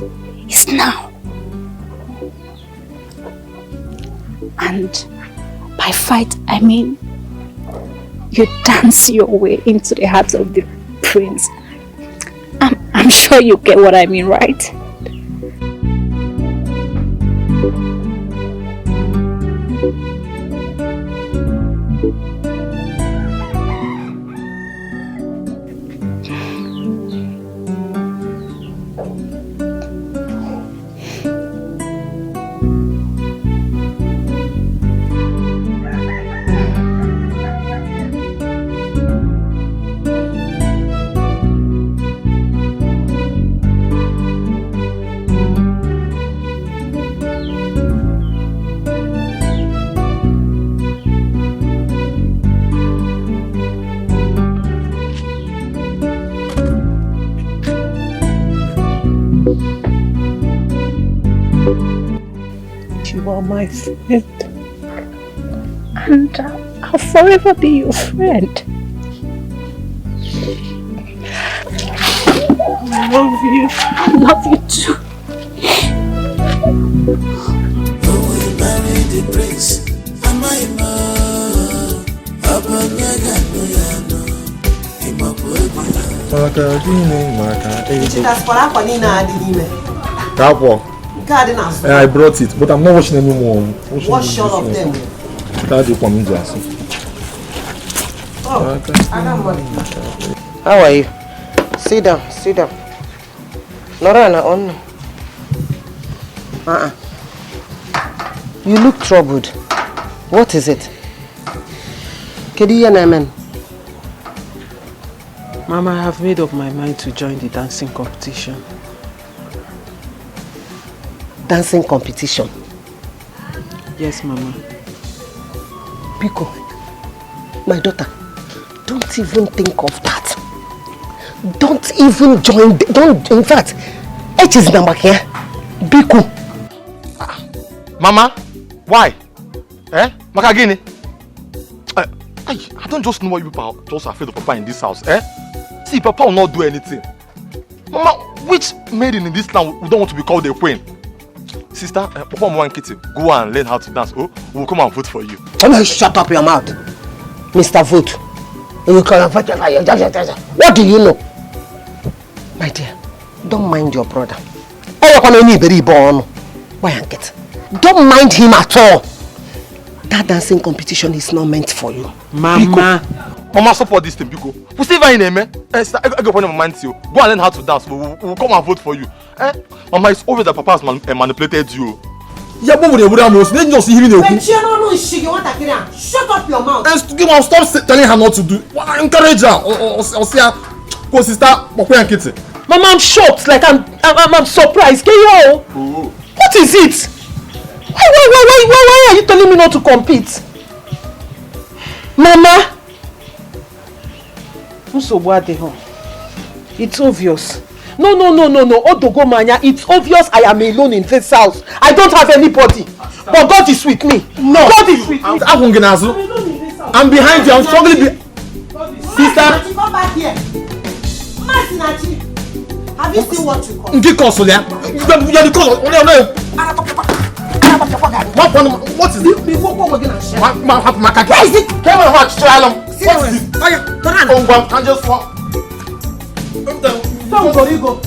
is now. And by fight, I mean you dance your way into the heart of the prince. I'm sure you get what I mean, right? You are my friend. And I'll forever be your friend. I love you. I love you too. Marry the prince, am I I brought it, but I'm not washing anymore. Wash all of them. How are you? Sit down, sit down. Norana, on. You look troubled. What is it? Kediya Naman. Mama, I have made up my mind to join the dancing competition. Dancing competition? Yes, Mama. Biko, my daughter, don't even think of that. Don't even join. In fact, it is number here. Biko. Mama, why? Makagini? I don't just know why you people are just afraid of Papa in this house, See, Papa will not do anything. Mama, which maiden in this land we don't want to be called a queen? Sister, Papa want Kitty, go and learn how to dance. Oh, we'll come and vote for you. Shut up your mouth, Mr. Vote. What do you know? My dear, don't mind your brother. Don't mind him at all. That dancing competition is not meant for you. Mama. Mama, support this thing, Biko. We still in name, Go and learn how to dance. We'll come and vote for you. Mama, it's obvious that Papa has manipulated you. Shut up your mouth. Stop telling her not to do. Encourage her. Or sister, Mama, I'm shocked. Like I'm surprised. What is it? Why are you telling me not to compete? Mama! It's obvious. No. Odogomanya, it's obvious I am alone in this house. I don't have anybody. But God is with me. No. God is with me. I'm behind you. I'm struggling. Sister. Come back here. Have you seen what you call? You're the cause. What is it? Where is it? What is it? Can just walk. Go.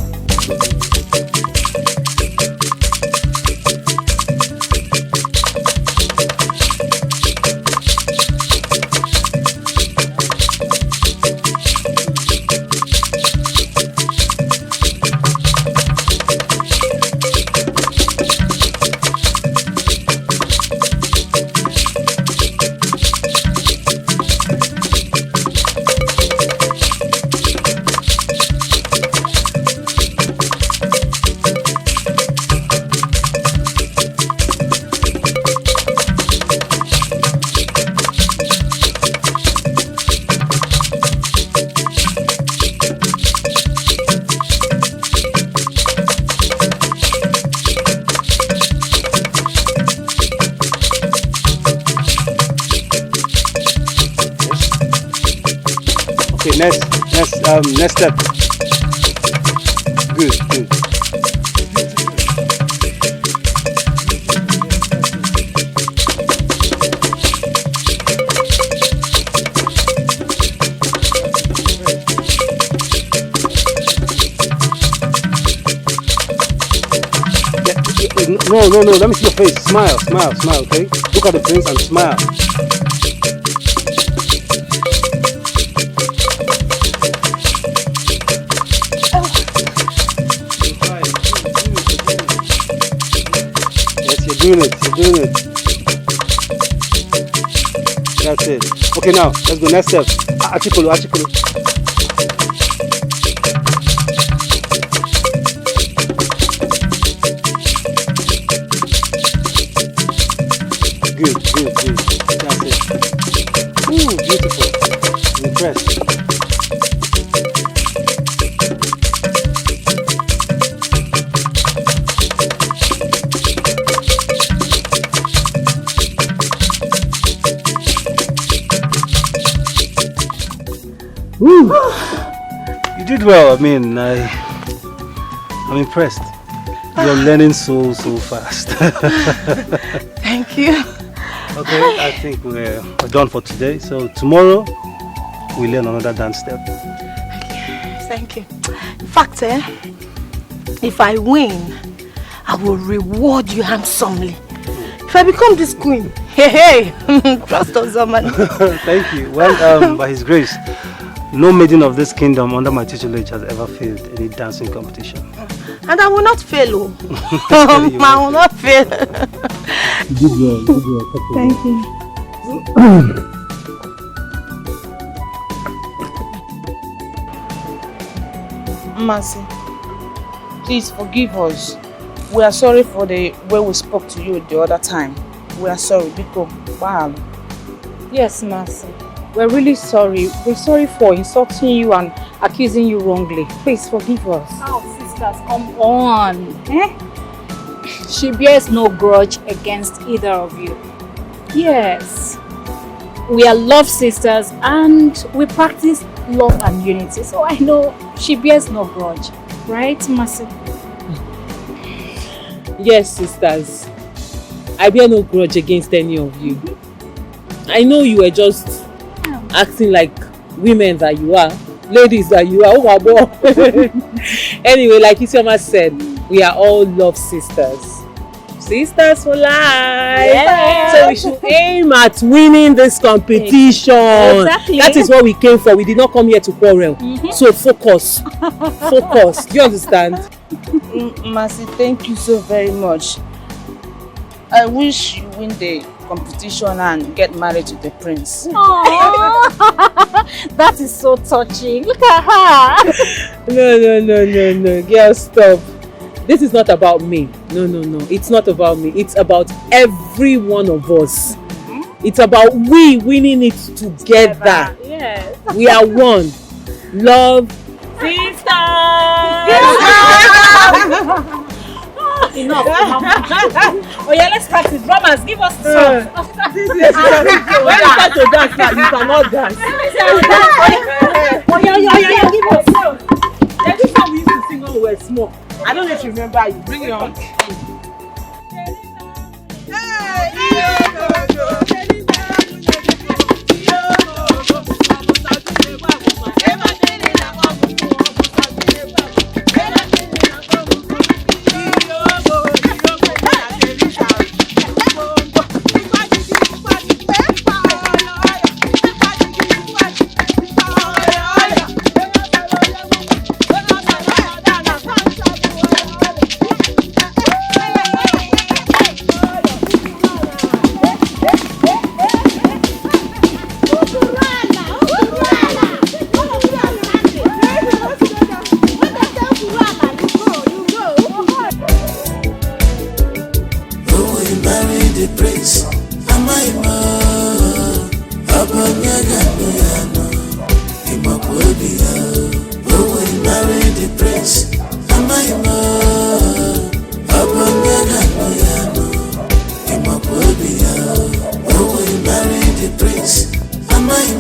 next step. Good. No, let me see your face. Smile, okay? Look at the prince and smile. Yes, you're doing it. That's it. Okay, now, let's go next step. Achikolo. Good. That's it. Ooh, beautiful. I'm impressed. Ooh. You did well. I mean, I'm impressed. You're learning so fast. Thank you. Okay, I think we're done for today. So tomorrow we learn another dance step. Thank you. In fact, if I win, I will reward you handsomely. If I become this queen, hey, trust us, man. Thank you. Well, by His grace, no maiden of this kingdom under my tutelage has ever failed any dancing competition. And I will not fail, I will not fail. Good girl. Thank you. Mercy, please forgive us. We are sorry for the way we spoke to you the other time. We are sorry, because wow. Yes, Mercy. We're really sorry. We're sorry for insulting you and accusing you wrongly. Please forgive us. Oh, sisters, come on. She bears no grudge against either of you. Yes. We are love sisters and we practice love and unity. So I know she bears no grudge. Right, Mercy? Yes, sisters. I bear no grudge against any of you. I know you were just acting like women that you are. Ladies that you are. Oh my boy. Anyway, like Isioma said, we are all love sisters. Sisters for life. Yeah. So we should aim at winning this competition. Exactly. That is what we came for. We did not come here to quarrel. So focus. Focus. Do you understand? Mercy, thank you so very much. I wish you win the competition and get married to the prince. That is so touching. Look at her. No. Girl, stop. This is not about me. No. It's not about me. It's about every one of us. It's about we winning it together. Yes. We are one. Love. Enough. Oh yeah, let's practice. Drummers, give us the song. When you start to dance now, you cannot dance. Oh yeah, give us song. There's this song we used to sing when we were small. I don't know if you remember it. Bring it on. Prince, am I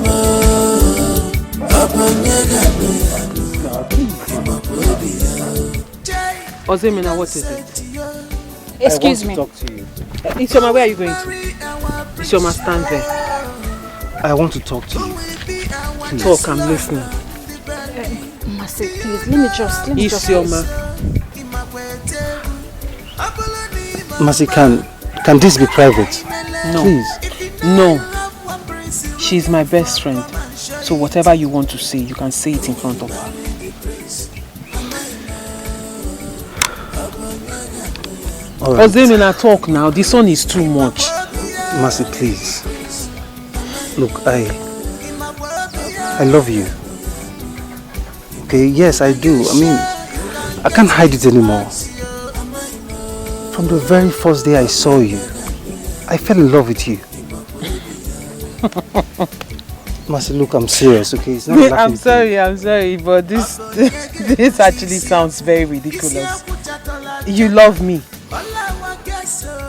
more? Ozemina, what is it? Excuse me. I want to talk to you. Isioma, where are you going to? Isioma, stand there. I want to talk to you. Please. Talk, I'm listening. Mercy, please, let me just. Isioma. Mercy, can this be private? No. Please. No. She's my best friend. So whatever you want to say, you can say it in front of her. Alright. Ozemina, talk now. This one is too much. Mercy, please. Look, I love you. Okay, yes, I do. I mean, I can't hide it anymore. From the very first day I saw you, I fell in love with you. Mercy, look, I'm serious, okay? It's not I'm sorry, but this actually sounds very ridiculous. You love me.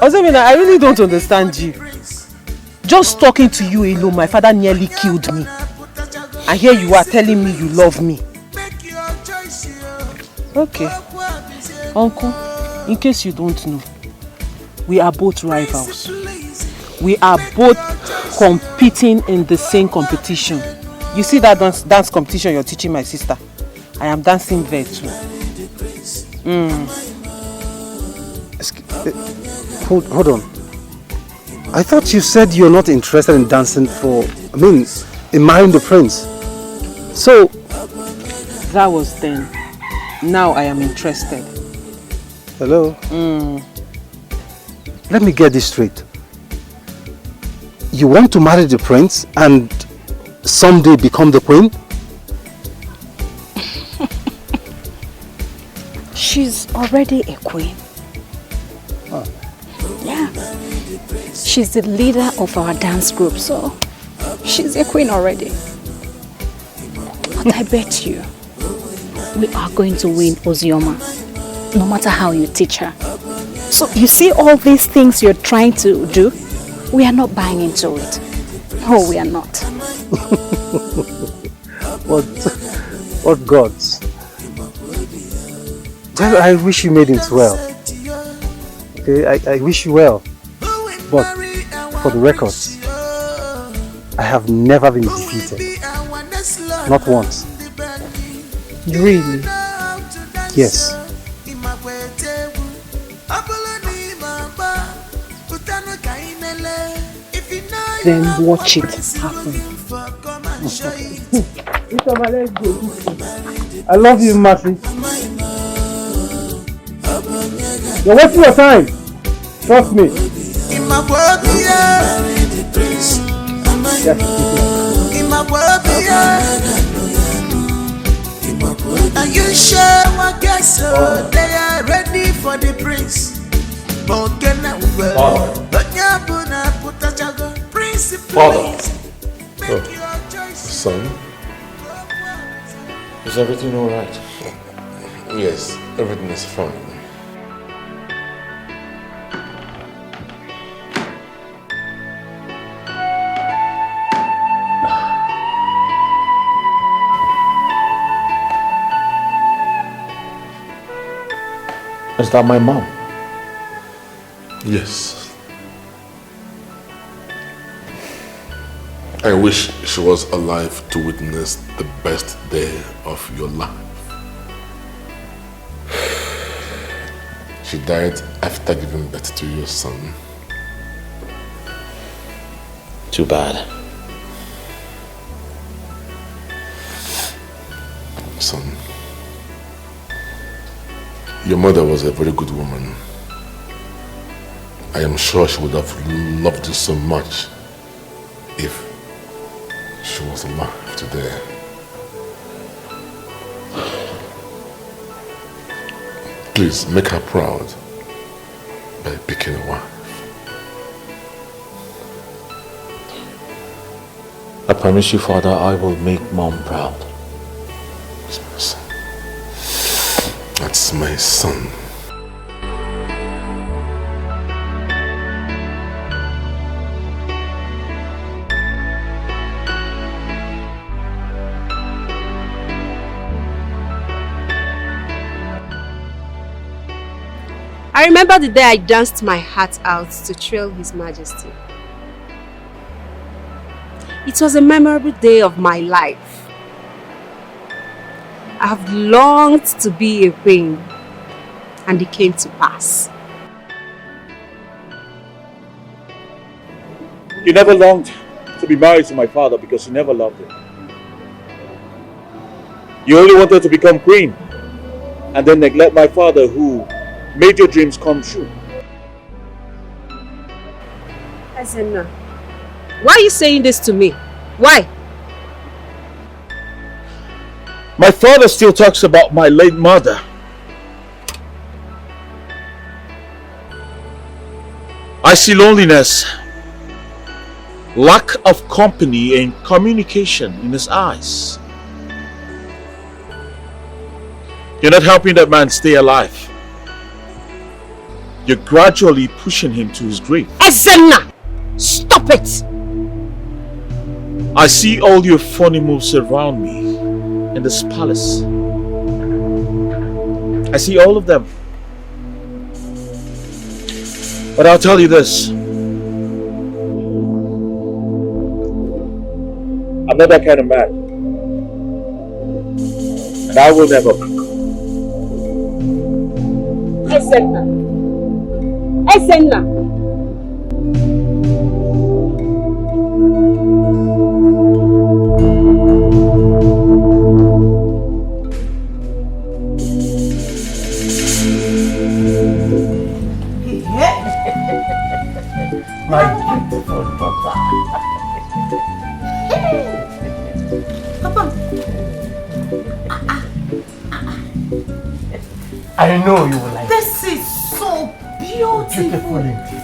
Ozemina, I really don't understand you. Just talking to you alone, my father nearly killed me. And here you are telling me you love me. Okay. Uncle, in case you don't know, we are both rivals. We are both competing in the same competition. You see that dance competition you're teaching my sister? I am dancing there too. Hold on. I thought you said you're not interested in dancing in marrying the prince. So... That was then. Now I am interested. Hello? Let me get this straight. You want to marry the prince and someday become the queen? She's already a queen. Oh. Yeah. She's the leader of our dance group, so she's a queen already. But I bet you, we are going to win Ozioma, no matter how you teach her. So you see all these things you're trying to do? We are not buying into it. No, we are not. What gods? Well, I wish you made it well. Okay, I wish you well. But for the records, I have never been defeated. Not once. Really? Yes. Then watch it happen. I love you, Mercy. You're wasting your time. Trust me. Are you sure my guests they are ready for the prince? Father. Son? Is everything alright? Yes, everything is fine. Is that my mom? Yes. I wish she was alive to witness the best day of your life. She died after giving birth to your son. Too bad. Son, your mother was a very good woman. I am sure she would have loved you so much if she was alive today. Please make her proud by picking a wife. I promise you, Father, I will make Mom proud. That's my son. That's my son. I remember the day I danced my heart out to thrill His Majesty. It was a memorable day of my life. I have longed to be a queen, and it came to pass. You never longed to be married to my father because you never loved him. You only wanted to become queen and then neglect my father who made your dreams come true. Ezenna, why are you saying this to me? Why? My father still talks about my late mother. I see loneliness, lack of company and communication in his eyes. You're not helping that man stay alive. You're gradually pushing him to his grave. Ezenna! Stop it! I see all your funny moves around me in this palace. I see all of them. But I'll tell you this. I'm not that kind of man. And I will never be. Ezenna! Ezenna! My beautiful daughter. Papa. I know you will like This is so beautiful. indeed.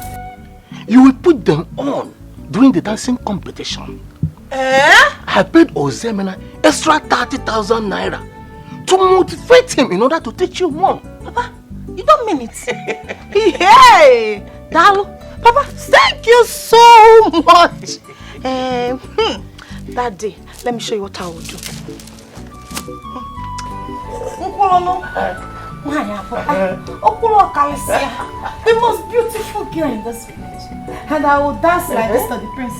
You will put them on during the dancing competition. I paid Ozemena extra 30,000 naira to motivate him in order to teach you more. Papa, you don't mean it. Hey, Dalu. Papa, thank you so much. That day, let me show you what I will do. The most beautiful girl in this village. And I will dance like this to the prince.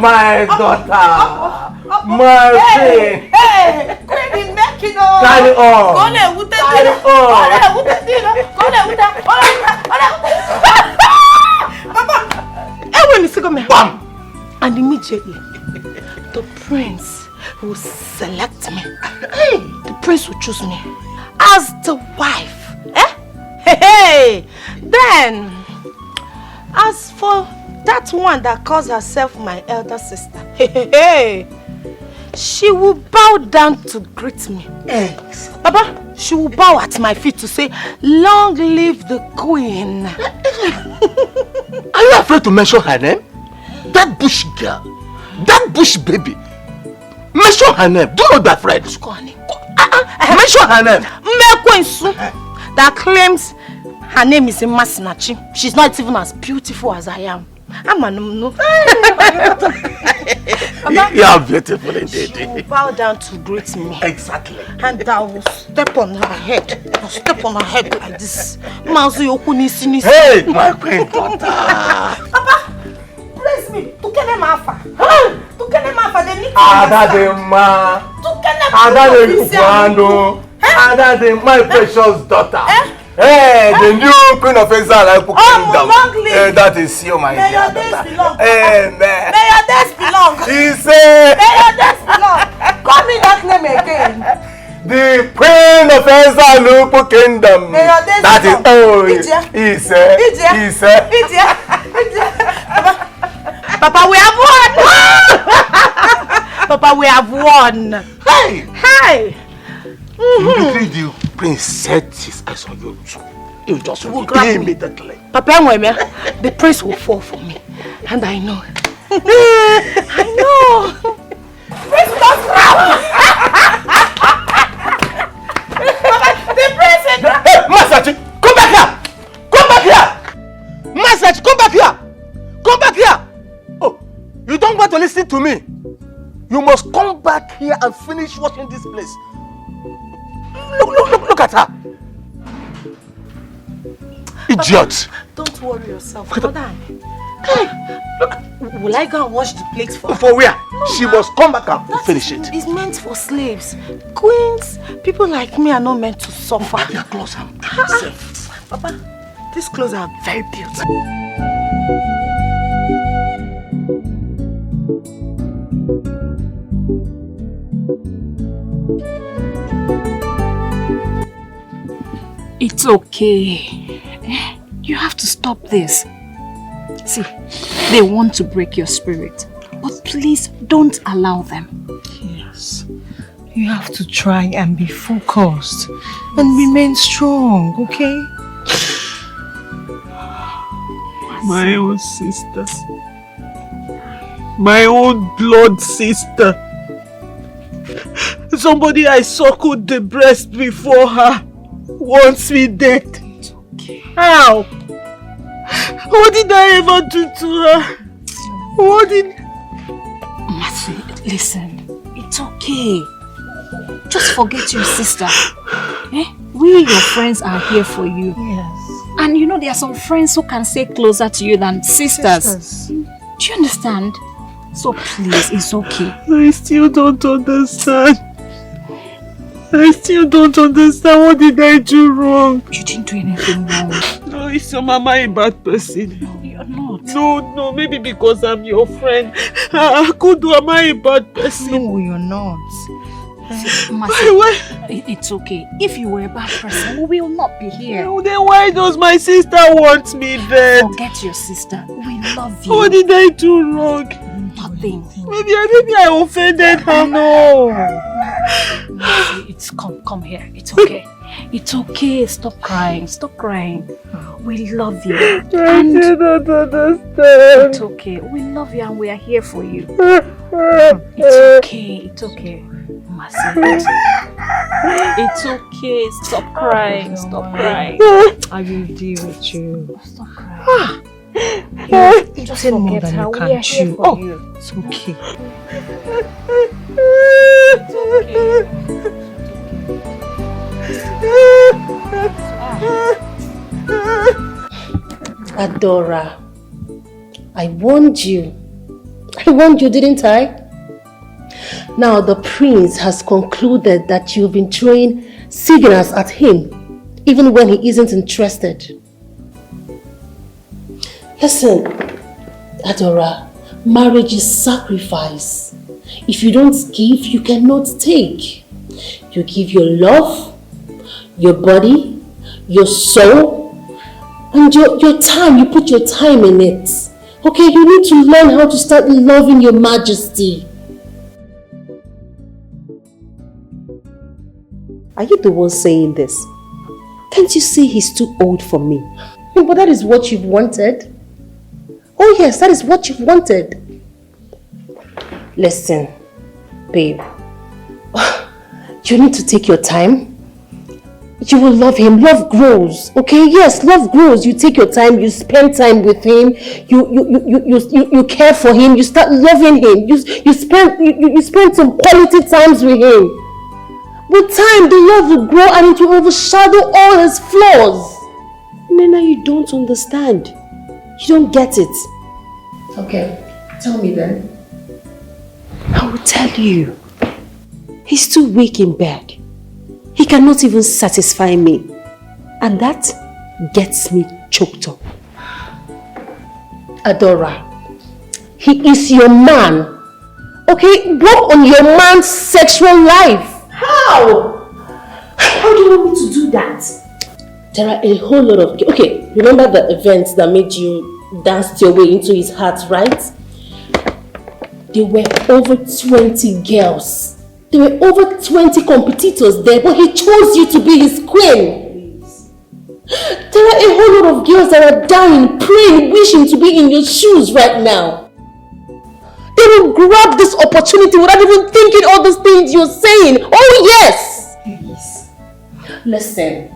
My daughter, my queen. Hey, queen, make it all. Carry on. Carry on. Papa, and immediately, the prince will select me. The prince will choose me as the wife. Hey. Then, as for that one that calls herself my elder sister, she will bow down to greet me. Baba, she will bow at my feet to say, "Long live the queen." Are you afraid to mention her name? That bush girl, that bush baby. Mention her name. Do not be afraid. Mention her name. Mekwensu, that claims her name is Masinachi. She's not even as beautiful as I am. I'm a no. You are beautiful indeed. She will bow down to greet me. Exactly. And I will step on her head. I'll step on her head like this. Hey, my queen daughter. Papa, bless me. Tukene mafa. Tukene mafa. They need to my precious daughter. Hey, the new queen of Escalating kingdom. That is you, my dear daughter. Amen. May your days belong. He said. May your days belong. Call me that name again. The queen of Escalating kingdom. May your days that belong. is he said. He said. Papa, we have won. Papa, we have won. Hey. Hey. Immediately the prince set his eyes on you. You just will grab me immediately. Papa, the prince will fall for me. And I know. I know. Prince don't grab me. The prince is... Hey, Masachi, come back here. Come back here. Masachi, come back here. Come back here. Oh, you don't want to listen to me. You must come back here and finish washing this place. Look at her. Idiot! Don't worry yourself, brother. Hey, look, will I go and wash the plates for her? For where? No, She must come back and finish it. It's meant for slaves. Queens, people like me are not meant to suffer. Your clothes are Papa, these clothes are very beautiful. It's okay. You have to stop this. See, they want to break your spirit, but please don't allow them. Yes. You have to try and be focused and remain strong, okay? My own sister. My own blood sister. Somebody I suckled the breast before her wants me dead. It's okay. How? What did I ever do to her? What did... Matthew, listen. It's okay. Just forget your sister. We, your friends, are here for you. Yes. And you know there are some friends who can stay closer to you than sisters. Do you understand? So please, it's okay. I still don't understand. What did I do wrong? You didn't do anything wrong. No, is your mama a bad person? No, you're not. No, maybe because I'm your friend. Kudu, am I a bad person? No, you're not. Why? It's okay. If you were a bad person, we will not be here. No, then why does my sister want me dead? Forget your sister. We love you. What did I do wrong? Nothing. Maybe I offended her. No. It's come here. It's okay. It's okay. Stop crying. We love you. I cannot understand. It's okay. We love you and we are here for you. It's okay. Mercy. It's okay. Stop crying. I will deal with you. Stop crying. Just forget her. We are here for you. It's okay. Adora, I warned you, didn't I? Now the prince has concluded that you've been throwing signals at him, even when he isn't interested. Listen, Adora, marriage is sacrifice. If you don't give, you cannot take. You give your love, your body, your soul, and your time. You put your time in it. Okay, you need to learn how to start loving your majesty. Are you the one saying this? Can't you see he's too old for me? But that is what you've wanted. Oh yes, that is what you've wanted. Listen, babe. You need to take your time. You will love him. Love grows. Okay? Yes, love grows. You take your time. You spend time with him. You care for him. You start loving him. You spend some quality times with him. With time, the love will grow and it will overshadow all his flaws. Nena, you don't understand. You don't get it. Okay, tell me then. I will tell you. He's too weak in bed. He cannot even satisfy me. And that gets me choked up. Adora, he is your man. Okay, work on your man's sexual life. How? How do you want me to do that? There are a whole lot of... Okay, remember the events that made you dance your way into his heart, right? There were over 20 girls. There were over 20 competitors there, but he chose you to be his queen. There are a whole lot of girls that are dying, praying, wishing to be in your shoes right now. They will grab this opportunity without even thinking all those things you're saying. Oh yes! Please. Listen.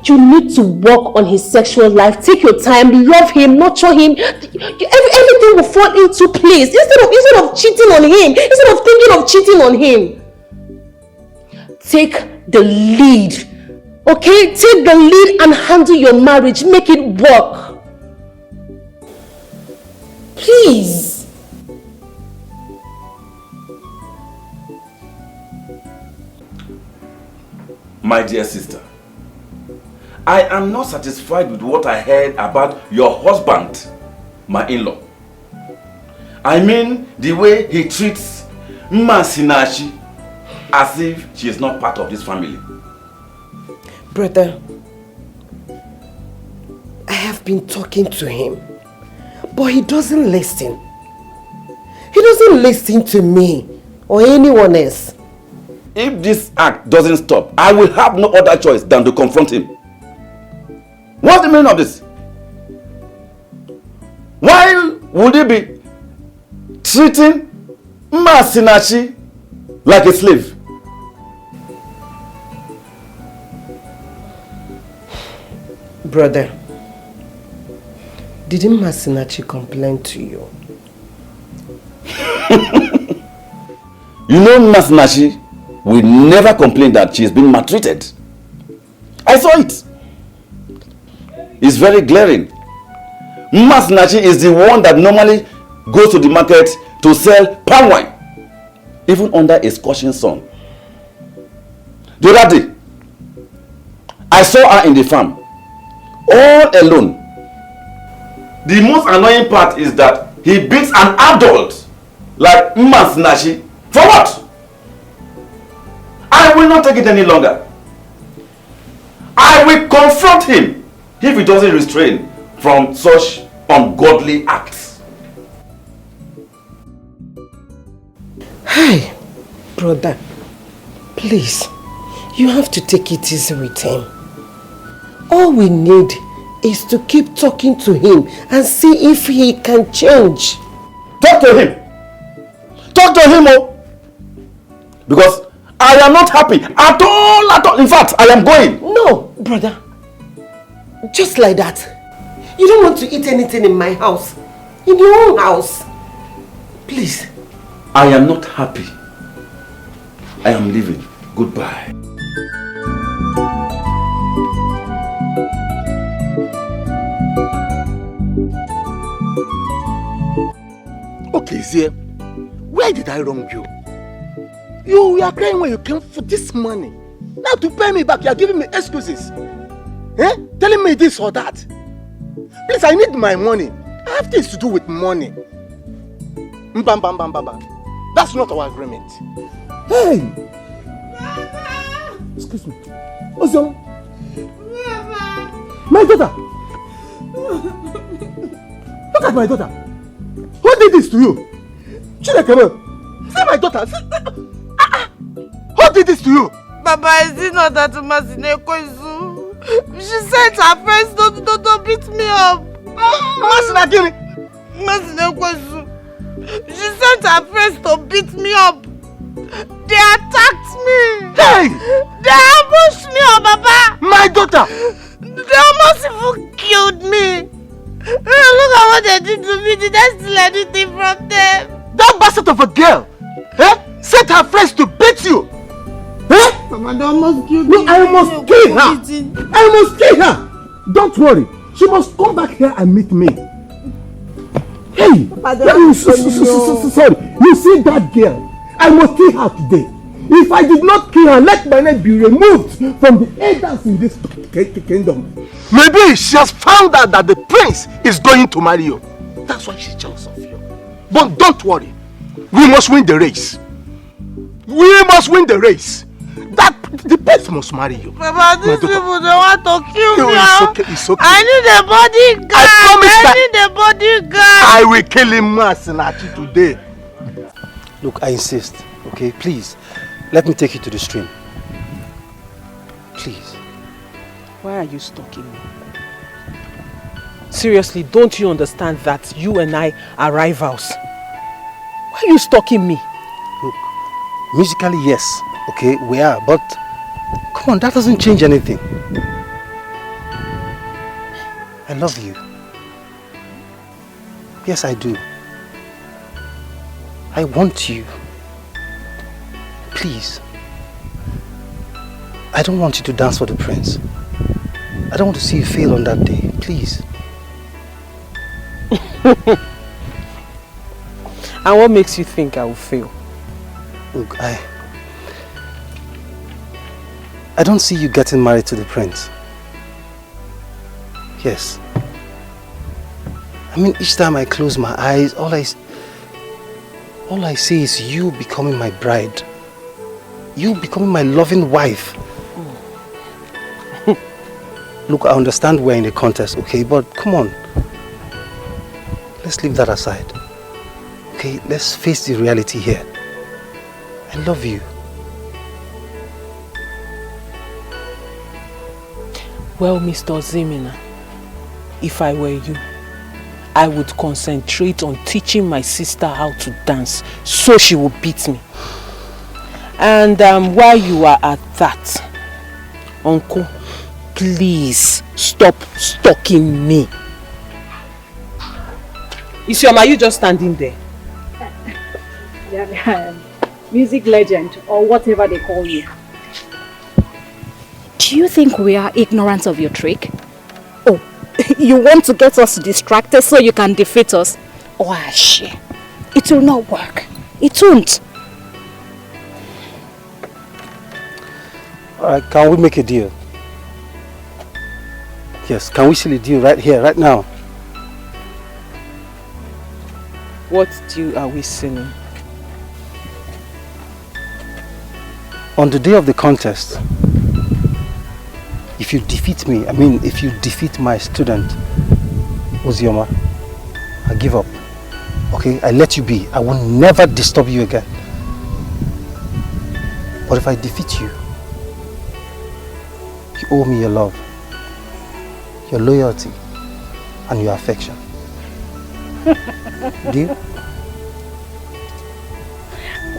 You need to work on his sexual life. Take your time, love him, nurture him. Everything will fall into place. Instead of cheating on him, instead of thinking of cheating on him. Take the lead Okay, take the lead and handle your marriage. Make it work. Please. My dear sister, I am not satisfied with what I heard about your husband, my in-law. I mean the way he treats Mma Sinachi as if she is not part of this family. Brother, I have been talking to him, but he doesn't listen. He doesn't listen to me or anyone else. If this act doesn't stop, I will have no other choice than to confront him. What's the meaning of this? Why would he be treating Mma Sinachi like a slave? Brother, didn't Mma Sinachi complain to you? You know Mma Sinachi will never complain that she is being maltreated. I saw it. It's very glaring. Mma Sinachi is the one that normally goes to the market to sell palm wine, even under a scorching sun. The other day, I saw her in the farm, all alone. The most annoying part is that he beats an adult like Mma Sinachi. For what? I will not take it any longer. I will confront him if he doesn't restrain from such ungodly acts. Hey, brother, please, you have to take it easy with him. All we need is to keep talking to him and see if he can change. Talk to him. Talk to him, oh. Because I am not happy at all. In fact, I am going. No, brother. Just like that. You don't want to eat anything in my house. In your own house. Please. I am not happy. I am leaving. Goodbye. Okay, Zia, where did I wrong you? You were crying when you came for this money. Now to pay me back, you are giving me excuses. Eh? Telling me this or that. Please, I need my money. I have things to do with money. Bam, bam, bam, bam, bam. That's not our agreement. Hey! Excuse me. Ozio. My daughter! Look at my daughter. Who did this to you? Chineke, see my daughter. Who did this to you? Baba, is it not that Masineko She sent her friends to beat me up. Masineko She sent her friends to beat me up. They attacked me. Hey! They ambushed me, oh Baba. My daughter. They almost even killed me. Look at what they did to me. Did I steal anything from them? That bastard of a girl, sent her friends to beat you. Mama, they almost killed me. I must kill her. I must kill her. Don't worry. She must come back here and meet me. Hey, sorry. You see that girl? I must kill her today. If I did not kill her, let my name be removed from the elders in this kingdom. Maybe she has found out that the prince is going to marry you. That's why she's jealous of you. But don't worry. We must win the race. We must win the race. The prince must marry you. Papa, these people, they want to kill me. It's okay. I need a bodyguard. I need a bodyguard. I will kill him, Masinati, today. Look, I insist, okay? Please, let me take you to the stream. Please. Why are you stalking me? Seriously, don't you understand that you and I are rivals? Why are you stalking me? Look, musically, yes, okay, we are, but come on, that doesn't change anything. I love you. Yes, I do. I want you. Please. I don't want you to dance for the prince. I don't want to see you fail on that day, please. And what makes you think I will fail? Look, I don't see you getting married to the prince. Yes. I mean, each time I close my eyes, all I see is you becoming my bride. You becoming my loving wife. Look, I understand we're in a contest, okay? But come on. Let's leave that aside. Okay, let's face the reality here. I love you. Well, Mr. Ozemena, if I were you, I would concentrate on teaching my sister how to dance so she will beat me. And while you are at that, Uncle, please stop stalking me. Isioma, are you just standing there? Music legend or whatever they call you. Do you think we are ignorant of your trick? Oh, you want to get us distracted so you can defeat us? Oh, shit. It will not work. It won't. Alright, can we make a deal? Yes, can we seal a deal right here, right now? What deal are we sealing? On the day of the contest, if you defeat me, if you defeat my student, Ozioma, I give up. Okay, I let you be. I will never disturb you again. But if I defeat you, you owe me your love, your loyalty, and your affection. Deal?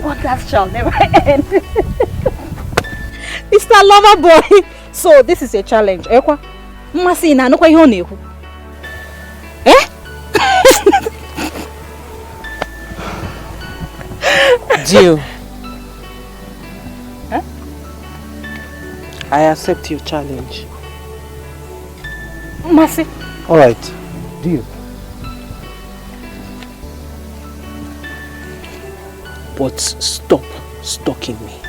Wonders shall never end. Mr. Loverboy, so this is a challenge. Eh? Deal. Huh? I accept your challenge. Mercy. All right, deal. But stop stalking me.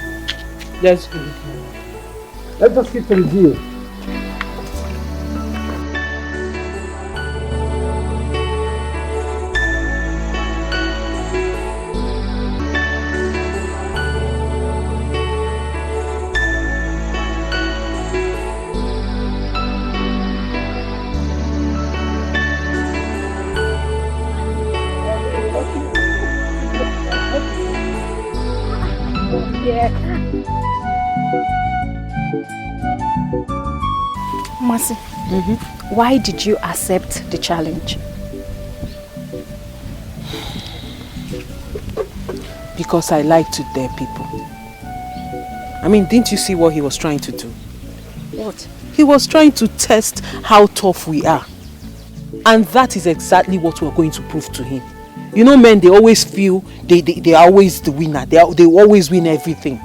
Let's do it. Let us keep the deal. Mercy, why did you accept the challenge? Because I like to dare people. I mean, didn't you see what he was trying to do? What? He was trying to test how tough we are. And that is exactly what we're going to prove to him. You know, men, they always feel they are always the winner. They always win everything.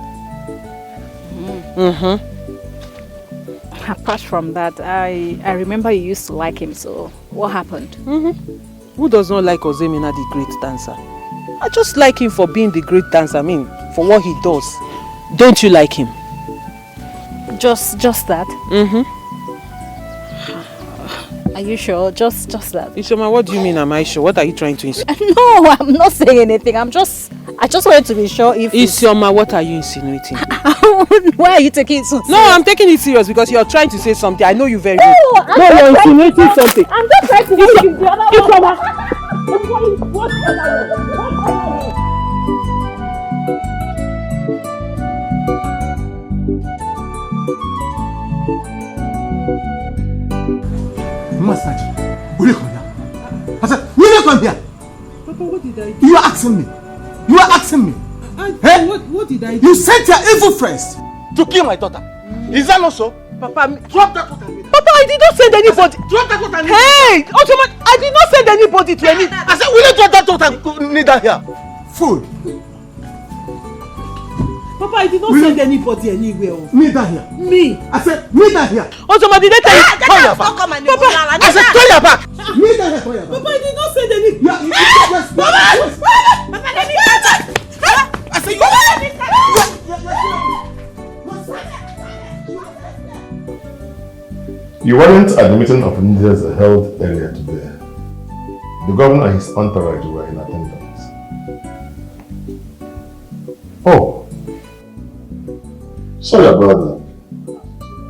Apart from that, I remember you used to like him, so what happened? Who does not like Ozemena, the great dancer? I just like him for being the great dancer. I mean, for what he does. Don't you like him? Just that? Are you sure? Just that? Ishoma, what do you mean, am I sure? What are you trying to insinuate? No, I'm not saying anything. I just wanted to be sure if... Ishoma, what are you insinuating? Why are you taking it so serious? No, I'm taking it serious because you're trying to say something. I know you very well. No, you're insinuating something. I'm just trying to make you the other one. Masaji, will you come here? I said, will you come here? Papa, what did I do? You are asking me. You are asking me. What did I do? You sent your evil friends to kill my daughter. Is that not so? Papa, drop that what I mean. Papa, I did not send anybody. Drop that what I mean. Hey, Ottoman, I did not send anybody to any. I said, will you drop that what I need that here? Fool. Papa, I did not send anybody anywhere. Meet her here. Me? I said, meet her here. Oh, somebody did tell you. Turn your back. Papa, I said, turn your back. Meet her here, turn your back. Papa, I did not send any. Yes, Papa, let me catch her. I said, you You weren't at the meeting of leaders held earlier today. The governor and his entourage were in attendance. Oh. Sorry about that.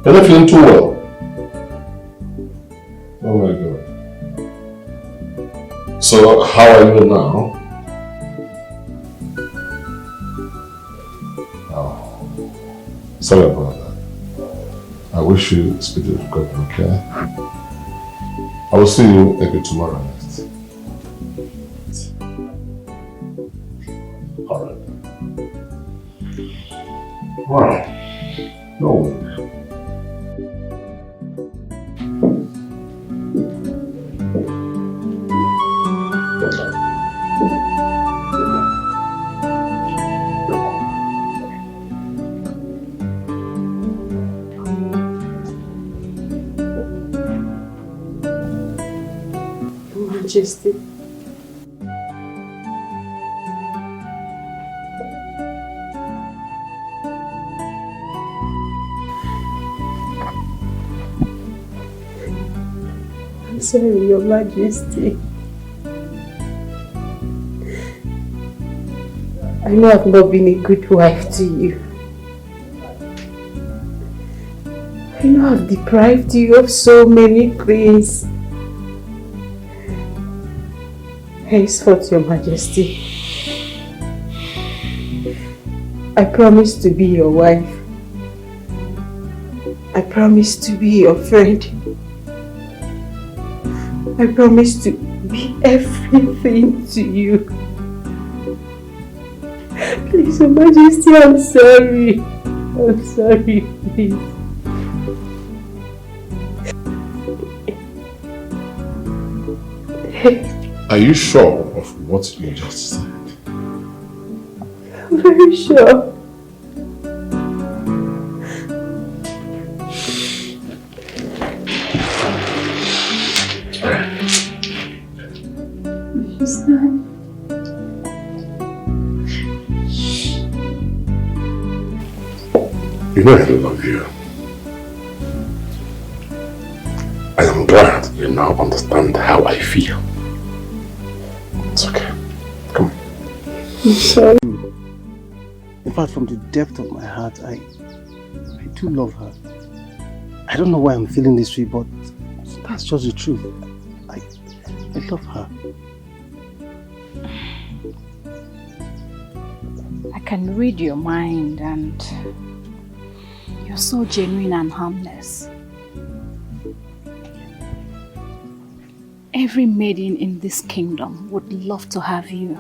You're not feeling too well. Oh my God. So, how are you now? Oh. Sorry about that. I wish you speedy recovery, okay? I will see you maybe tomorrow next. Alright. Wow. No. Majesty. I'm sorry, Your Majesty. I know I've not been a good wife to you. I know I've deprived you of so many things. Henceforth, Your Majesty, I promise to be your wife. I promise to be your friend. I promise to be everything to you. Please, Your Majesty, I'm sorry. I'm sorry, please. Are you sure of what you just said? I'm very sure. You know I love you. I am glad you now understand how I feel. It's okay. Come on. I'm sorry. In fact, from the depth of my heart, I do love her. I don't know why I'm feeling this way, but that's just the truth. I love her. I can read your mind, and you're so genuine and harmless. Every maiden in this kingdom would love to have you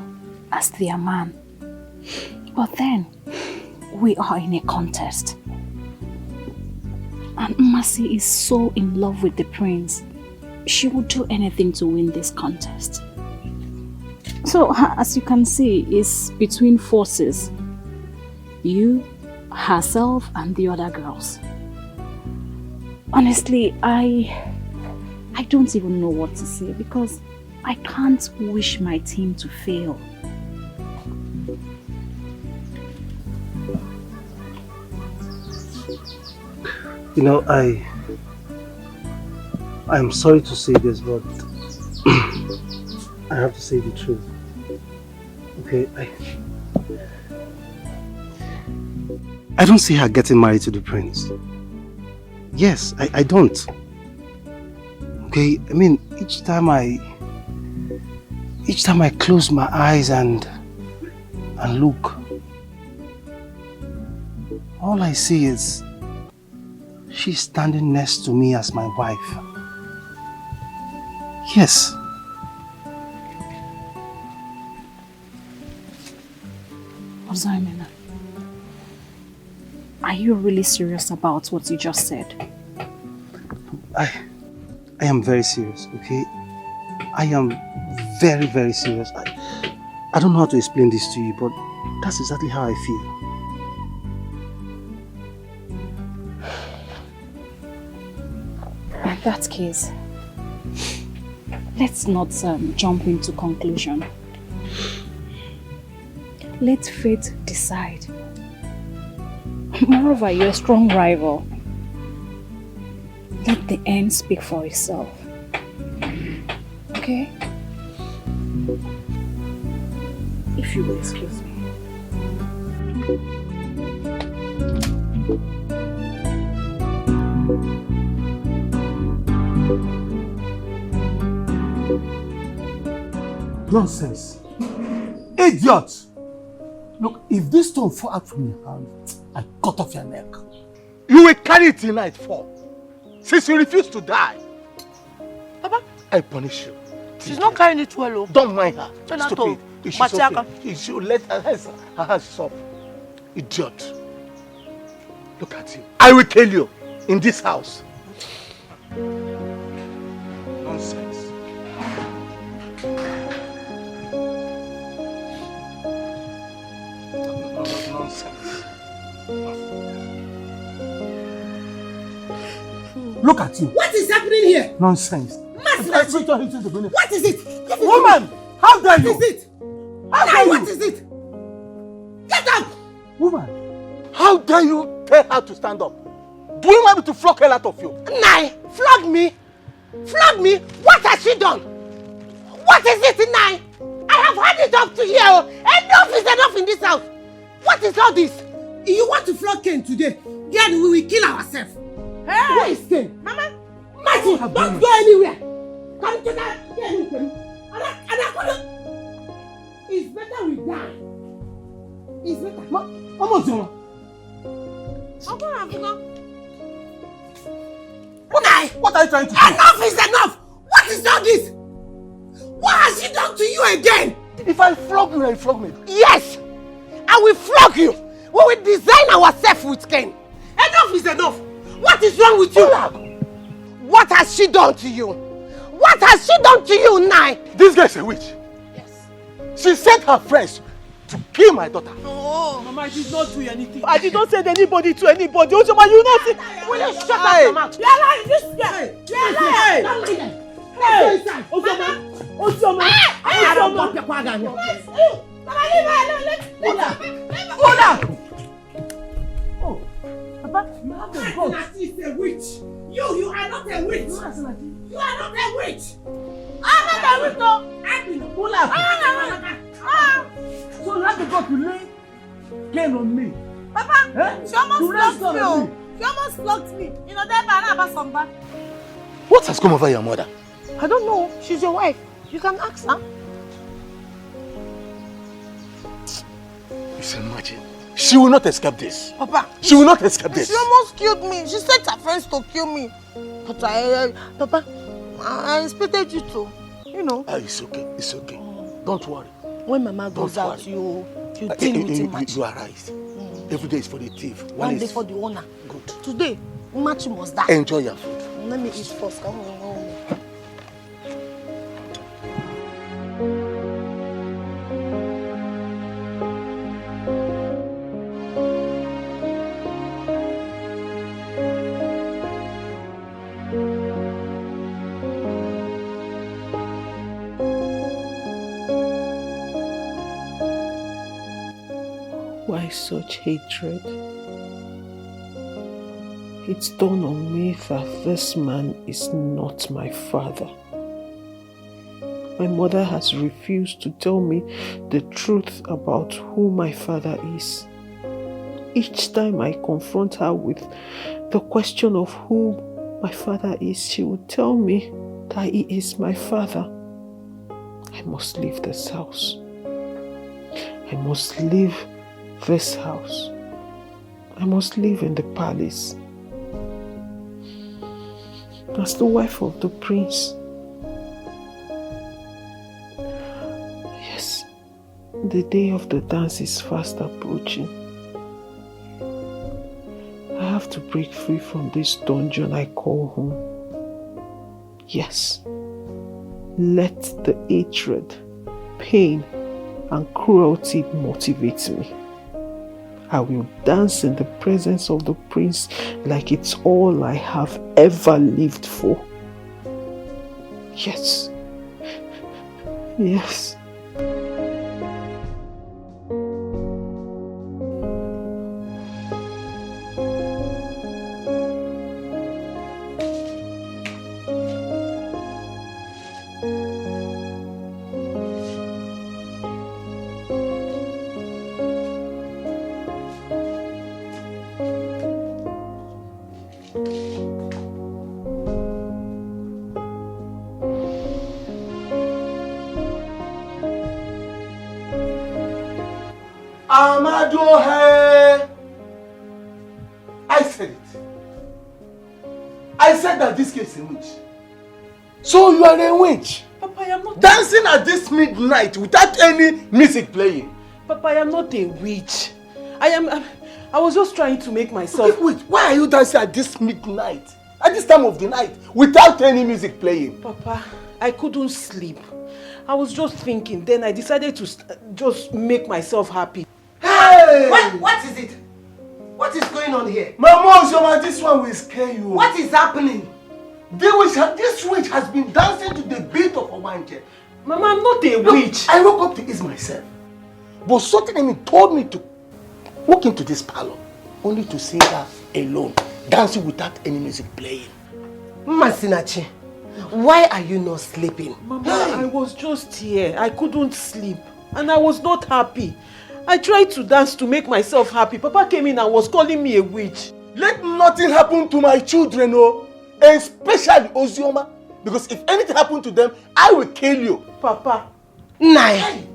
as their man. But then, we are in a contest. And Mercy is so in love with the prince. She would do anything to win this contest. So, as you can see, it's between forces. You, herself, and the other girls. Honestly, I don't even know what to say because I can't wish my team to fail. You know, I'm sorry to say this, but I have to say the truth. Okay, I don't see her getting married to the prince. Yes, I don't. Okay, I mean, each time I close my eyes and look, all I see is she's standing next to me as my wife. Yes. Ozaimena, are you really serious about what you just said? I am very serious, okay? I am very, very serious. I don't know how to explain this to you, but that's exactly how I feel. that case, let's not jump into conclusion. Let fate decide. Moreover, you're a strong rival. Let the end speak for itself. Okay? If you will excuse me. Nonsense. Idiot! Look, if this stone fall out from your hand, I cut off your neck. You will carry it till nightfall. Since you refuse to die. Papa, I punish you. She's not carrying it well. Don't mind her. Renato, Stupid. She's okay. You should let her hands up. Idiot. Look at you. I will kill you in this house. Nonsense. Nonsense. Look at you. What is happening here? Nonsense. What is it? Woman, how dare you? What is it? What is it? Get up! Woman, how dare you tell her to stand up? Do you want me to flog hell out of you? Nai, flog me? Flog me? What has she done? What is it, Nai? I have had it up to here. Enough is enough in this house. What is all this? You want to flog Ken today? Then we will kill ourselves. Hey! Where is Ken? Mama! Marty, don't go anywhere. Come to that. It's better we die. It's better. Almost done. What are you trying to do? Enough is enough! What is all this? What has she done to you again? If I flog you, you flog me. Yes! I will flog you! We will design ourselves with Ken. Enough is enough! What is wrong with you? What has she done to you? What has she done to you, Nai? This girl is a witch. Yes. She sent her friends to kill my daughter. Oh, Mama, I did not do anything. I did not send anybody to anybody. Ojoma, you not see. Will you shut up your mouth? You're lying. This girl. You're lying. Don't mind them. Hey, Ojoma. Ojoma. I don't want your father here. Mama, leave her alone. Let's Oh, Papa, you have a goat. She is a witch. You are not a witch. You are not a witch. I'm not a witch, no. Pull up. So you have to go to lay Ken on me. Papa, she almost blocked me. She almost blocked me. You know that banana samba. What has come over your mother? I don't know. She's your wife. You can ask her. You say imagine. She will not escape this. Papa. She will not escape this. She almost killed me. She sent her friends to kill me. But Papa, I expected you to, you know. It's okay. It's okay. Don't worry. When Mama goes out, you deal with him. You are right. Every day is for the thief. One day for the owner. Good. Today, Machi must die. Enjoy your food. Let me eat first. Come on. Why such hatred? It's dawned on me that this man is not my father. My mother has refused to tell me the truth about who my father is. Each time I confront her with the question of who my father is, she will tell me that he is my father. I must leave this house. I must leave this house. I must live in the palace as the wife of the prince. Yes, the day of the dance is fast approaching. I have to break free from this dungeon I call home. Yes, let the hatred, pain, and cruelty motivate me. I will dance in the presence of the prince like it's all I have ever lived for. Yes. Yes. Amadohe! I said it. I said that this case is a witch. So you are a witch? Papa, I am not dancing at this midnight without any music playing. Papa, I am not a witch. I was just trying to make myself... Okay, wait, why are you dancing at this midnight? At this time of the night, without any music playing? Papa, I couldn't sleep. I was just thinking, then I decided to just make myself happy. Hey! What is it? What is going on here? Mama, this one will scare you. What is happening? This witch has been dancing to the beat of a wanje. Mama, I'm not a witch. I woke up to ease myself. But something told me to walk into this parlor only to see her alone, dancing without any music playing. Masinachi, why are you not sleeping? Mama, I was just here. I couldn't sleep. And I was not happy. I tried to dance to make myself happy. Papa came in and was calling me a witch. Let nothing happen to my children, oh. Especially Ozioma. Because if anything happened to them, I will kill you. Papa. Nai,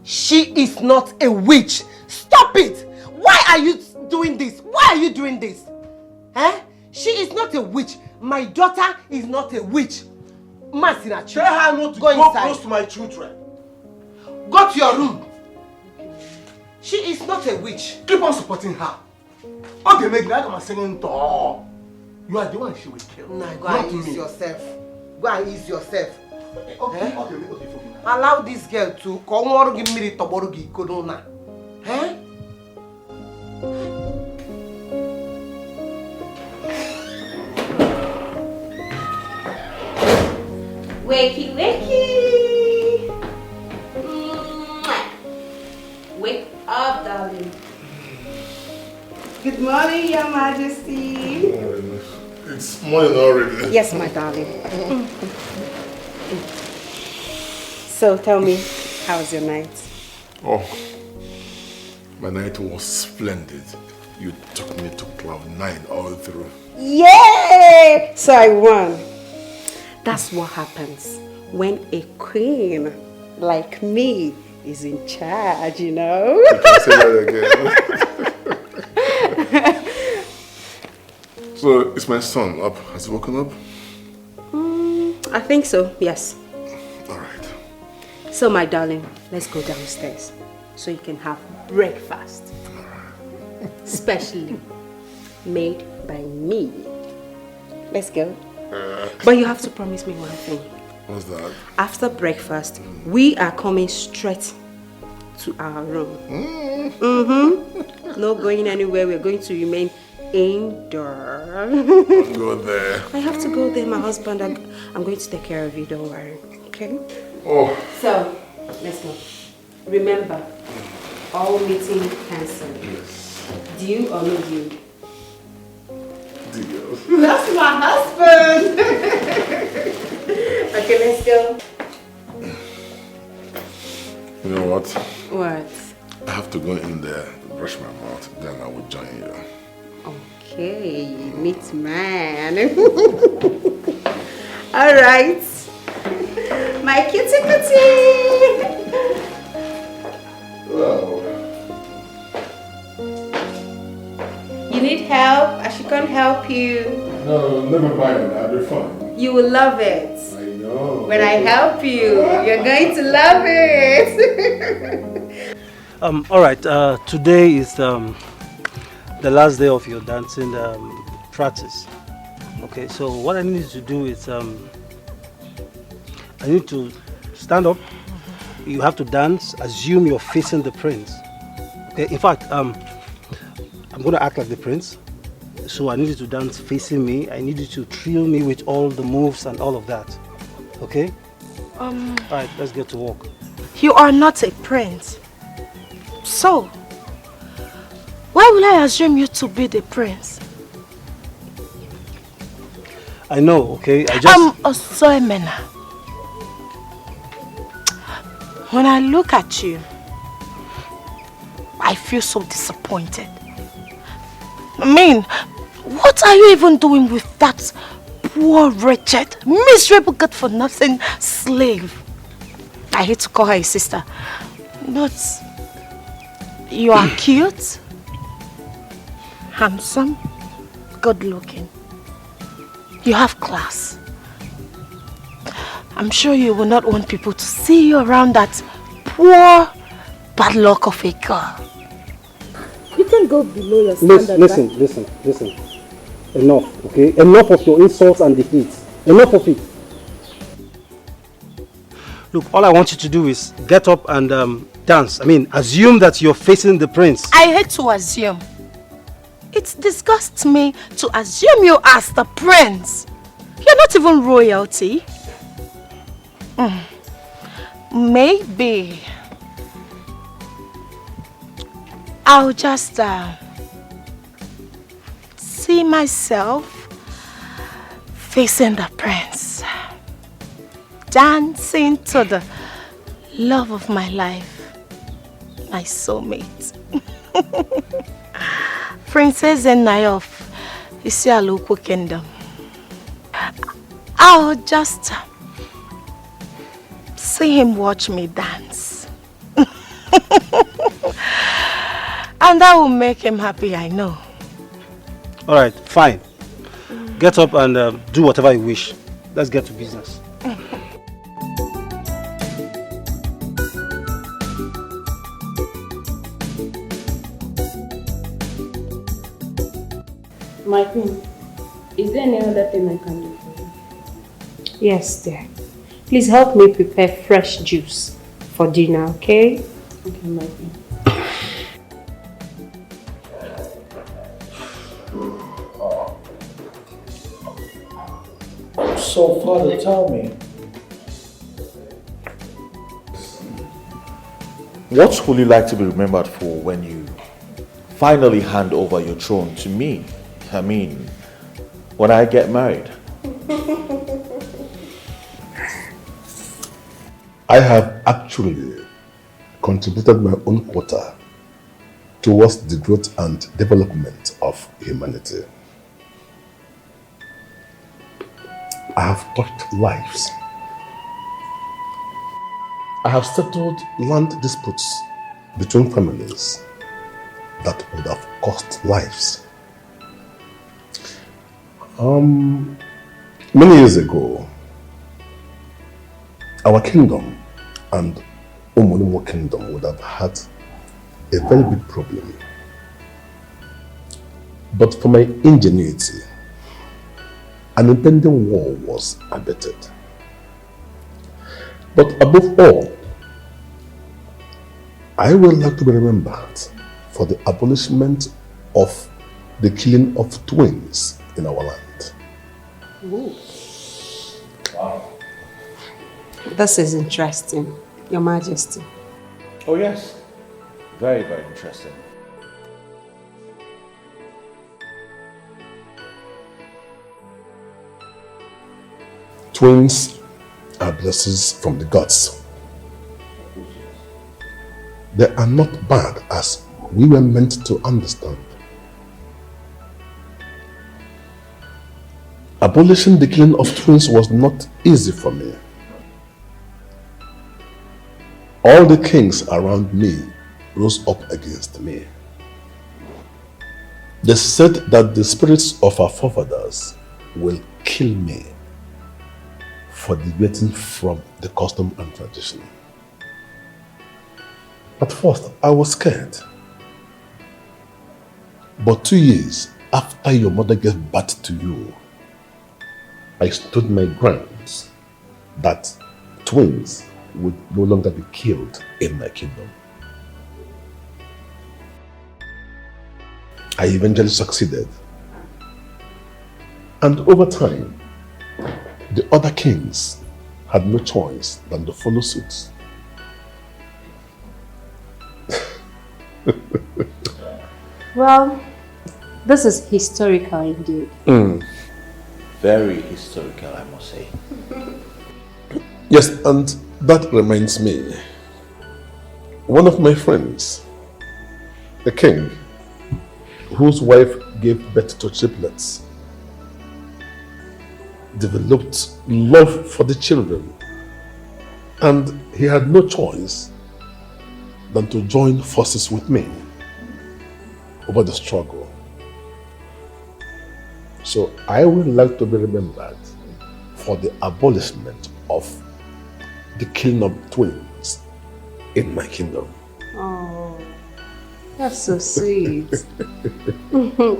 she is not a witch. Stop it. Why are you doing this? Why are you doing this? Eh? She is not a witch. My daughter is not a witch. Masinachi, tell her not to go close to my children. Go to your room. She is not a witch. Keep on supporting her. Okay, make like I'm saying to. You are the one she will kill. Nah, go and ease yourself. Go and ease yourself. Okay. Allow this girl to come give me the toborugi kodona. Eh? Wakey, wakey! Wake up, darling. Good morning, Your Majesty. It's morning already. Yes, my darling. So tell me, how was your night? Oh, my night was splendid. You took me to cloud 9 all through. Yay! So I won. That's what happens when a queen like me is in charge, you know? You can say that again. So, is my son up? Has he woken up? I think so, yes. Alright. So, my darling, let's go downstairs so you can have breakfast. Specially made by me. Let's go. But you have to promise me one thing. What's that? After breakfast, we are coming straight to our room. No going anywhere. We're going to remain indoor. Go there. I have to go there. My husband, I'm going to take care of you. Don't worry. Okay? Oh. So, let's go. Remember, all meeting cancelled. Yes. Deal or no deal? Deal. That's my husband. Okay, let's go. You know what? What? I have to go in there, brush my mouth, then I will join you. Okay, meet man. All right. My kitty kitty. Wow. You need help? I should come help you. No, never mind. I'll be fine. You will love it. I know. When I help you, you're going to love it. All right. Today is the last day of your dancing practice. Okay. So what I need you to do is I need to stand up. You have to dance. Assume you're facing the prince. Okay. In fact, I'm going to act like the prince. So I need you to dance facing me. I need you to thrill me with all the moves and all of that. okay? Alright, let's get to work. You are not a prince. So, why will I assume you to be the prince? I know, okay? I'm Osoemena. When I look at you, I feel so disappointed. I mean, what are you even doing with that poor, wretched, miserable, good-for-nothing slave? I hate to call her a sister, but you are cute, handsome, good-looking. You have class. I'm sure you will not want people to see you around that poor, bad luck of a girl. You can go below your standard. Listen. Enough, okay? Enough of your insults and defeats. Enough of it. Look, all I want you to do is get up and dance. I mean, assume that you're facing the prince. I hate to assume. It disgusts me to assume you as the prince. You're not even royalty. Maybe I'll just see myself facing the prince, dancing to the love of my life, my soulmate. Princess Enai of Isialuku Kingdom. I'll just see him watch me dance. And that will make him happy, I know. Alright, fine. Get up and do whatever you wish. Let's get to business. My queen, is there any other thing I can do for you? Yes, dear. Please help me prepare fresh juice for dinner, okay? Okay, my queen. So, Father, tell me, what would you like to be remembered for when you finally hand over your throne to me? I mean, when I get married. I have actually contributed my own quota towards the growth and development of humanity. I have touched lives. I have settled land disputes between families that would have cost lives. Many years ago, our kingdom and Omonimo kingdom would have had a very big problem. But for my ingenuity, an impending war was abated. But above all, I would like to be remembered for the abolishment of the killing of twins in our land. Ooh. Wow. This is interesting, Your Majesty. Oh yes, very, very interesting. Twins are blessings from the gods. They are not bad as we were meant to understand. Abolishing the killing of twins was not easy for me. All the kings around me rose up against me. They said that the spirits of our forefathers will kill me for deviating from the custom and tradition. At first, I was scared. But 2 years after your mother gave birth to you, I stood my grounds that twins would no longer be killed in my kingdom. I eventually succeeded. And over time, the other kings had no choice than to follow suit. Well, this is historical indeed. Very historical, I must say. Yes, and that reminds me. One of my friends, a king, whose wife gave birth to triplets, developed love for the children, and he had no choice than to join forces with me over the struggle. So I would like to be remembered for the abolishment of the killing of twins in my kingdom. Oh, that's so sweet.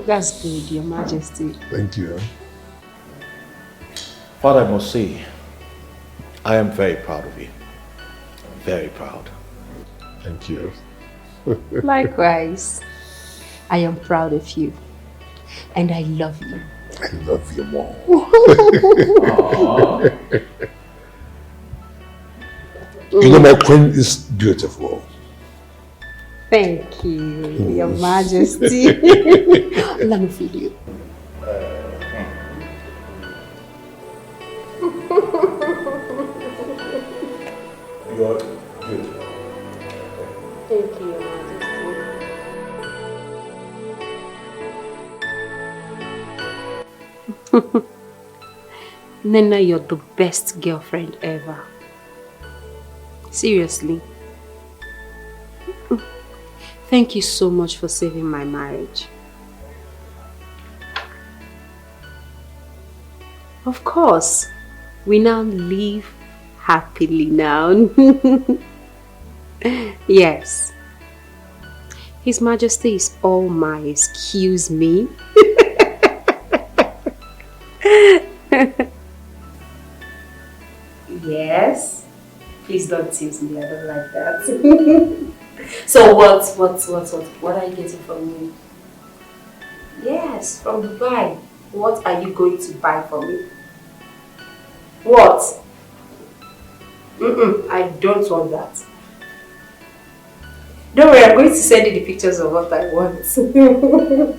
That's good, Your Majesty. Thank you. Father, I must say, I am very proud of you. Very proud. Thank you. Likewise, I am proud of you. And I love you. I love you more. You know, my queen is beautiful. Thank you, Your Majesty. Let me feed you. You're beautiful. Thank you, Your Majesty. Nena, you're the best girlfriend ever. Seriously. Thank you so much for saving my marriage. Of course, we now live happily now. Yes. His Majesty is all my excuse me. Yes. Please don't tease me, I don't like that. So what are you getting from me? Yes, from Dubai. What are you going to buy for me? What? I don't want that. Don't worry, I'm going to send you the pictures of what I want.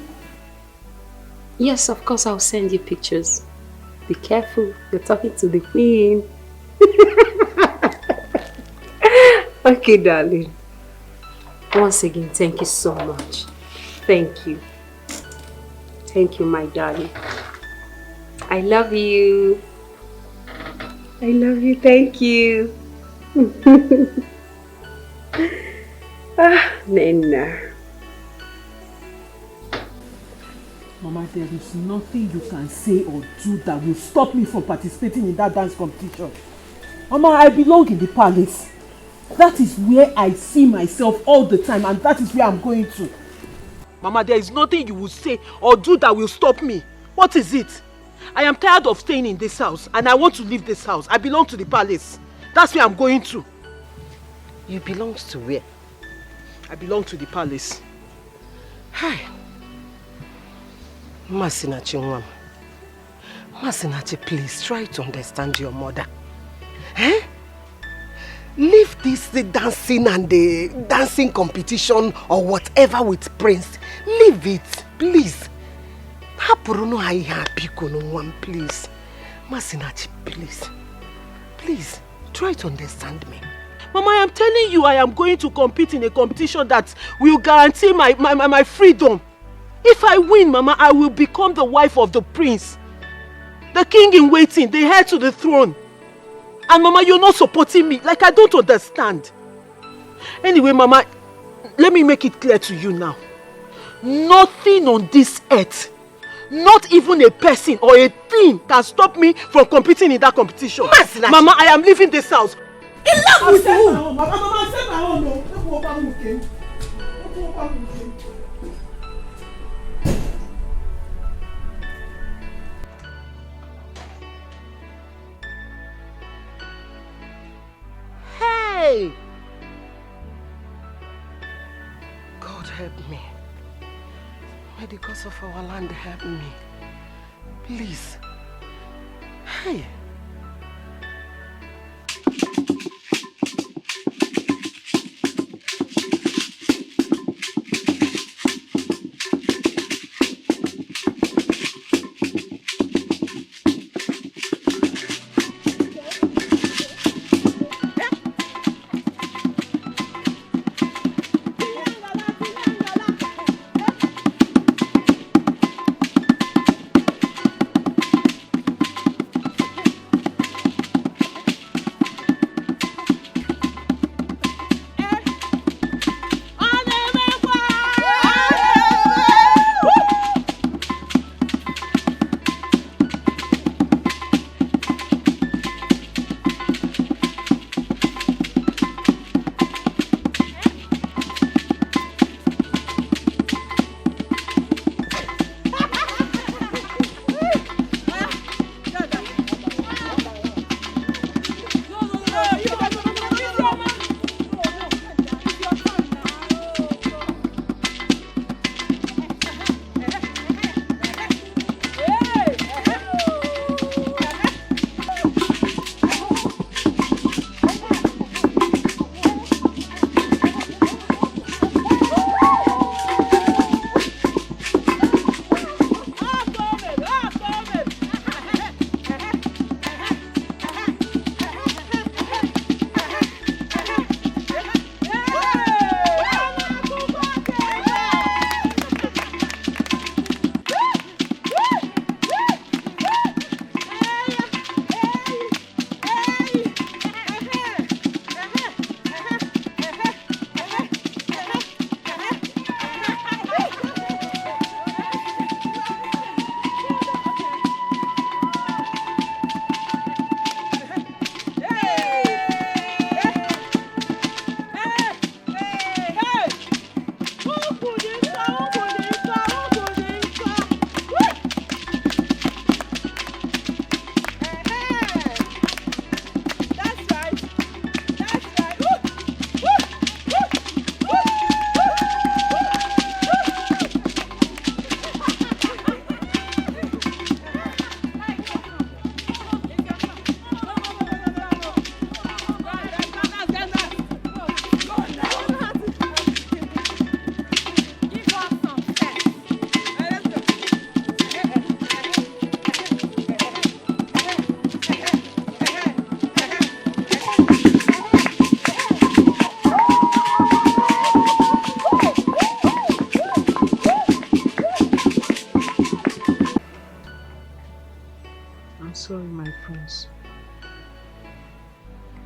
Yes, of course I'll send you pictures. Be careful, you're talking to the queen. Okay, darling. Once again, thank you so much. Thank you. Thank you, my darling. I love you. I love you, thank you. Nena. Mama, there is nothing you can say or do that will stop me from participating in that dance competition. Mama, I belong in the palace. That is where I see myself all the time, and that is where I'm going to. Mama, there is nothing you will say or do that will stop me. What is it? I am tired of staying in this house, and I want to leave this house. I belong to the palace. That's where I'm going to. You belong to where? I belong to the palace. Hi. Masinachi, Nwam. Masinachi, please try to understand your mother. Eh? Leave this the dancing and the dancing competition or whatever with Prince. Leave it, please. Please. Masinachi, please. Please, try to understand me. Mama, I am telling you, I am going to compete in a competition that will guarantee my freedom. If I win, Mama, I will become the wife of the prince. The king in waiting, the heir to the throne. And Mama, you're not supporting me. Like, I don't understand. Anyway, Mama, let me make it clear to you now. Nothing on this earth, not even a person or a thing can stop me from competing in that competition. Mama, I am leaving this house. Enough with you! Mama, I said my own. Hey! God help me. May the gods of our land help me. Please. Hey!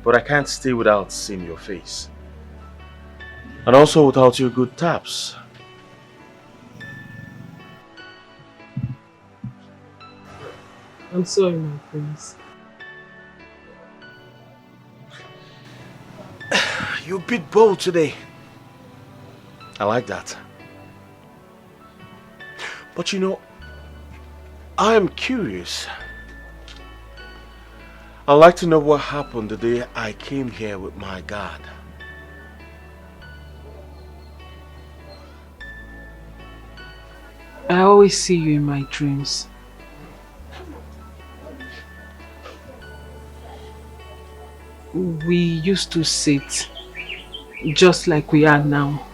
but I can't stay without seeing your face. And also without your good taps. I'm sorry, my prince. You're a bit bold today. I like that. But you know, I am curious. I'd like to know what happened the day I came here with my guard. I always see you in my dreams. We used to sit just like we are now.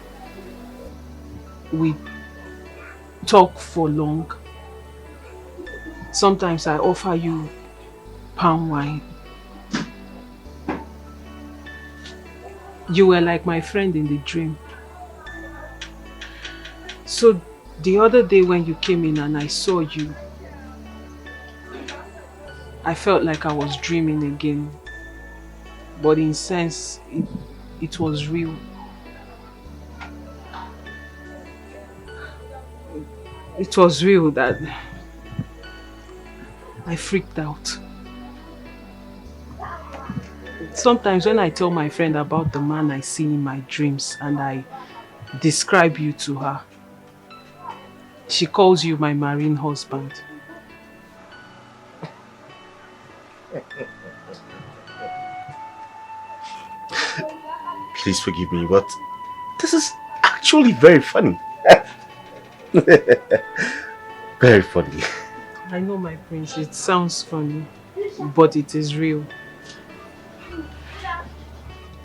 We talk for long. Sometimes I offer you palm wine. You were like my friend in the dream. So the other day when you came in and I saw you, I felt like I was dreaming again. But in sense, it was real. It was real that I freaked out. Sometimes when I tell my friend about the man I see in my dreams and I describe you to her, she calls you my marine husband. Please forgive me, but this is actually very funny. Very funny. I know, my prince, it sounds funny, but it is real.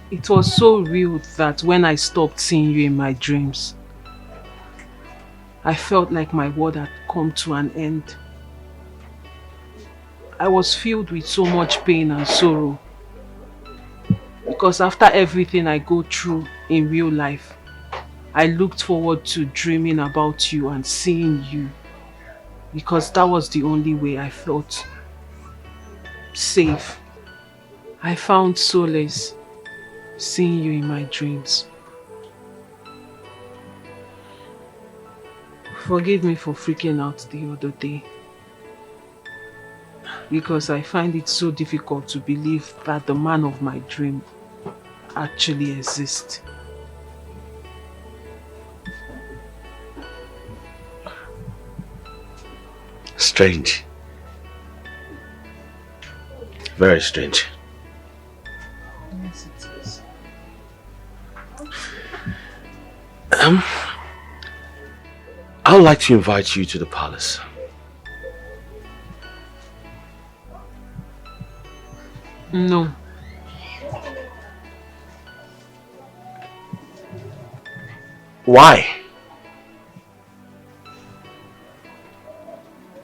It was so real that when I stopped seeing you in my dreams, I felt like my world had come to an end. I was filled with so much pain and sorrow. Because after everything I go through in real life, I looked forward to dreaming about you and seeing you. Because that was the only way I felt safe. I found solace seeing you in my dreams. Forgive me for freaking out the other day. Because I find it so difficult to believe that the man of my dream actually exists. Strange. Very strange. Yes, it is. I would like to invite you to the palace. No. Why?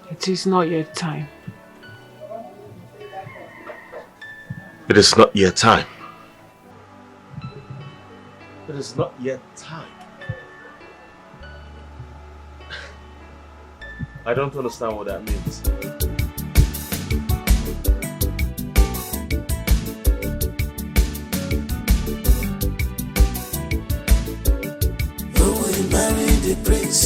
It is not yet time. It is not yet time. It is not yet time. I don't understand what that means. Marry the prince,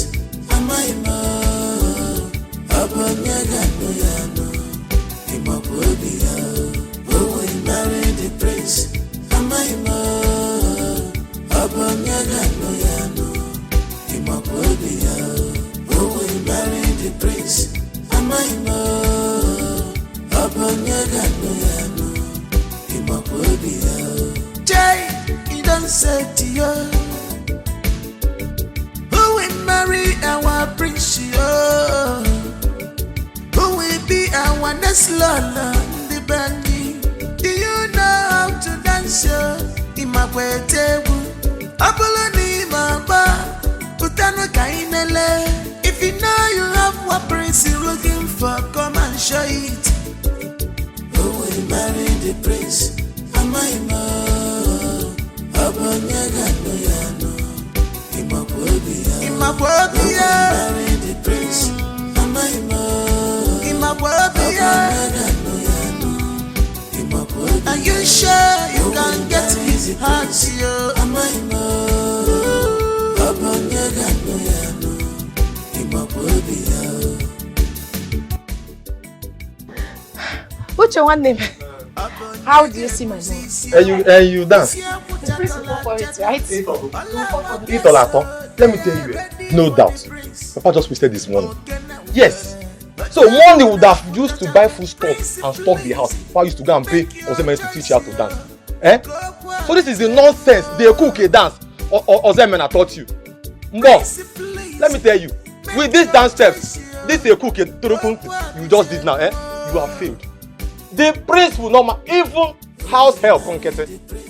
am I more? Abanyaga no yano, imapobia. Oh, we marry the prince, am I more? Abanyaga no yano, imapobia. Oh, we marry the prince, am I more? Abanyaga no yano, imapobia. Jay, he don't say to you. Marry our prince, oh. Who will be our next Lola, the bandy? Do you know how to dance, in my way table? Apollo Mamba, Utano Kainele. If you know you have what prince is looking for, come and show it. Who will marry the prince? Am I more? Abanyaga no yano. Imapobia, marry the prince. Imapobia, are you sure can get his heart, yo. What's your one name? How do you see my nose? And you dance. The priest will go for it, right? Eat all at all. Let me tell you, no doubt. Papa just wasted this money. Yes. So money would have used to buy food stuff and stock the house. Papa used to go and pay Ozemen to teach you how to dance. Eh? So this is the nonsense. They cook a dance. Ozemen taught you. Mbo, let me tell you, with this dance steps, this is a cook you just did now, eh? You have failed. The prince will not, even house help,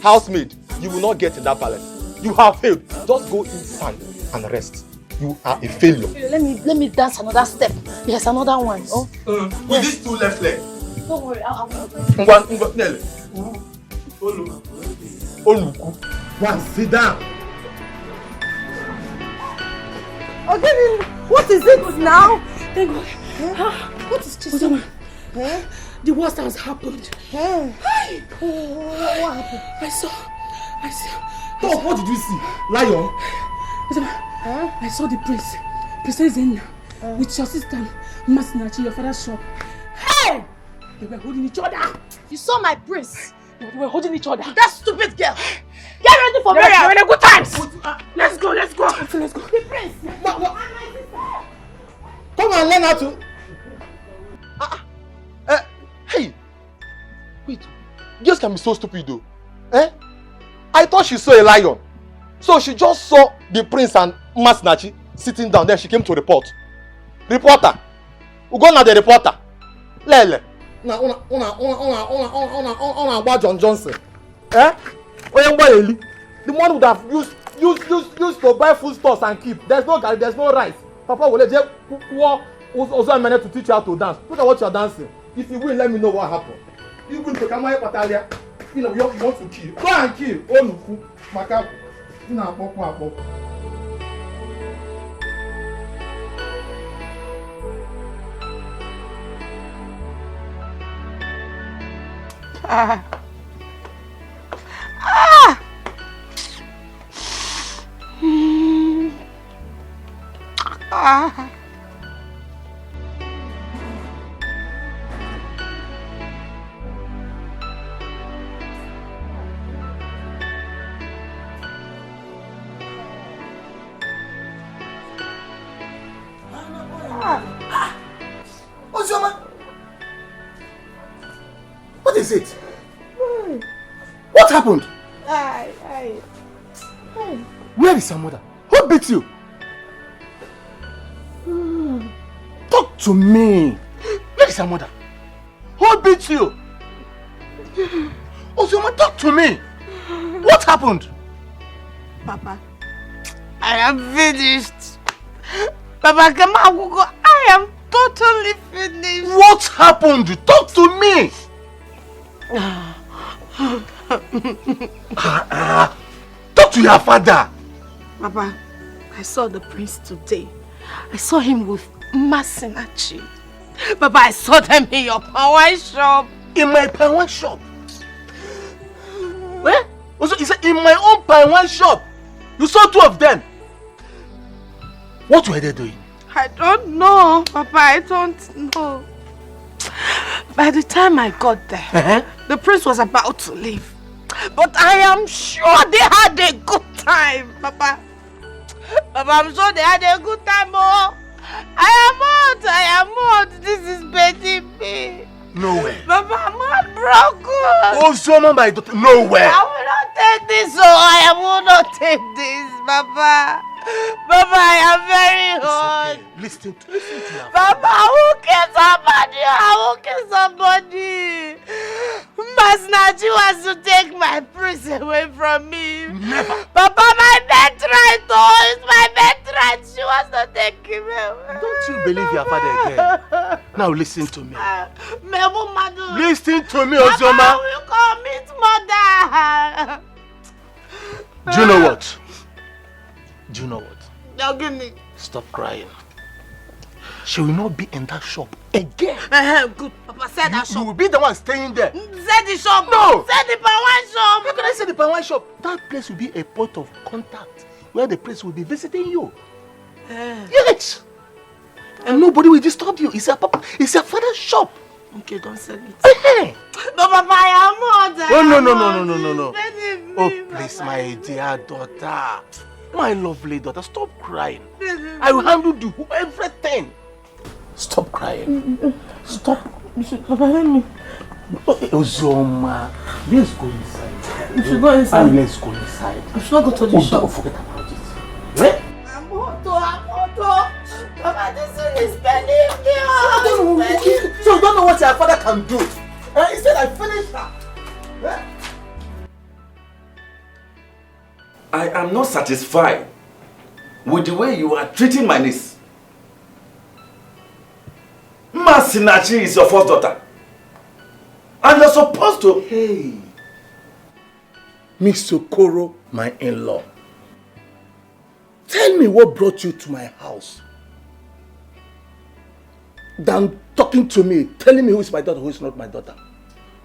housemaid, you will not get in that palace. You have failed. Just go inside and rest. You are a failure. Let me dance another step. Yes, another one. Oh. With these two left legs. Don't worry, I'll One, sit down. Okay, what is it now? Thank God. What is this? The worst has happened. What happened? I saw. Talk, what did you see? Lion? I saw the Princess Zenna with your sister Masinachi, your father's shop. Hey! They were holding each other. You saw my prince? They were holding each other. That stupid girl. Get ready for burial. We're in a good times. Let's go. The prince. Come and learn how to. Hey! Wait. Girls can be so stupid though. Eh? I thought she saw a lion. So she just saw the prince and Masinachi sitting down. Then she came to report. Reporter. We go now the reporter. Lele. Una John Johnson. Eh? The money would have used to buy food stores and keep. There's no garri, there's no rice. Papa will let you also a minute to teach you how to dance. Look at what you're dancing. If you win, let me know what happened. You win to come here, Patalia. You know, you want to kill. Go and kill. Oh, no. Maka. No, pop. What is it? What happened? Where is your mother? Who beat you? Talk to me. Where is your mother? Who beat you? Ozoma, talk to me. What happened? Papa, I am finished. Papa, come on, I am totally finished. What happened? Talk to me. Talk to your father. Papa, I saw the prince today. I saw him with Masinachi. Papa, I saw them in your power shop. In my power shop? Where? Also, he said in my own power shop. You saw two of them. What were they doing? I don't know, Papa. I don't know. By the time I got there, the prince was about to leave. But I am sure they had a good time, Papa. Papa, I'm sure they had a good time, oh. I am hot. This is beating me. No way. Papa, I'm heartbroken. Oh, someone my daughter. No way. I will not take this, I will not take this, Papa. Papa, I am very hot. Okay. Listen to your Papa, who cares somebody? I will kill somebody. Masinachi wants to take my prince away from me. Never. Papa, my birthright, oh, it's my birthright. She wants to take him away. Don't you believe your father again? Now listen to me. Listen to me, Ozoma. Papa will commit murder. Do you know what? Do you know what? Now give me. Stop crying. She will not be in that shop again. Good. Papa, say that shop. You will be the one staying there. Say the shop. No. Say the power shop. shop, that place will be a point of contact where the prince will be visiting you. Yes! And nobody will disturb you. It's your father's shop. Okay, don't sell it. But Papa, I am mother. Oh, no. Oh, please, my dear daughter. My lovely daughter, stop crying. I will handle everything. Stop crying. Stop. Papa, let me. Ozoma, let's go inside. We should go inside. Let's go inside. I should not go to the shop. Don't forget about it. Eh? I'm auto. Papa, this one is spelling me. So you don't know what your father can do. Instead, I finished her. I am not satisfied with the way you are treating my niece. Masinachi is your first daughter. And you're supposed to... Hey, Miss Okoro, my in-law. Tell me what brought you to my house. Than talking to me, telling me who is my daughter, who is not my daughter.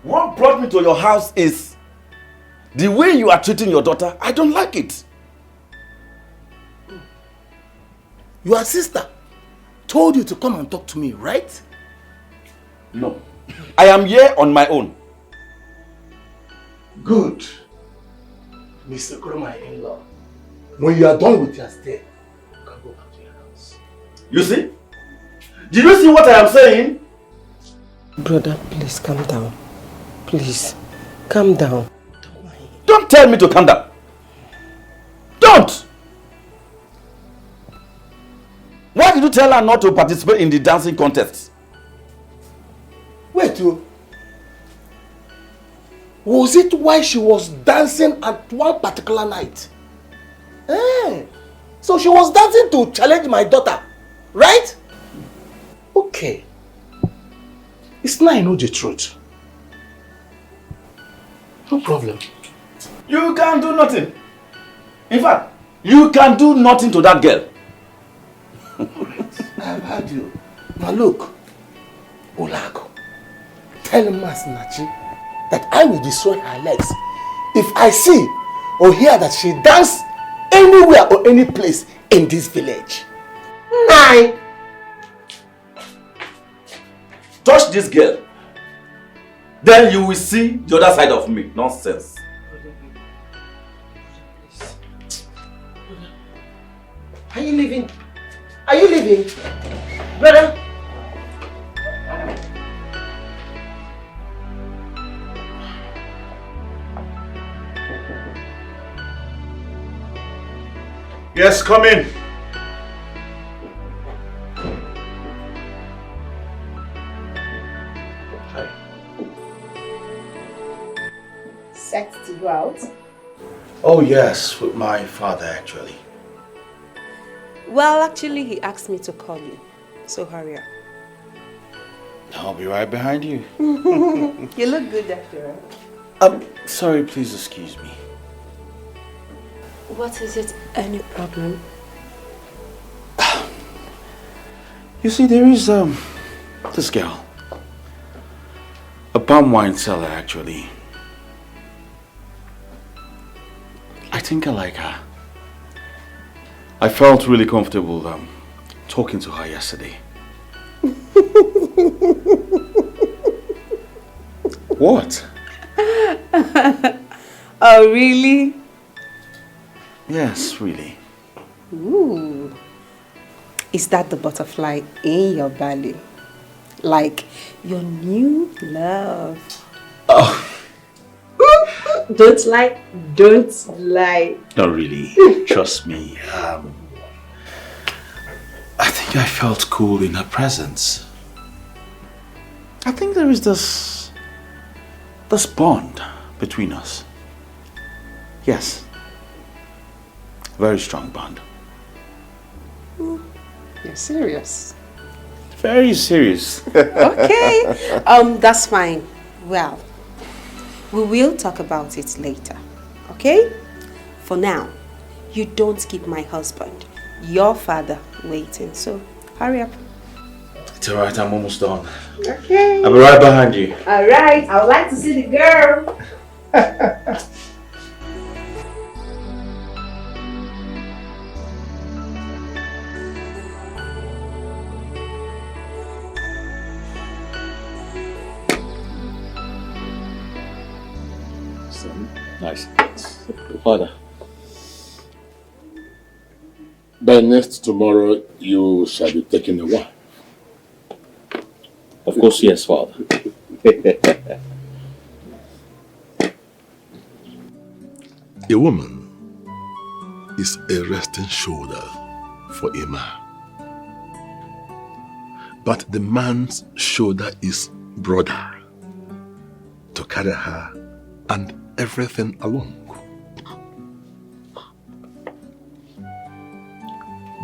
What brought me to your house is the way you are treating your daughter. I don't like it. Your sister told you to come and talk to me, right? No. I am here on my own. Good. Mr. Okoro, my in-law. When you are done with your stay, you can go back to your house. You see? Did you see what I am saying? Brother, please calm down. Please, calm down. Don't tell me to calm down. Don't! Why did you tell her not to participate in the dancing contest? Wait, was it why she was dancing at one particular night? So she was dancing to challenge my daughter, right? Okay. It's now I know the truth. No problem. You can do nothing. In fact, you can do nothing to that girl. I've heard you. Now look, Olago, tell Masinachi that I will destroy her legs if I see or hear that she dances anywhere or any place in this village. Nine. Touch this girl, then you will see the other side of me. Nonsense. Are you leaving? Are you leaving? Brother? Yes, come in. Set to go out? Oh yes, with my father actually. Well, actually, he asked me to call you. So hurry up. I'll be right behind you. You look good after all. Sorry, please excuse me. What is it? Any problem? You see, there is this girl. A palm wine seller, actually. I think I like her. I felt really comfortable talking to her yesterday. What? Oh, really? Yes, really. Ooh. Is that the butterfly in your belly? Like your new love? Oh. Don't lie. Not really. Trust me. I think I felt cool in her presence. I think there is this bond between us. Yes. Very strong bond. You're serious? Very serious. Okay. That's fine. Well, we will talk about it later. Okay? For now, you don't keep my husband, your father, waiting. So, hurry up. It's alright, I'm almost done. Okay. I'll be right behind you. Alright, I would like to see the girl. Nice. Father. By next tomorrow, you shall be taking a wife. Of course, yes, Father. A woman is a resting shoulder for a man. But the man's shoulder is broader to carry her and everything along.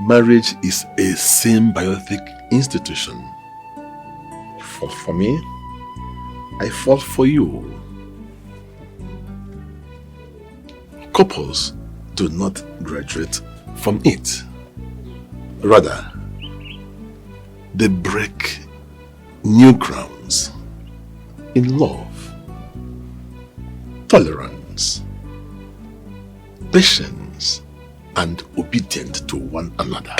Marriage is a symbiotic institution. Fought for me, I fought for you. Couples do not graduate from it. Rather, they break new grounds in love, tolerance, patience, and obedience to one another.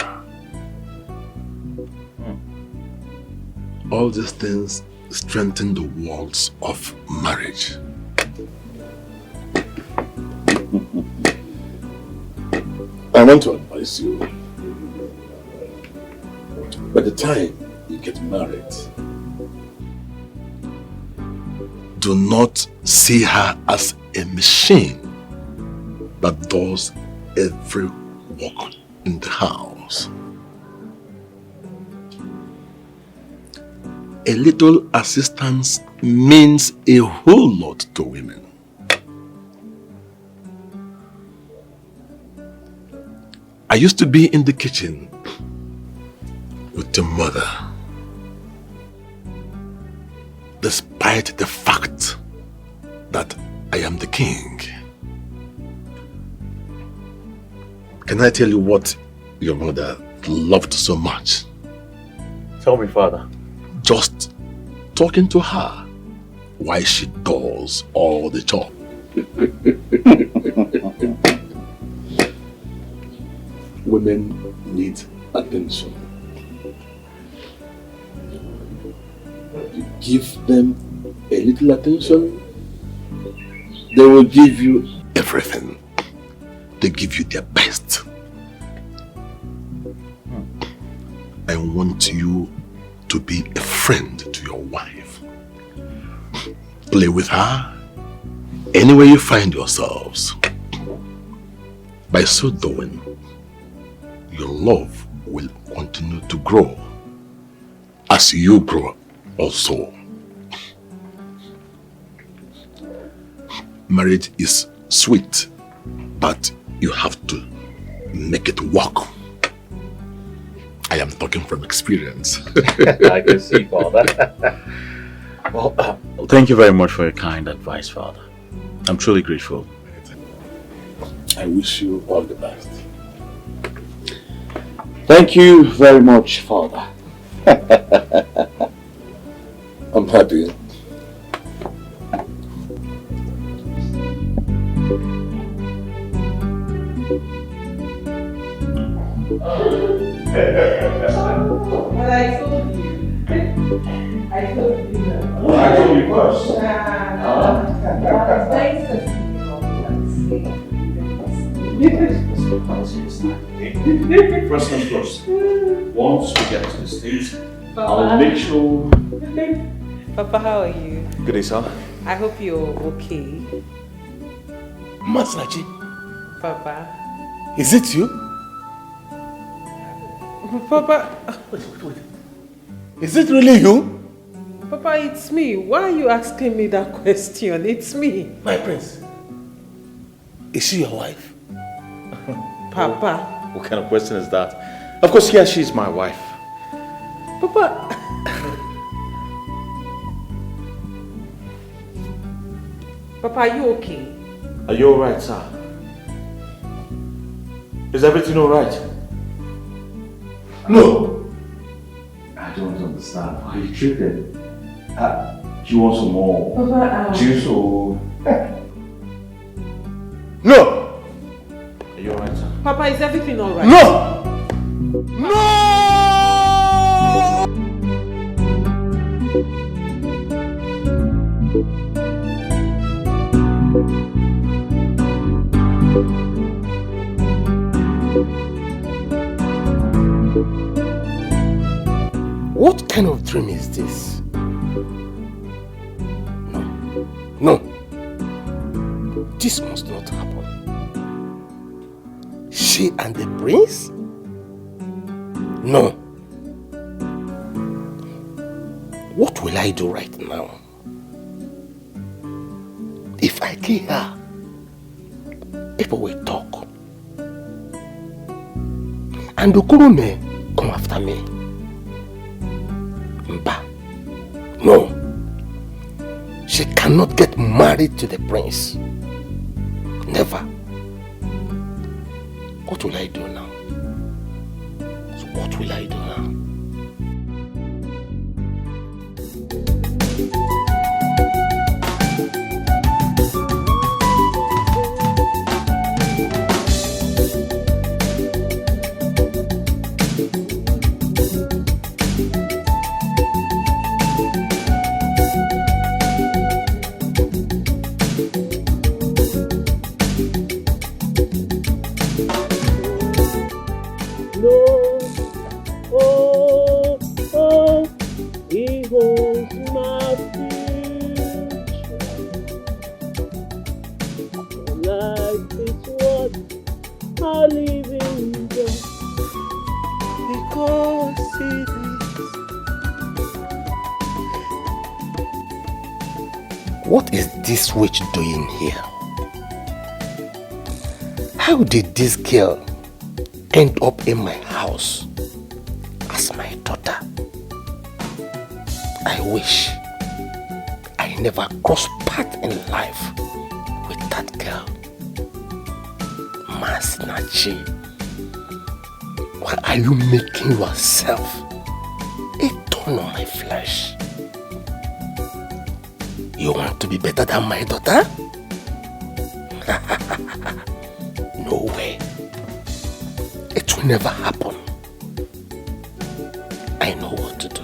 All these things strengthen the walls of marriage. I want to advise you, by the time you get married, do not see her as a machine that does every work in the house. A little assistance means a whole lot to women. I used to be in the kitchen with your mother, despite the fact that I am the king. Can I tell you what your mother loved so much? Tell me, Father. Just talking to her while she does all the job. Women need attention. You give them a little attention, they will give you everything. They give you their best. I want you to be a friend to your wife. Play with her anywhere you find yourselves. By so doing, your love will continue to grow as you grow also. Marriage is sweet, but you have to make it work. I am talking from experience. I can see, Father. Well, thank you very much for your kind advice, Father. I'm truly grateful. I wish you all the best. Thank you very much, Father. I'm happy. Well, I told you. I told you. Well, I told you first. First things first. Once we get to the stage, I'll make sure. Papa, how are you? Good day, sir. I hope you're okay. Masnachi, Papa. is it you? Papa. Wait. Is it really you? Papa, it's me. Why are you asking me that question? It's me. My prince. Is she your wife? Papa. What kind of question is that? Of course, yes, she's my wife. Papa. Papa, are you okay? Are you alright, sir? Is everything alright? No. I don't understand. How you treated? Do you want some more Papa, juice or? No. Are you alright, sir? Papa, is everything alright? No. No. What kind of dream is this? No. This must not happen. She and the prince? No. What will I do right now? If I kill her, people will talk. And Okoro may come after me. Mba. No. She cannot get married to the prince. Never. What will I do now? So what will I do now? What is this witch doing here? How did this girl end up in my house as my daughter? I wish I never crossed path in life with that girl. Masnachi, why are you making yourself a thorn on my flesh? You want to be better than my daughter? No way. It will never happen. I know what to do.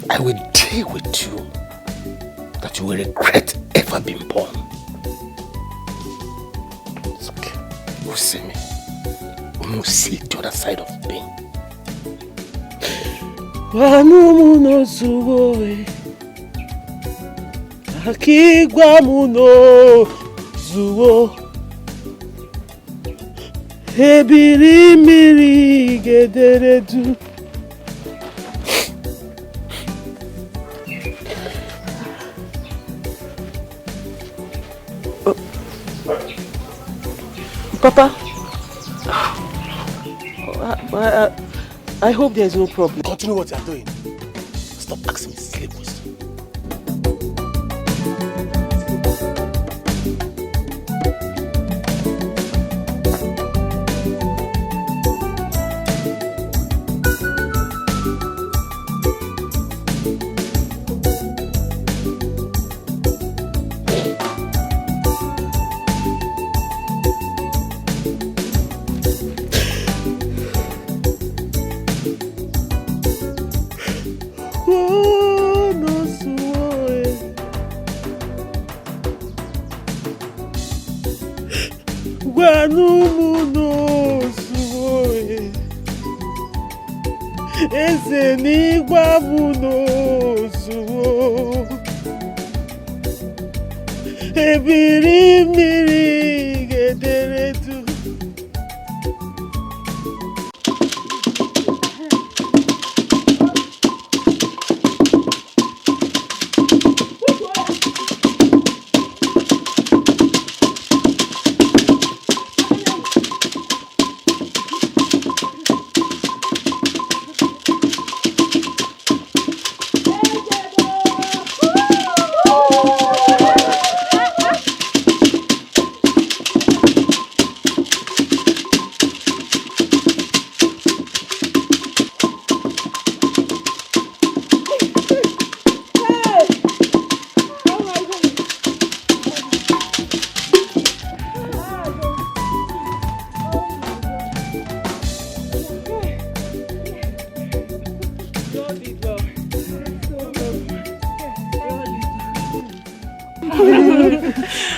I will deal with you that you will regret ever being born. It's okay. You'll see me. You'll see the other side of pain. Akigwamuno zuwo ebiri miri gederedu Papa, I hope there's no problem. Continue what you're doing. Stop asking me silly questions. Ebiri miri gederedu.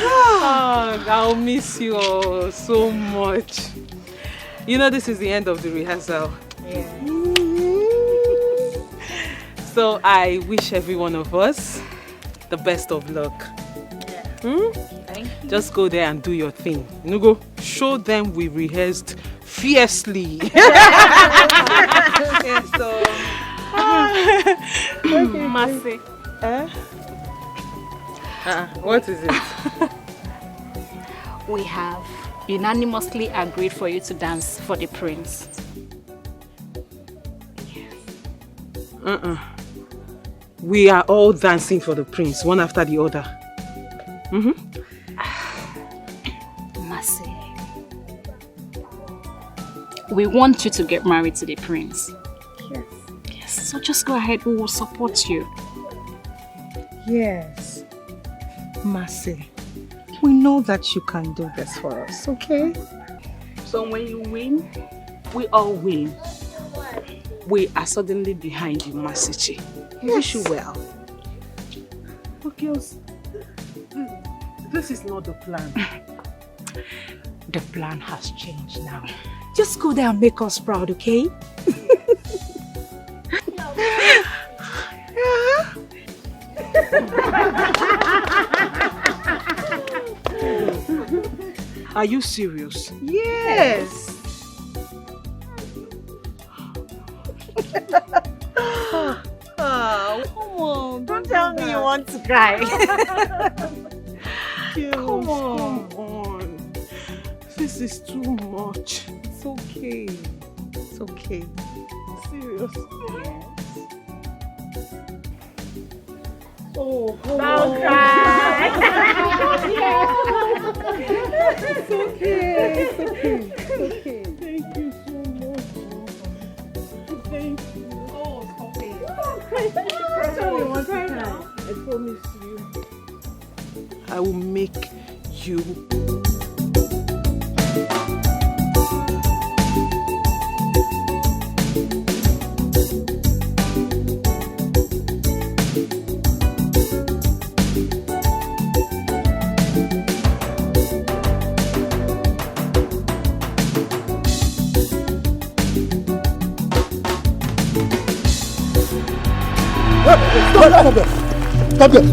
Oh, I'll miss you all so much. You know this is the end of the rehearsal. Yeah. So I wish every one of us the best of luck. Thank you. Just go there and do your thing. You know, go show them we rehearsed fiercely. Okay, so Mercy. What is it? We have unanimously agreed for you to dance for the prince. We are all dancing for the prince, one after the other. Mercy. We want you to get married to the prince. Yes, so just go ahead, we will support you. Yes. Mercy, we know that you can do this for us, okay? So when you win, we all win. We are suddenly behind you, Masichi. We wish you well. But girls, this is not the plan. The plan has changed now. Just go there and make us proud, okay? Are you serious? Yes. oh, come on. Don't tell me you want to cry. Come on. This is too much. It's okay. It's okay. Serious? Yes. Oh, don't cry. It's okay. It's okay. It's okay. Thank you so much. Thank you. Oh, stop it. Tell me one time now. I promise you. I will make you. Stop there!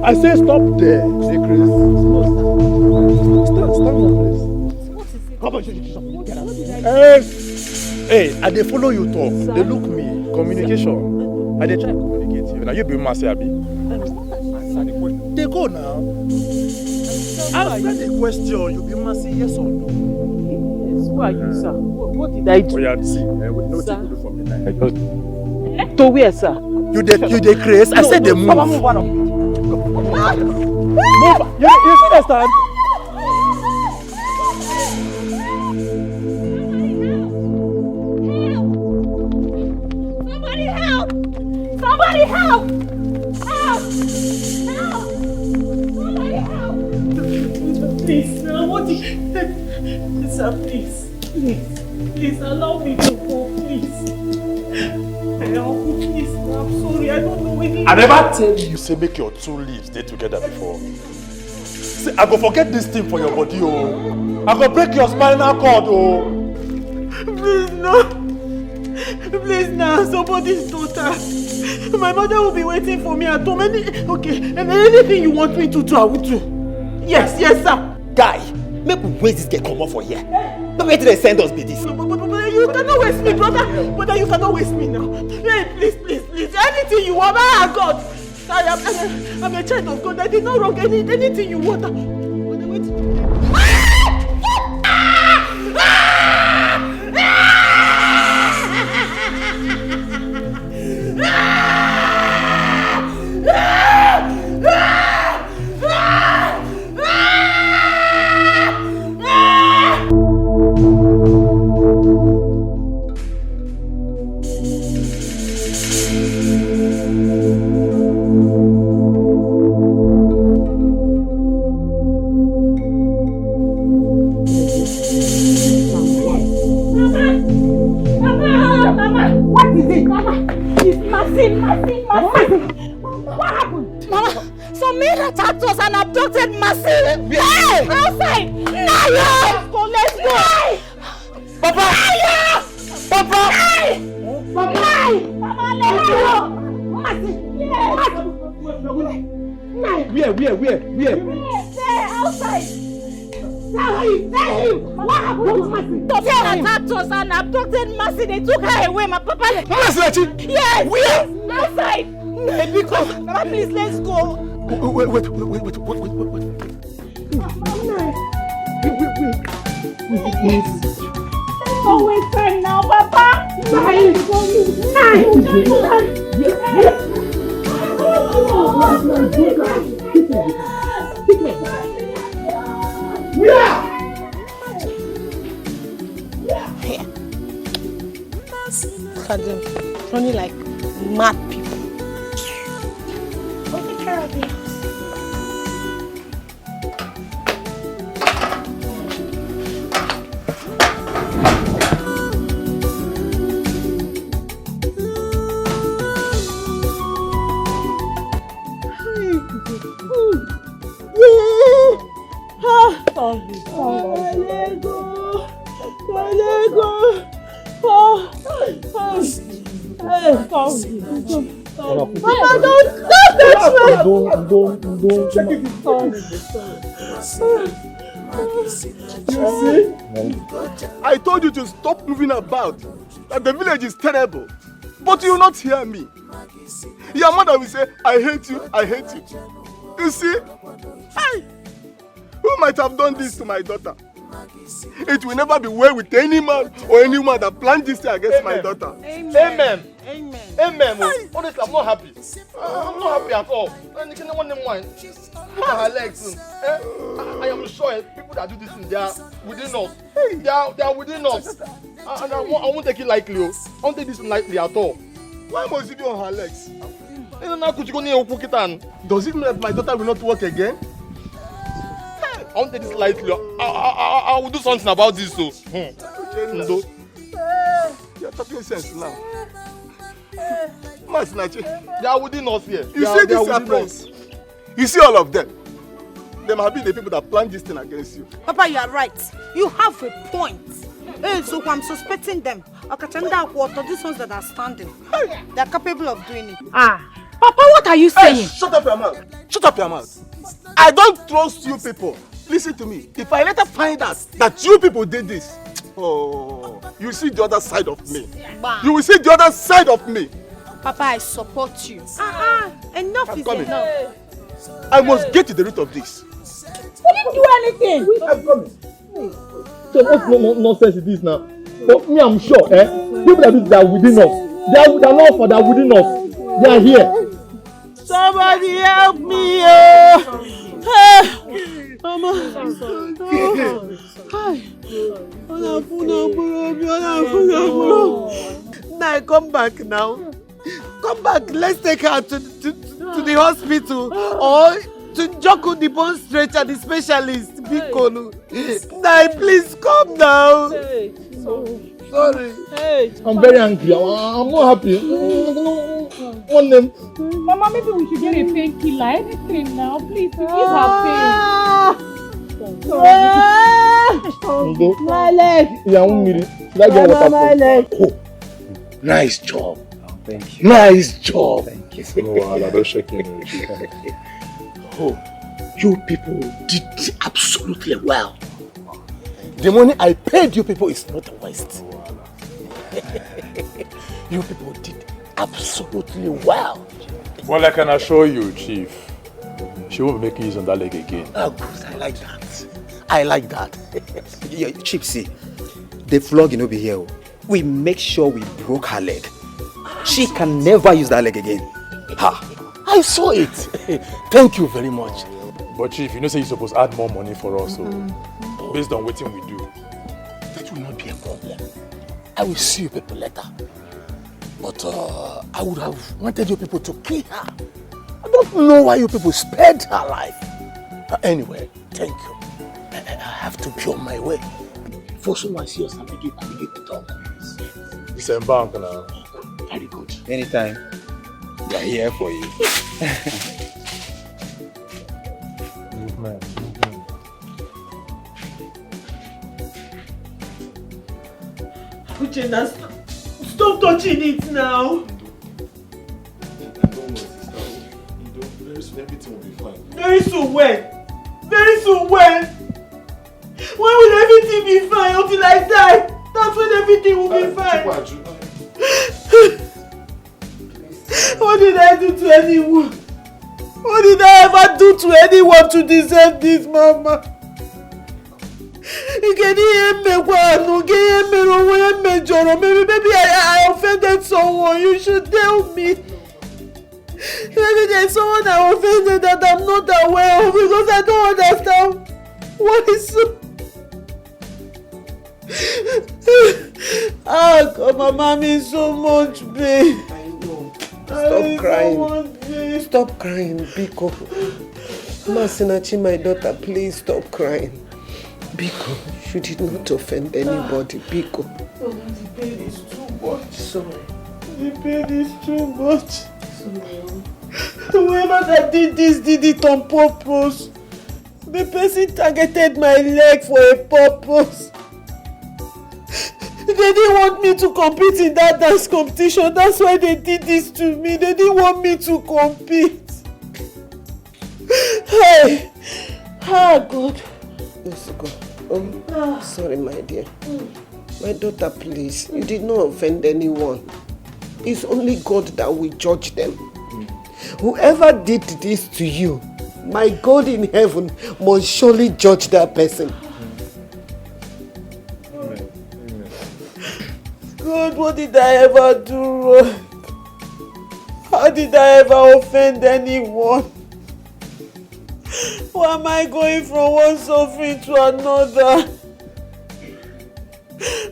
I say stop there, Chris. Stand up, please. Come on, get out. Hey, I dey follow you talk. They look me. Communication. I dey try to communicate you. Now you be Mercy, abi? They go now. Answer the question. You be Mercy, yes or no? Yes. Who are you, sir? What did I do? Oh, yeah, see. We know what you do for me now. To where, sir? You dey craze. I said they move. Move. You see the stand? Somebody help! Somebody help! Help! Help! Somebody help! Please, sir. What is... Sir, please. Please, allow me to go, please. Please, I'm sorry, I don't know anything. I never tell you say make your two leaves stay together before. See, I go forget this thing for your body, oh. I go break your spinal cord, oh. Please, no. Please, now, somebody's daughter. My mother will be waiting for me at home. Okay, and anything you want me to do, I will do. Yes, sir. Guy, make we waste this girl come off for here. No wait till they send us be this. But you cannot waste me, brother. Brother, you cannot waste me now. Hey, please. Anything you want, my God. I'm a child of God. I did not wrong anything you want. attacked us and abducted Mercy. Hey! Outside! Nayo! Let's go! Papa! Nayo! Papa! Papa! Mama, let's go! Mercy! Yes! Where? There, outside! Tell him! What happened to Mercy? They attacked us and abducted Mercy. They took her away, my papa. Mercy! Yes! Where? Outside! Because... Mama, please, let's go. Wait. Don't waste time now, Papa. Look at them, running like mad people. I'll take care of it. Mama, don't check it. You see? I told you to stop moving about. That the village is terrible. But you will not hear me. Your mother will say, I hate you. You see? Who might have done this to my daughter? It will never be well with any man or any woman that planned this thing against my daughter. Amen. Honestly, I'm not happy. I'm not happy at all. Look at her legs. I am sure people that do this thing, they are within us. They are within us. And I won't take it lightly. I won't take this lightly at all. Why must it be on her legs? Does it mean that my daughter will not work again? I won't take this lightly. I will do something about this. So. You're talking sense now. They are within us here. You see this friends? You see all of them? They might be the people that planned this thing against you. Papa, you are right. You have a point. So I'm suspecting them. These ones that are standing, they are capable of doing it. Papa, what are you saying? Shut up your mouth. Shut up your mouth. I don't trust you people. Listen to me. If I later find out that you people did this, you see the other side of me. You will see the other side of me. Papa, I support you. Enough is enough. I must get to the root of this. We didn't do anything. I promise. So what nonsense is this now? But me, I'm sure, people that do this, they are within us. They are not for that within us. They are here. Somebody help me! Mama. Now come back now. Come back. Let's take her to the hospital or to Joko the bone stretcher, the specialist. Bikolu. Now please come now. Sorry. I'm very angry. I'm not happy. One name. Mama, maybe we should get a painkiller. Anything now, please. Ease her pain. My leg. My leg. Oh, nice job. Thank you. Nice job. Thank you. No, don't shake me. Oh, you people did absolutely well. The money I paid you people is not a waste. You people did absolutely well. Well, I can assure you, Chief, she won't make use on that leg again. Oh, good. I like that. I like that. Yeah, Chief, see, the flogging will be here. We make sure we broke her leg. She can never use that leg again. Ha! I saw it. Thank you very much. But Chief, you know say you're supposed to add more money for us, so based on what we do. That will not be a problem. I will see you people later. But I would have wanted you people to kill her. I don't know why you people spared her life. Anyway, thank you. I have to be on my way. For someone see us and begin to talk. Disembark now. Very good. Anytime. We are here for you. Man. Uchenna, stop touching it now. Very soon everything will be fine. Very soon when? Very soon when? When will everything be fine? Until I die? That's when everything will be fine. What did I do to anyone? What did I ever do to anyone to deserve this, Mama? Maybe I offended someone. You should tell me. Maybe there's someone I offended that I'm not aware of because I don't understand what is so. Ah, God, my mom is so much pain. I know. Stop crying. Stop crying, Biko. Masinachi, my daughter, please stop crying. Biko, you did not offend anybody, Biko. Oh, the pain is too much. Sorry. The pain is too much. Whoever that did this did it on purpose. The person targeted my leg for a purpose. They didn't want me to compete in that dance competition. That's why they did this to me. They didn't want me to compete. Hey! Ah, God. Let's go. Sorry, my dear. My daughter, please. You did not offend anyone. It's only God that will judge them. Whoever did this to you, my God in heaven must surely judge that person. God, what did I ever do wrong? How did I ever offend anyone? Why am I going from one suffering to another?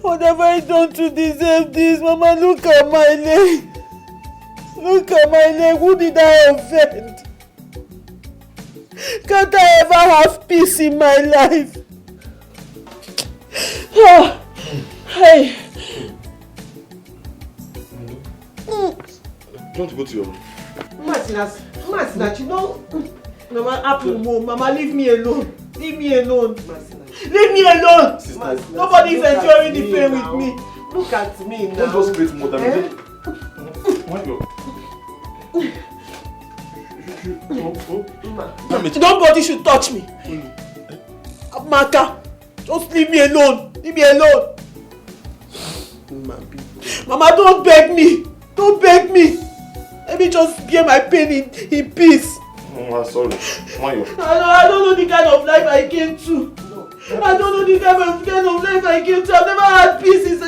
What have I done to deserve this? Mama, look at my leg. Look at my leg. Who did I offend? Can't I ever have peace in my life? Oh, hey. Don't go to your room. Masinachi, no. Mama, Apple Mom, Mama, leave me alone. Leave me alone. Leave me alone. Sisters, nobody is enjoying the pain with me. Look at me now. Don't just create more than Nobody should touch me. Amaka, just leave me alone. Leave me alone. Mama, don't beg me. Don't beg me. Let me just bear my pain in peace. Sorry. I don't know the kind of life I came to. I don't know the kind of life I came to. I've never had peace since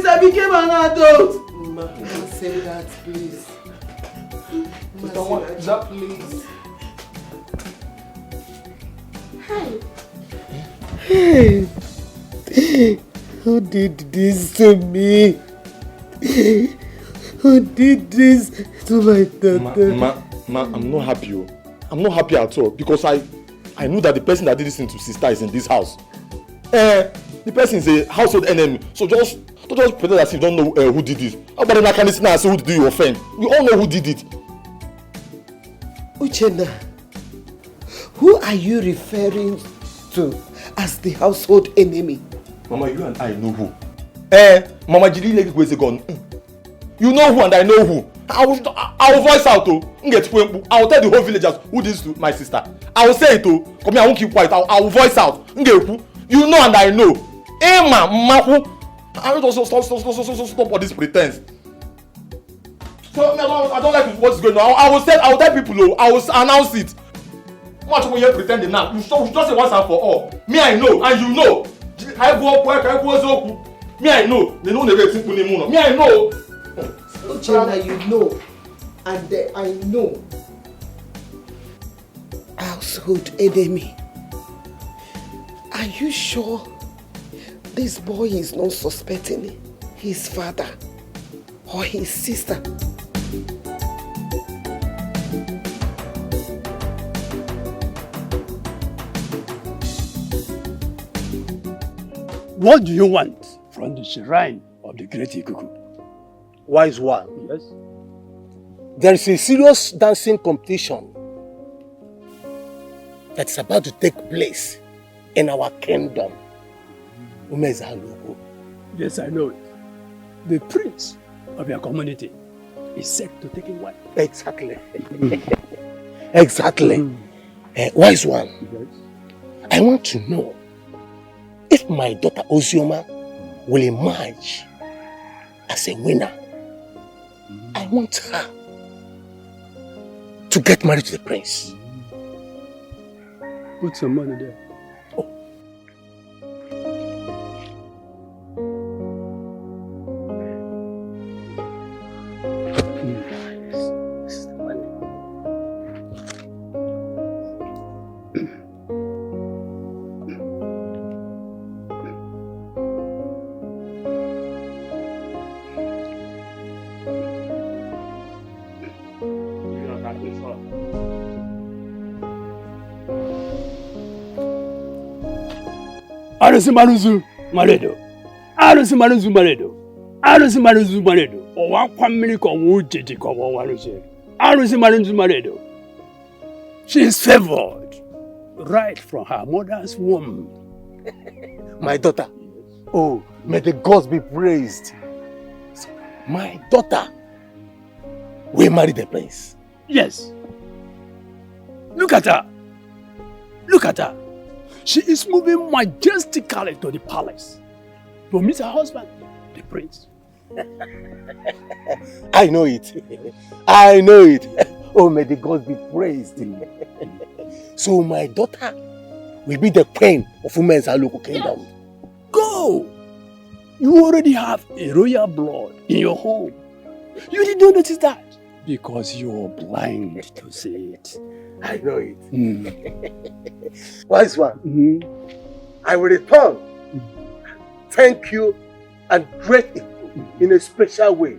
I became an adult. Don't say that, please. Please. Hey. Who did this to me? Who did this to my daughter? Ma, I'm not happy. I'm not happy at all because I knew that the person that did this thing to sister is in this house. The person is a household enemy. So don't just pretend as if you don't know who did this. How about I can listen and say who did you offend? We all know who did it. Uchenna, who are you referring to as the household enemy? Mama, you and I know who. Mama Jiri Lady goes gone. You know who and I know who. I will voice out to. I will tell the whole villagers who did this to my sister. I will say it to. Come here, I won't keep quiet. I will voice out. You know and I know. Mama, I will also stop all this pretense. So I don't like what's going on. I will tell people. I will announce it. Much when you're pretending now. You should just say once and for all. Me I know and you know. I go up work. I go up. Me I know. They know never think anymore. Me I know. Uchenna, you know, and I know. Household enemy. Are you sure this boy is not suspecting his father or his sister? What do you want from the shrine of the great Ikuku? Wise one. Yes. There is a serious dancing competition that's about to take place in our kingdom. Umezalugo. Yes, I know it. The prince of your community is set to take a wife. Exactly. Exactly. Wise one. Yes. I want to know if my daughter Ozioma will emerge as a winner. I want her to get married to the prince. Put some money there. Arusi maruzu maredo. Arusi maruzu maredo. Arusi maruzu maredo. Owa kwa mmiri ko wo jeje ko wo warusi. Arusi maruzu maredo. She is favored right from her mother's womb. My daughter. Oh, may the gods be praised. My daughter will marry the prince. Yes. Look at her. Look at her. She is moving majestically to the palace to meet her husband, the prince. I know it. I know it. Oh, may the gods be praised. So my daughter will be the queen of women's local kingdom. Go! You already have a royal blood in your home. You did not notice that because you're blind to see it. I know it. Wise one, I will return. Thank you and great in a special way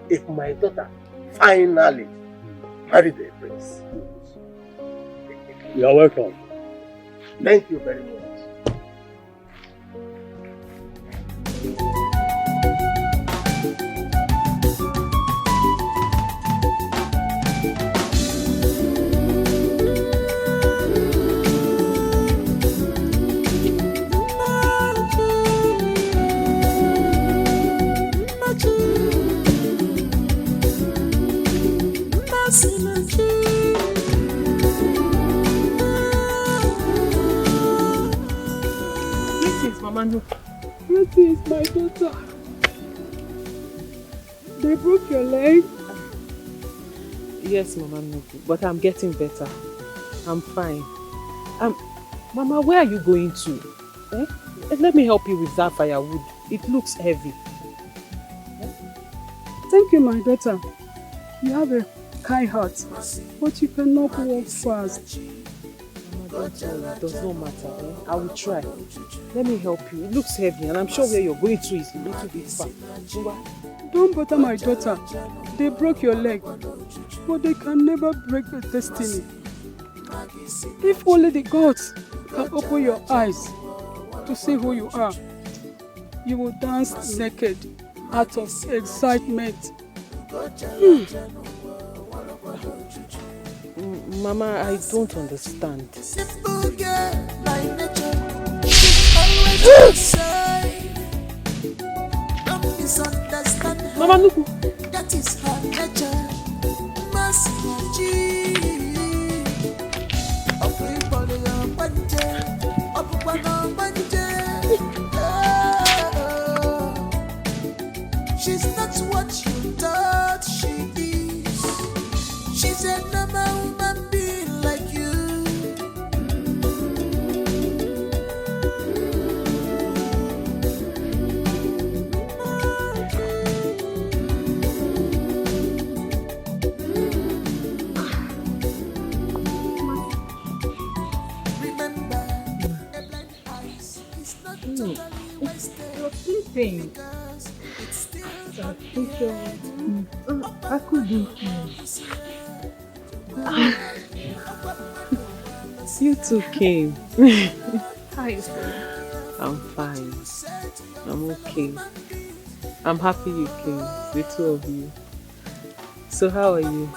if my daughter finally married the prince. You're welcome. Thank you very much. What is my daughter? They broke your leg? Yes, Mama Nuku, but I'm getting better. I'm fine. Mama, where are you going to? Let me help you with that firewood. It looks heavy. Thank you, my daughter. You have a kind heart, but you cannot walk fast. Mama, don't worry. It does not matter. I will try. Let me help you. It looks heavy, and I'm sure where you're going to is a little bit far. Don't bother my daughter. They broke your leg, but they can never break your destiny. If only the gods can open your eyes to see who you are, you will dance naked out of excitement. Mama, I don't understand. Simple girl by nature, she's always side. Don't misunderstand her. Mama Nuku. That is her nature. Masimaji. Everybody on banje, on banje. She's not what you thought she is. She's a normal woman being like you. Remember, a blind eyes is not totally wasted. You're sleeping. I couldn't. You too came. How are you feeling? I'm fine. I'm okay. I'm happy you came, the two of you. So how are you?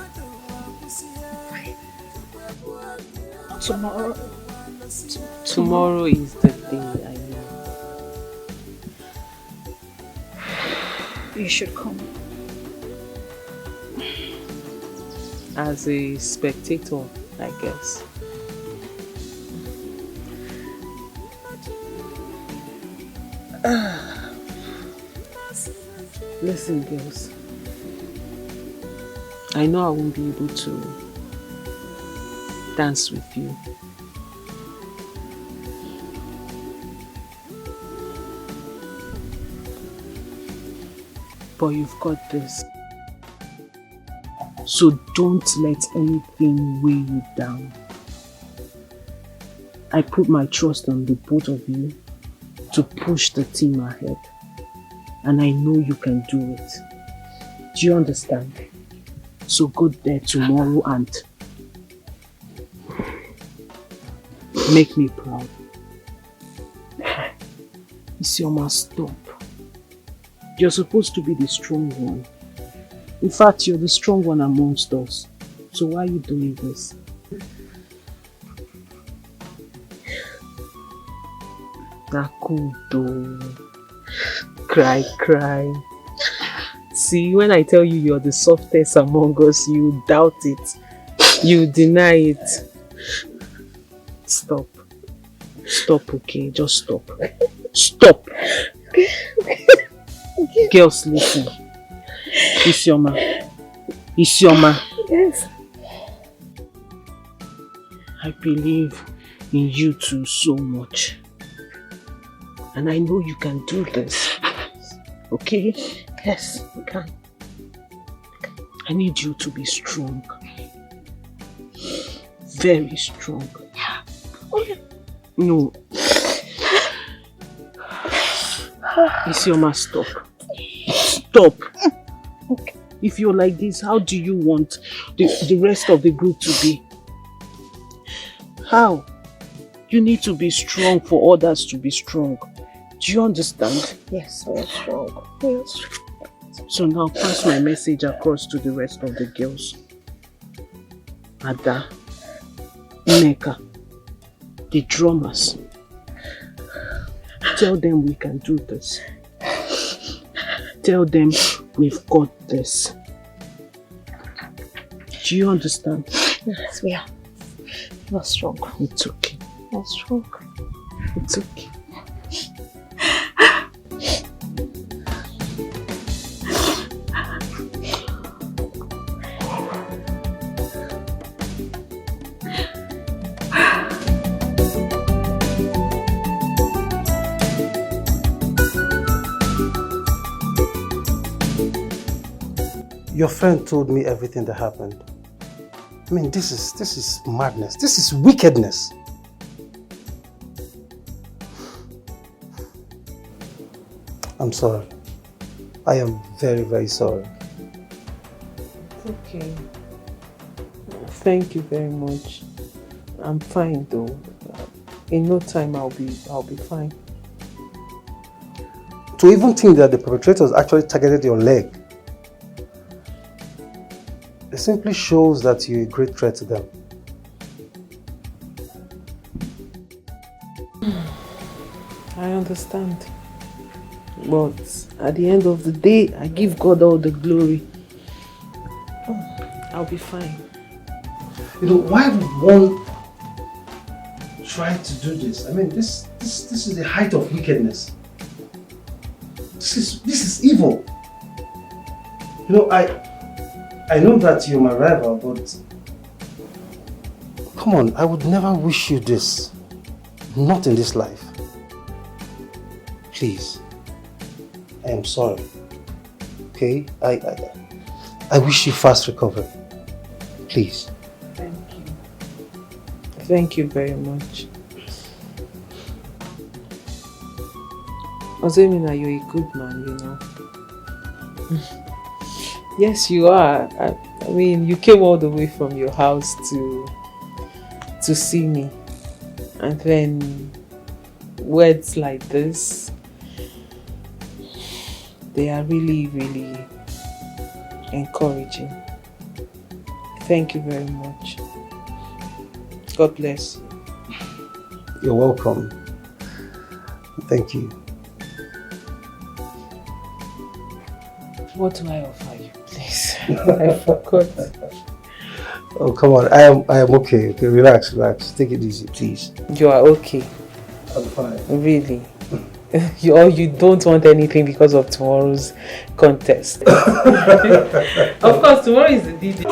Tomorrow, Tomorrow is the day, I know. You should come. As a spectator, I guess. Listen, girls. I know I won't be able to dance with you. But you've got this. So don't let anything weigh you down. I put my trust on the both of you to push the team ahead. And I know you can do it. Do you understand? So go there tomorrow and make me proud. Isioma, stop. You're supposed to be the strong one. In fact, you're the strong one amongst us. So why are you doing this? Nakudo. Cry, cry. See, when I tell you you're the softest among us, you doubt it. You deny it. Stop. Stop, okay? Just stop. Stop. Girls, listen. Isioma. Isioma. Yes. I believe in you two so much. And I know you can do this. Okay? Yes, you can. I need you to be strong. Very strong. Yeah. Okay. No. Isioma, stop. Stop. Okay. If you're like this, how do you want the rest of the group to be? How? You need to be strong for others to be strong. Do you understand? Yes, we are strong. We are strong. So now pass my message across to the rest of the girls. Ada, Neka, the drummers. Tell them we can do this. Tell them we've got this. Do you understand? Yes, we are. We are strong. It's okay. We are strong. It's okay. Your friend told me everything that happened. I mean, this is madness. This is wickedness. I'm sorry. I am very, very sorry. Okay. Thank you very much. I'm fine though. In no time I'll be fine. To even think that the perpetrators actually targeted your leg, it simply shows that you're a great threat to them. I understand. But at the end of the day, I give God all the glory. I'll be fine. You know, why would one try to do this? I mean, this is the height of wickedness. This is evil. You know, I know that you're my rival, but come on, I would never wish you this. Not in this life. Please. I am sorry. Okay? I wish you fast recovery. Please. Thank you. Thank you very much. Ozemina, you're a good man, you know. Yes, you are. I mean, you came all the way from your house to see me. And then words like this, they are really, really encouraging. Thank you very much. God bless you. You're welcome. Thank you. What do I offer you, please? I forgot. Oh, come on. I am okay. Okay, relax. Take it easy, please. You are okay? I'm fine. Really? You don't want anything because of tomorrow's contest? Of course, tomorrow is the D-Day.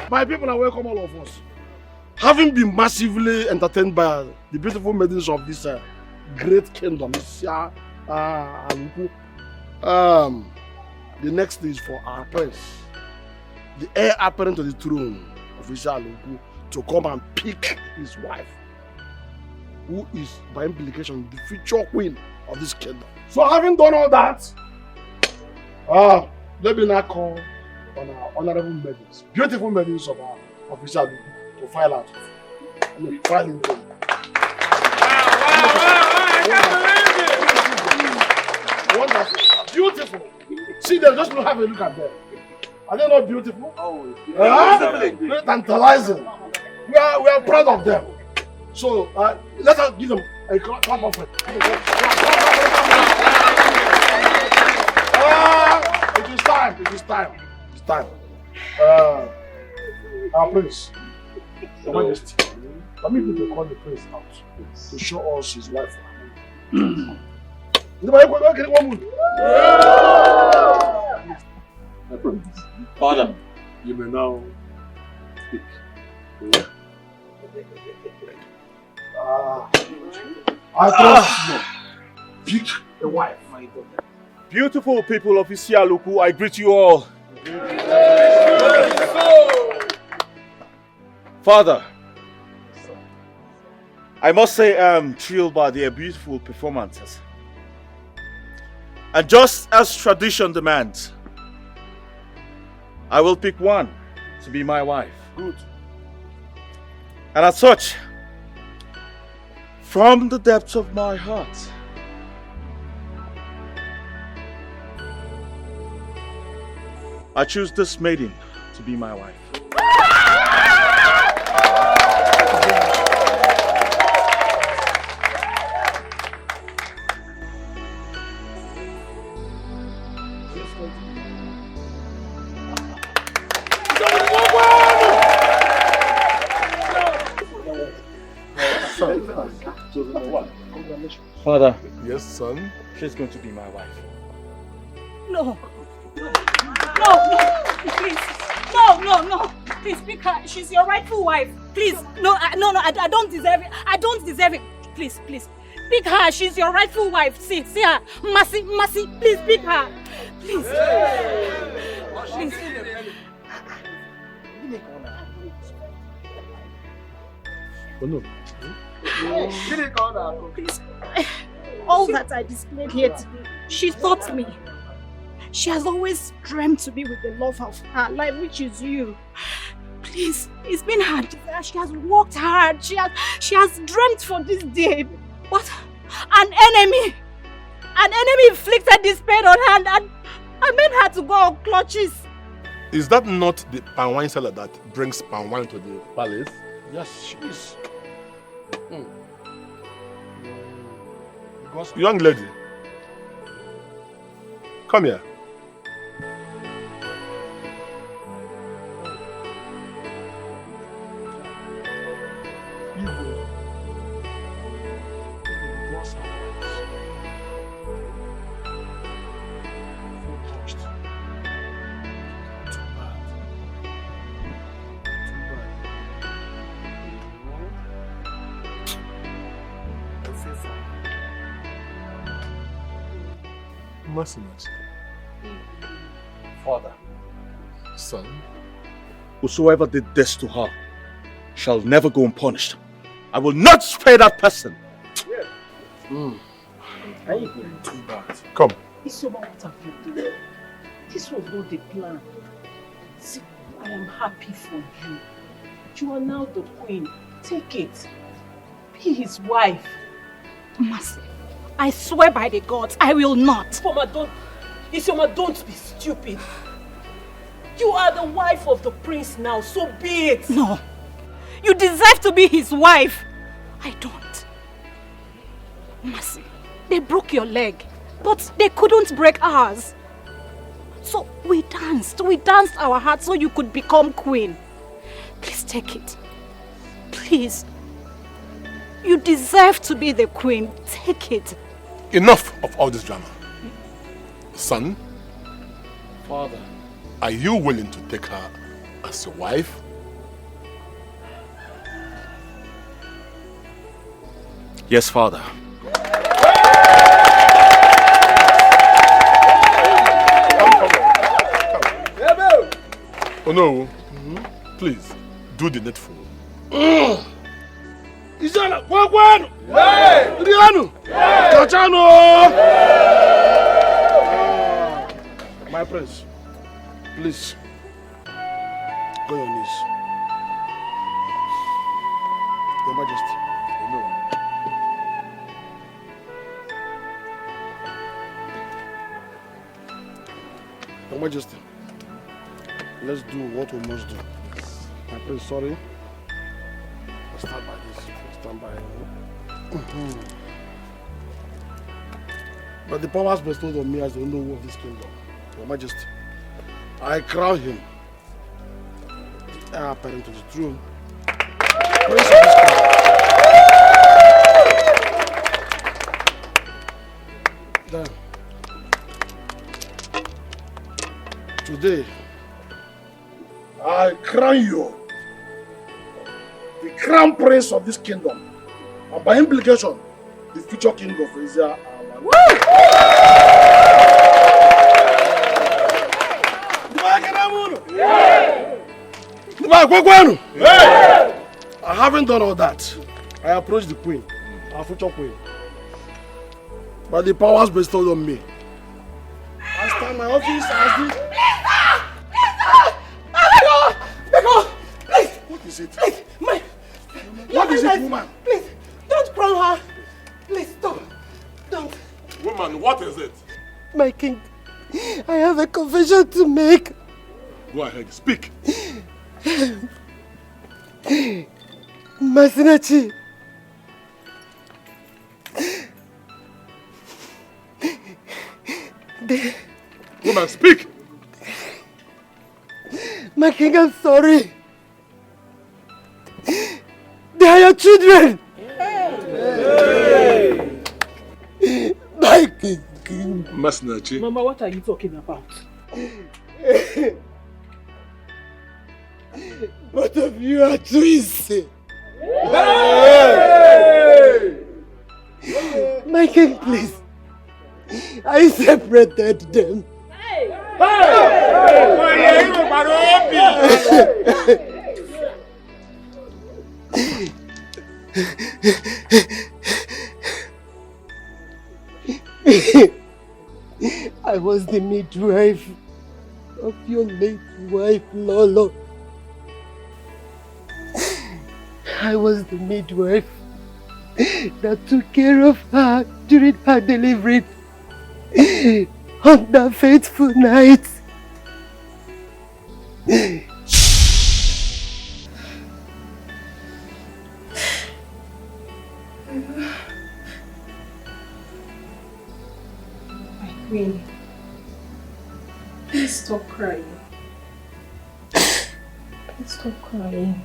My people are welcome, all of us. Having been massively entertained by the beautiful maidens of this great kingdom, the next is for our prince, the heir apparent to the throne of Ishaluku, to come and pick his wife, who is by implication the future queen of this kingdom. So having done all that, let me now call on our honorable maidens, beautiful maidens of our official to file out. I mean, file in them. Wonderful, beautiful. See them, just have a look at them. Are they not beautiful? Oh, very tantalizing. We are proud of them. So let us give them a clap of it. It is time. Our prince, Your Majesty, permit me to call the prince out to show us his wife. Father, you may now speak. I trust you. Pick a wife, my daughter. Beautiful people of Isialuku, I greet you all. Father, I must say I'm thrilled by their beautiful performances. And just as tradition demands, I will pick one to be my wife. Good. And as such, from the depths of my heart, I choose this maiden to be my wife. Father. Yes, son? She's going to be my wife. No. No, please. No. Please pick her. She's your rightful wife. Please. No, I don't deserve it. I don't deserve it. Please. Pick her. She's your rightful wife. See her. Mercy. Please pick her. Please. Please. Oh, no. Please. All that I displayed here today, she taught me. She has always dreamt to be with the love of her life, which is you. Please, it's been her desire. She has worked hard. She has dreamt for this day. But an enemy inflicted this pain on her, and I made her to go on clutches. Is that not the palm wine seller that brings palm wine to the palace? Yes, she is. Young lady, come here. Mercy. Father, son, whosoever did this to her shall never go unpunished. I will not spare that person. Come. It's about what have you done? This was not the plan. See, I am happy for you. You are now the queen. Take it. Be his wife. Mercy. I swear by the gods, I will not. Isioma, don't be stupid. You are the wife of the prince now, so be it. No. You deserve to be his wife. I don't. Mercy, they broke your leg, but they couldn't break ours. So we danced our hearts so you could become queen. Please take it. Please. You deserve to be the queen. Take it. Enough of all this drama. Son, Father, are you willing to take her as your wife? Yes, Father. Oh no, please do the needful. Isana, Kwano! Riano! Tachano! My prince, please go on your knees. Your Majesty, Your Majesty, let's do what we must do. My prince, sorry. Let's start by this. Stand by. But the powers bestowed on me as the owner of this kingdom, Your Majesty, I crown him the heir apparent to the throne, prince of this kingdom. Then, today, I crown you the crown prince of this kingdom, and by implication, the future king of Asia. Hey! I haven't done all that. I approached the queen, our future queen. But the powers bestowed on me. I stand my office as the... Please! What is it? Please! What is it, woman? Please, don't crown her. Please, stop. Don't. Woman, what is it? My king, I have a confession to make. Go ahead, speak. Masinachi. Woman, speak. My king, I'm sorry. They are your children. My king. Masinachi. Mama, what are you talking about? Both of you are twins. My king, please. I separated them. I was the midwife of your late wife, Lolo. I was the midwife that took care of her during her delivery on that fateful night. My queen, please stop crying. Please stop crying.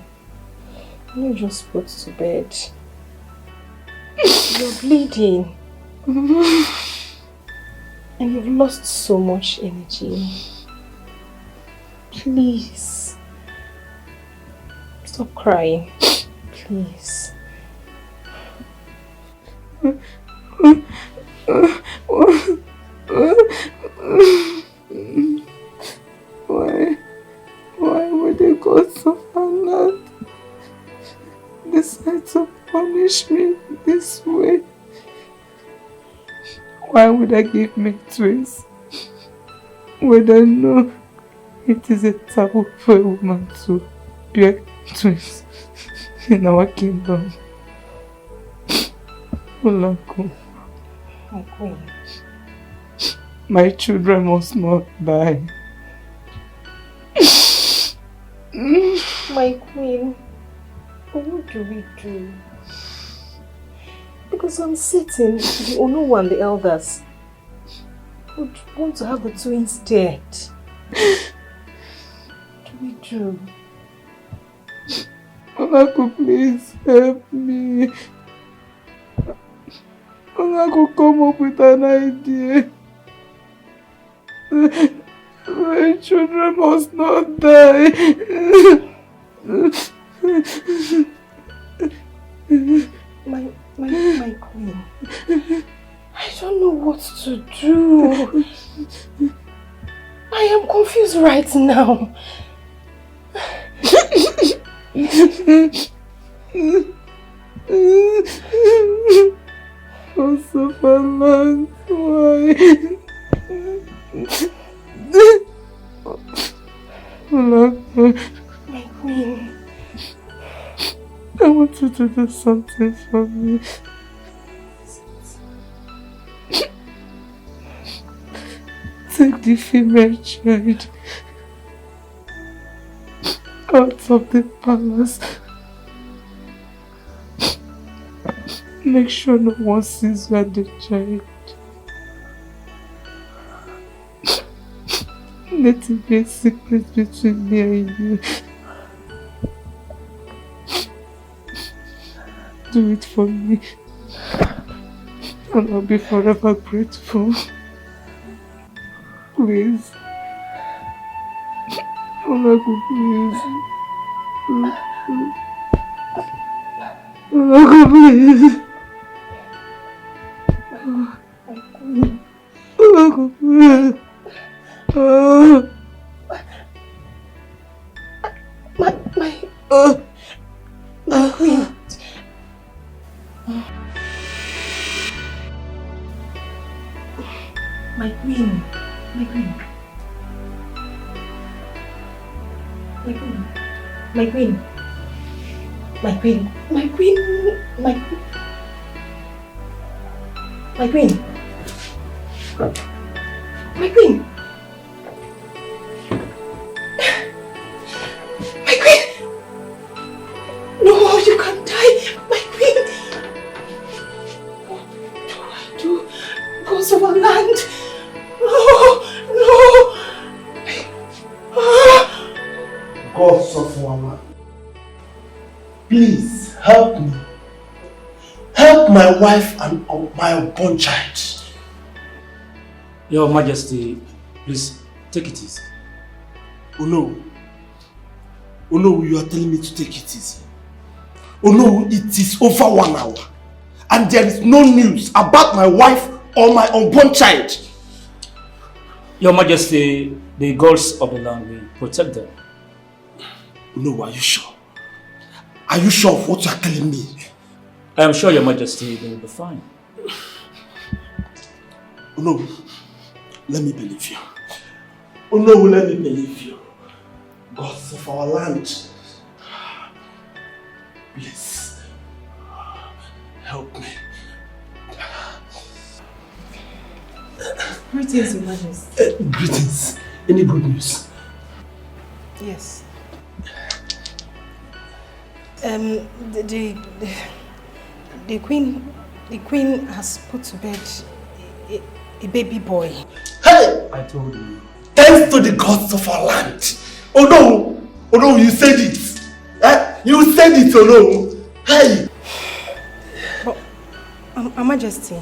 You just put to bed. You're bleeding. And you've lost so much energy. Please. Stop crying. Please. Why would the gods of our land decide to punish me this way? Why would I give me twins when I know it is a taboo for a woman to bear twins in our kingdom? Olanko, My queen. my children must not die. My queen, what do we do? Because I'm certain the Ono and the elders would want to have the twins dead. What do we do? Olanko, please help me. Olanko, come up with an idea. My children must not die. My queen, I don't know what to do. I am confused right now. Osafalan, why? My queen, I want you to do something for me. Take the female child out of the palace. Make sure no one sees you and the child. Let it be a secret between me and you. Do it for me, and I'll be forever grateful. Please. Olago, please. Olago, please. Olago, please. My queen. My queen. My queen. My queen. My queen. My queen. My queen. My queen. My queen. My queen. My queen. No, you can't die. My queen. What do I do? Gods of our land. No. Gods of our land, please help me. Help my wife and my unborn child. Your Majesty, please take it easy. Oh no, you are telling me to take it easy. Oh no, it is over 1 hour and there is no news about my wife or my unborn child. Your Majesty, the gods of the land will protect them. No, are you sure? Are you sure of what you are telling me? I am sure, Your Majesty, they will be fine. Oh no, let me believe you. Oh no, let me believe you. Gods of our land, please help me. Greetings, Your Majesty. Greetings. Any good news? Yes. The queen has put to bed a baby boy. Hey! I told you. Thanks to the gods of our land. Oh no, you said it. You said it, oh no. Hey! But, Her Majesty.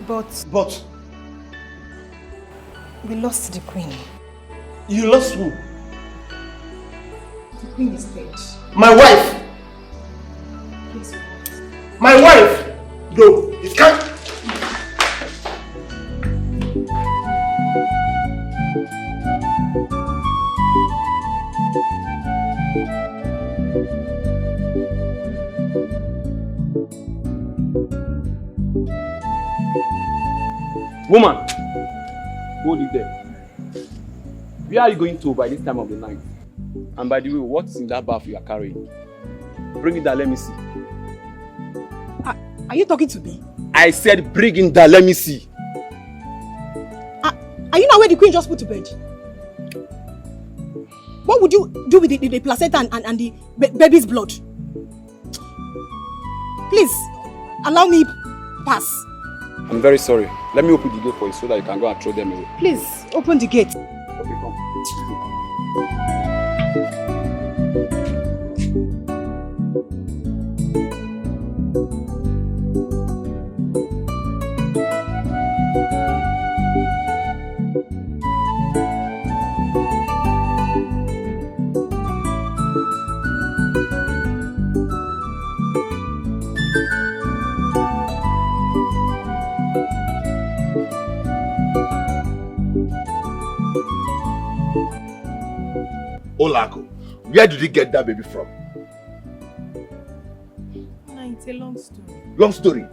But? We lost the queen. You lost who? The queen is dead. My wife! Please. My wife! No, it can't. Woman, hold it there. Where are you going to by this time of the night? And by the way, what's in that bath you are carrying? Bring it down, let me see. Are you talking to me? I said bring it down, let me see. Are you not where the queen just put to bed? What would you do with the placenta and the baby's blood? Please, allow me pass. I'm very sorry. Let me open the gate for you so that you can go and throw them away. Please, open the gate. Okay, come. Olako, where did you get that baby from? No, it's a long story. Long story.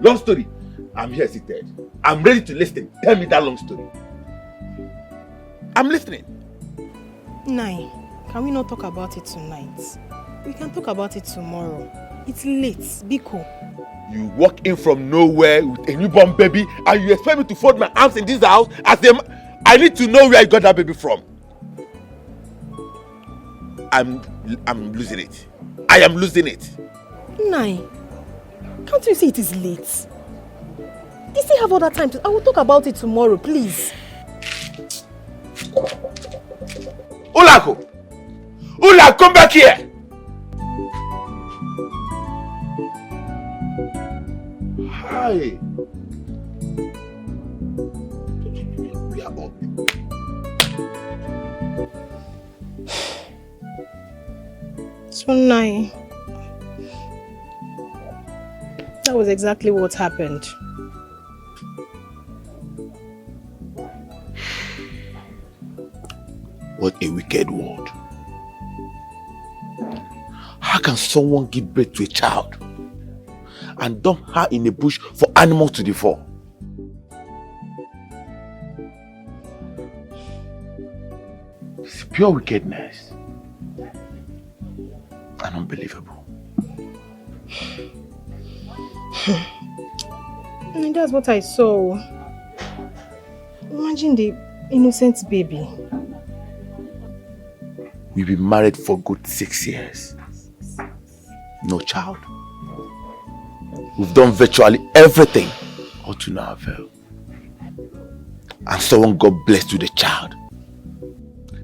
Long story. I'm here seated. I'm ready to listen. Tell me that long story. I'm listening. Nai, can we not talk about it tonight? We can talk about it tomorrow. It's late. Biko. You walk in from nowhere with a newborn baby and you expect me to fold my arms in this house as them. I need to know where you got that baby from. I'm losing it. I am losing it. Nai, can't you see it is late? You still have all that time I will talk about it tomorrow, please. Olako! Ola, come back here! Hi. We are all. So Nai, that was exactly what happened. What a wicked world. How can someone give birth to a child and dump her in a bush for animals to devour? It's pure wickedness and unbelievable. And that's what I saw. Imagine the innocent baby. We've been married for good 6 years. No child. We've done virtually everything all to no avail. And someone got blessed with a child.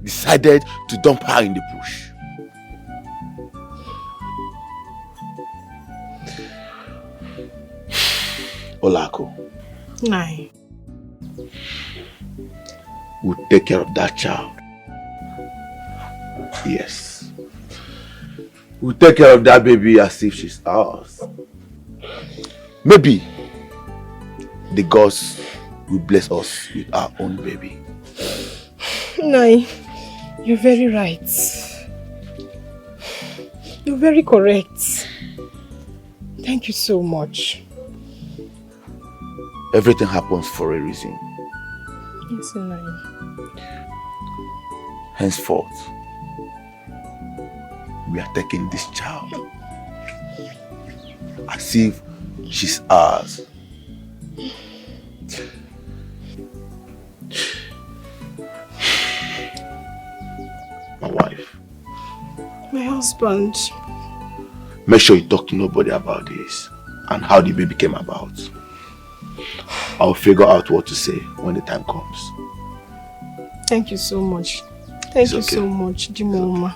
Decided to dump her in the bush. Olako. Nai. We'll take care of that child. Yes. We'll take care of that baby as if she's ours. Maybe the gods will bless us with our own baby. Nai, you're very right. You're very correct. Thank you so much. Everything happens for a reason. Yes, Nai. Henceforth, we are taking this child as if she's ours. My wife. My husband. Make sure you talk to nobody about this and how the baby came about. I'll figure out what to say when the time comes. Thank you so much. Thank you so much, Dimoma.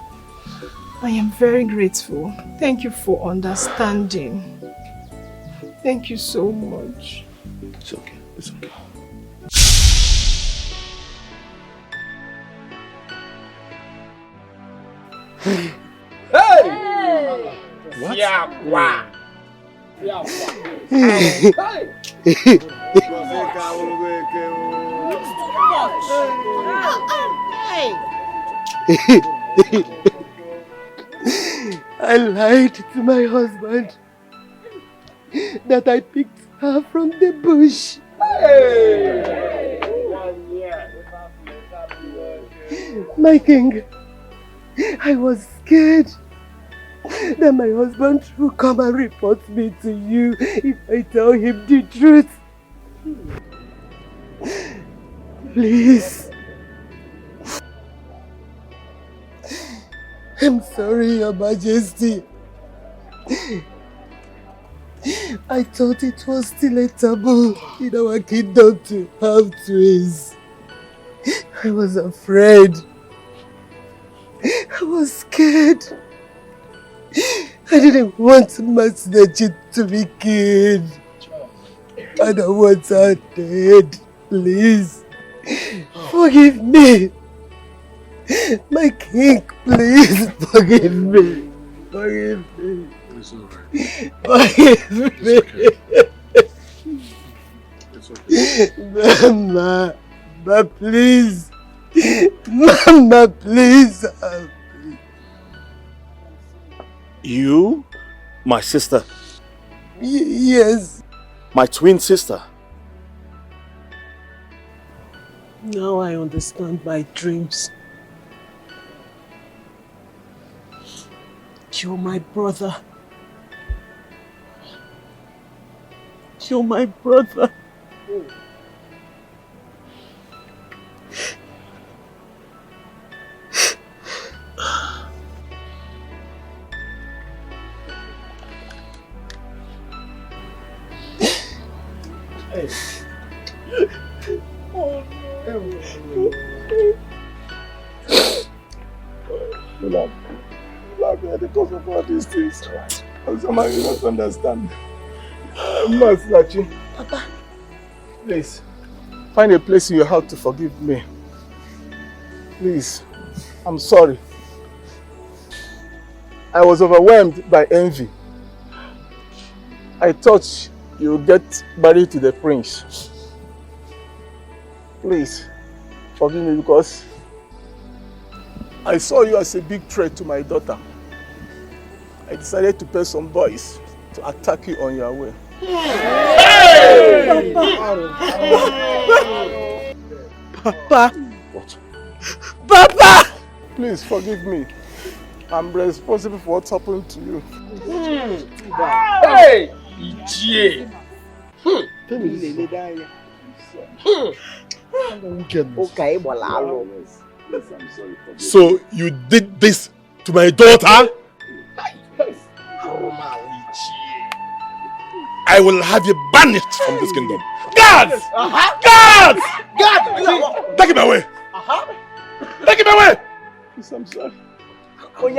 I am very grateful. Thank you for understanding. Thank you so much. It's okay. It's okay. Hey! What? Yeah, wow. I lied to my husband that I picked her from the bush. My king, I was scared that my husband will come and report me to you if I tell him the truth. Please. I'm sorry, Your Majesty. I thought it was still a taboo in our kingdom to have twins. I was afraid. I was scared. I didn't want Masnechi to be killed. I don't want her dead. Please, forgive me. My king, please forgive me. Forgive me. It's alright. Forgive me. It's okay. Mama, please. Mama, please. You? My sister? Yes. My twin sister? Now I understand my dreams. You're my brother. You're my brother. Oh no. Because of all these things, somehow you don't understand. Masnachi, Papa, please, find a place in your heart to forgive me. Please, I'm sorry. I was overwhelmed by envy. I thought you would get married to the prince. Please, forgive me because I saw you as a big threat to my daughter. I decided to pay some boys to attack you on your way. Hey! Papa! What? Papa! Please forgive me. I'm responsible for what's happened to you. Hey! Ichie! So you did this to my daughter? I will have you banished from this kingdom. Guards! Guards! God! Take him away! Take him away! Please, I'm sorry. Tell me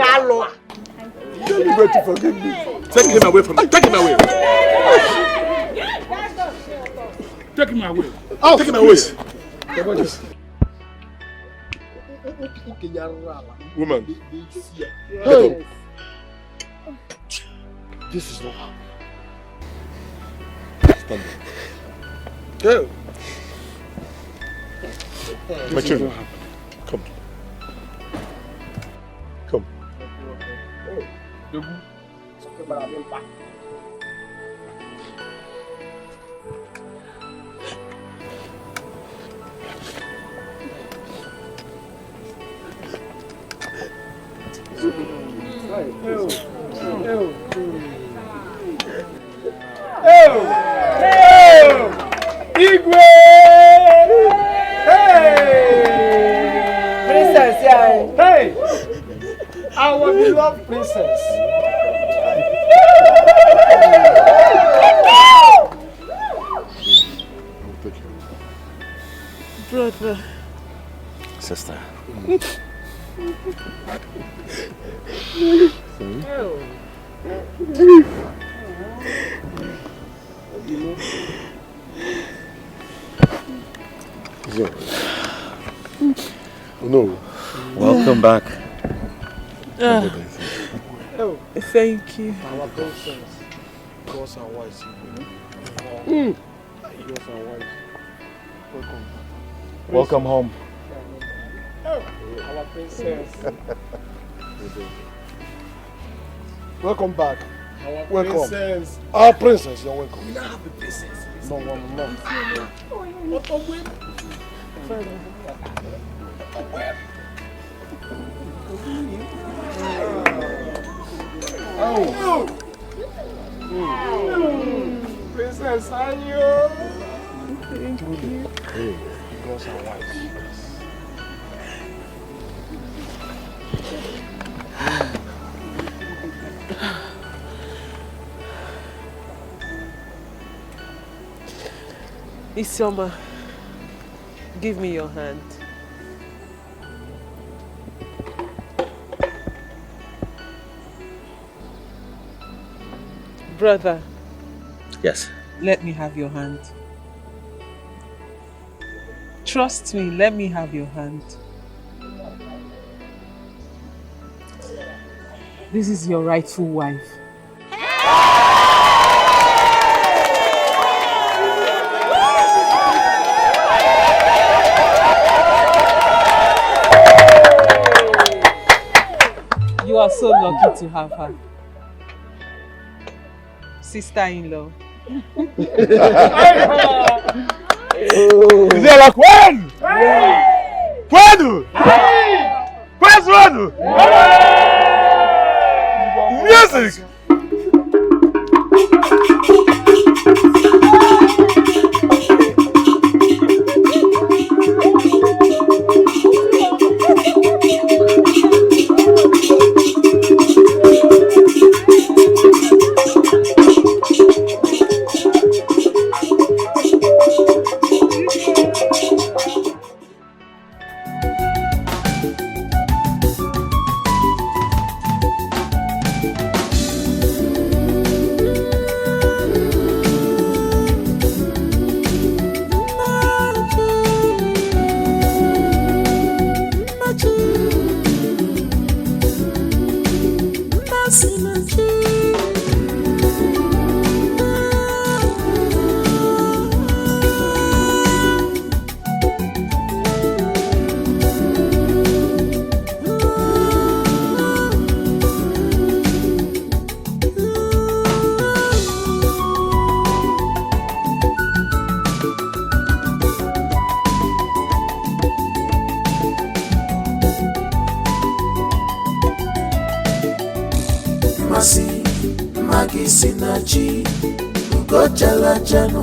where to forgive me. Take him away from me. Take him away. Take him away. Oh, take him away. Woman. Get up. This is not. Stand up. Go. My children, come. Come. Igwe! Hey! Princess, yeah. Hey! Our beloved princess. Brother. Sister. No. Welcome back. Oh, thank you. Our princess. Girls are wise. Girls are wise. Welcome. Welcome home. Our princess. Welcome back. Our Welcome. princess. Our princess, you're welcome. We don't have a princess. No one, no. What a win. Oh. Princess Anyo. Thank you. Hey, girls are wise. Isioma, give me your hand. Brother. Yes. Let me have your hand. Trust me, let me have your hand. This is your rightful wife. You are so lucky to have her. Sister-in-law. Is there like when? Quando? Quando? Music! sinachi ugo jala janu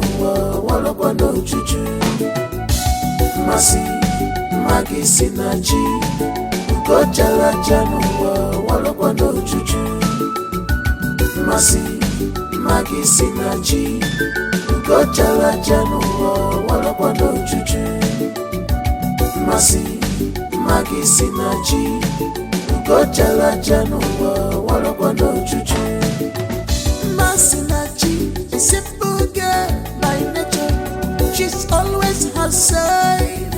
walokwa no juju masi magi sinachi ugo jala janu walokwa no juju masi magi sinachi ugo jala janu walokwa no juju masi magi sinachi ugo jala janu walokwa no juju Masinachi, a simple girl by nature. She's always her side.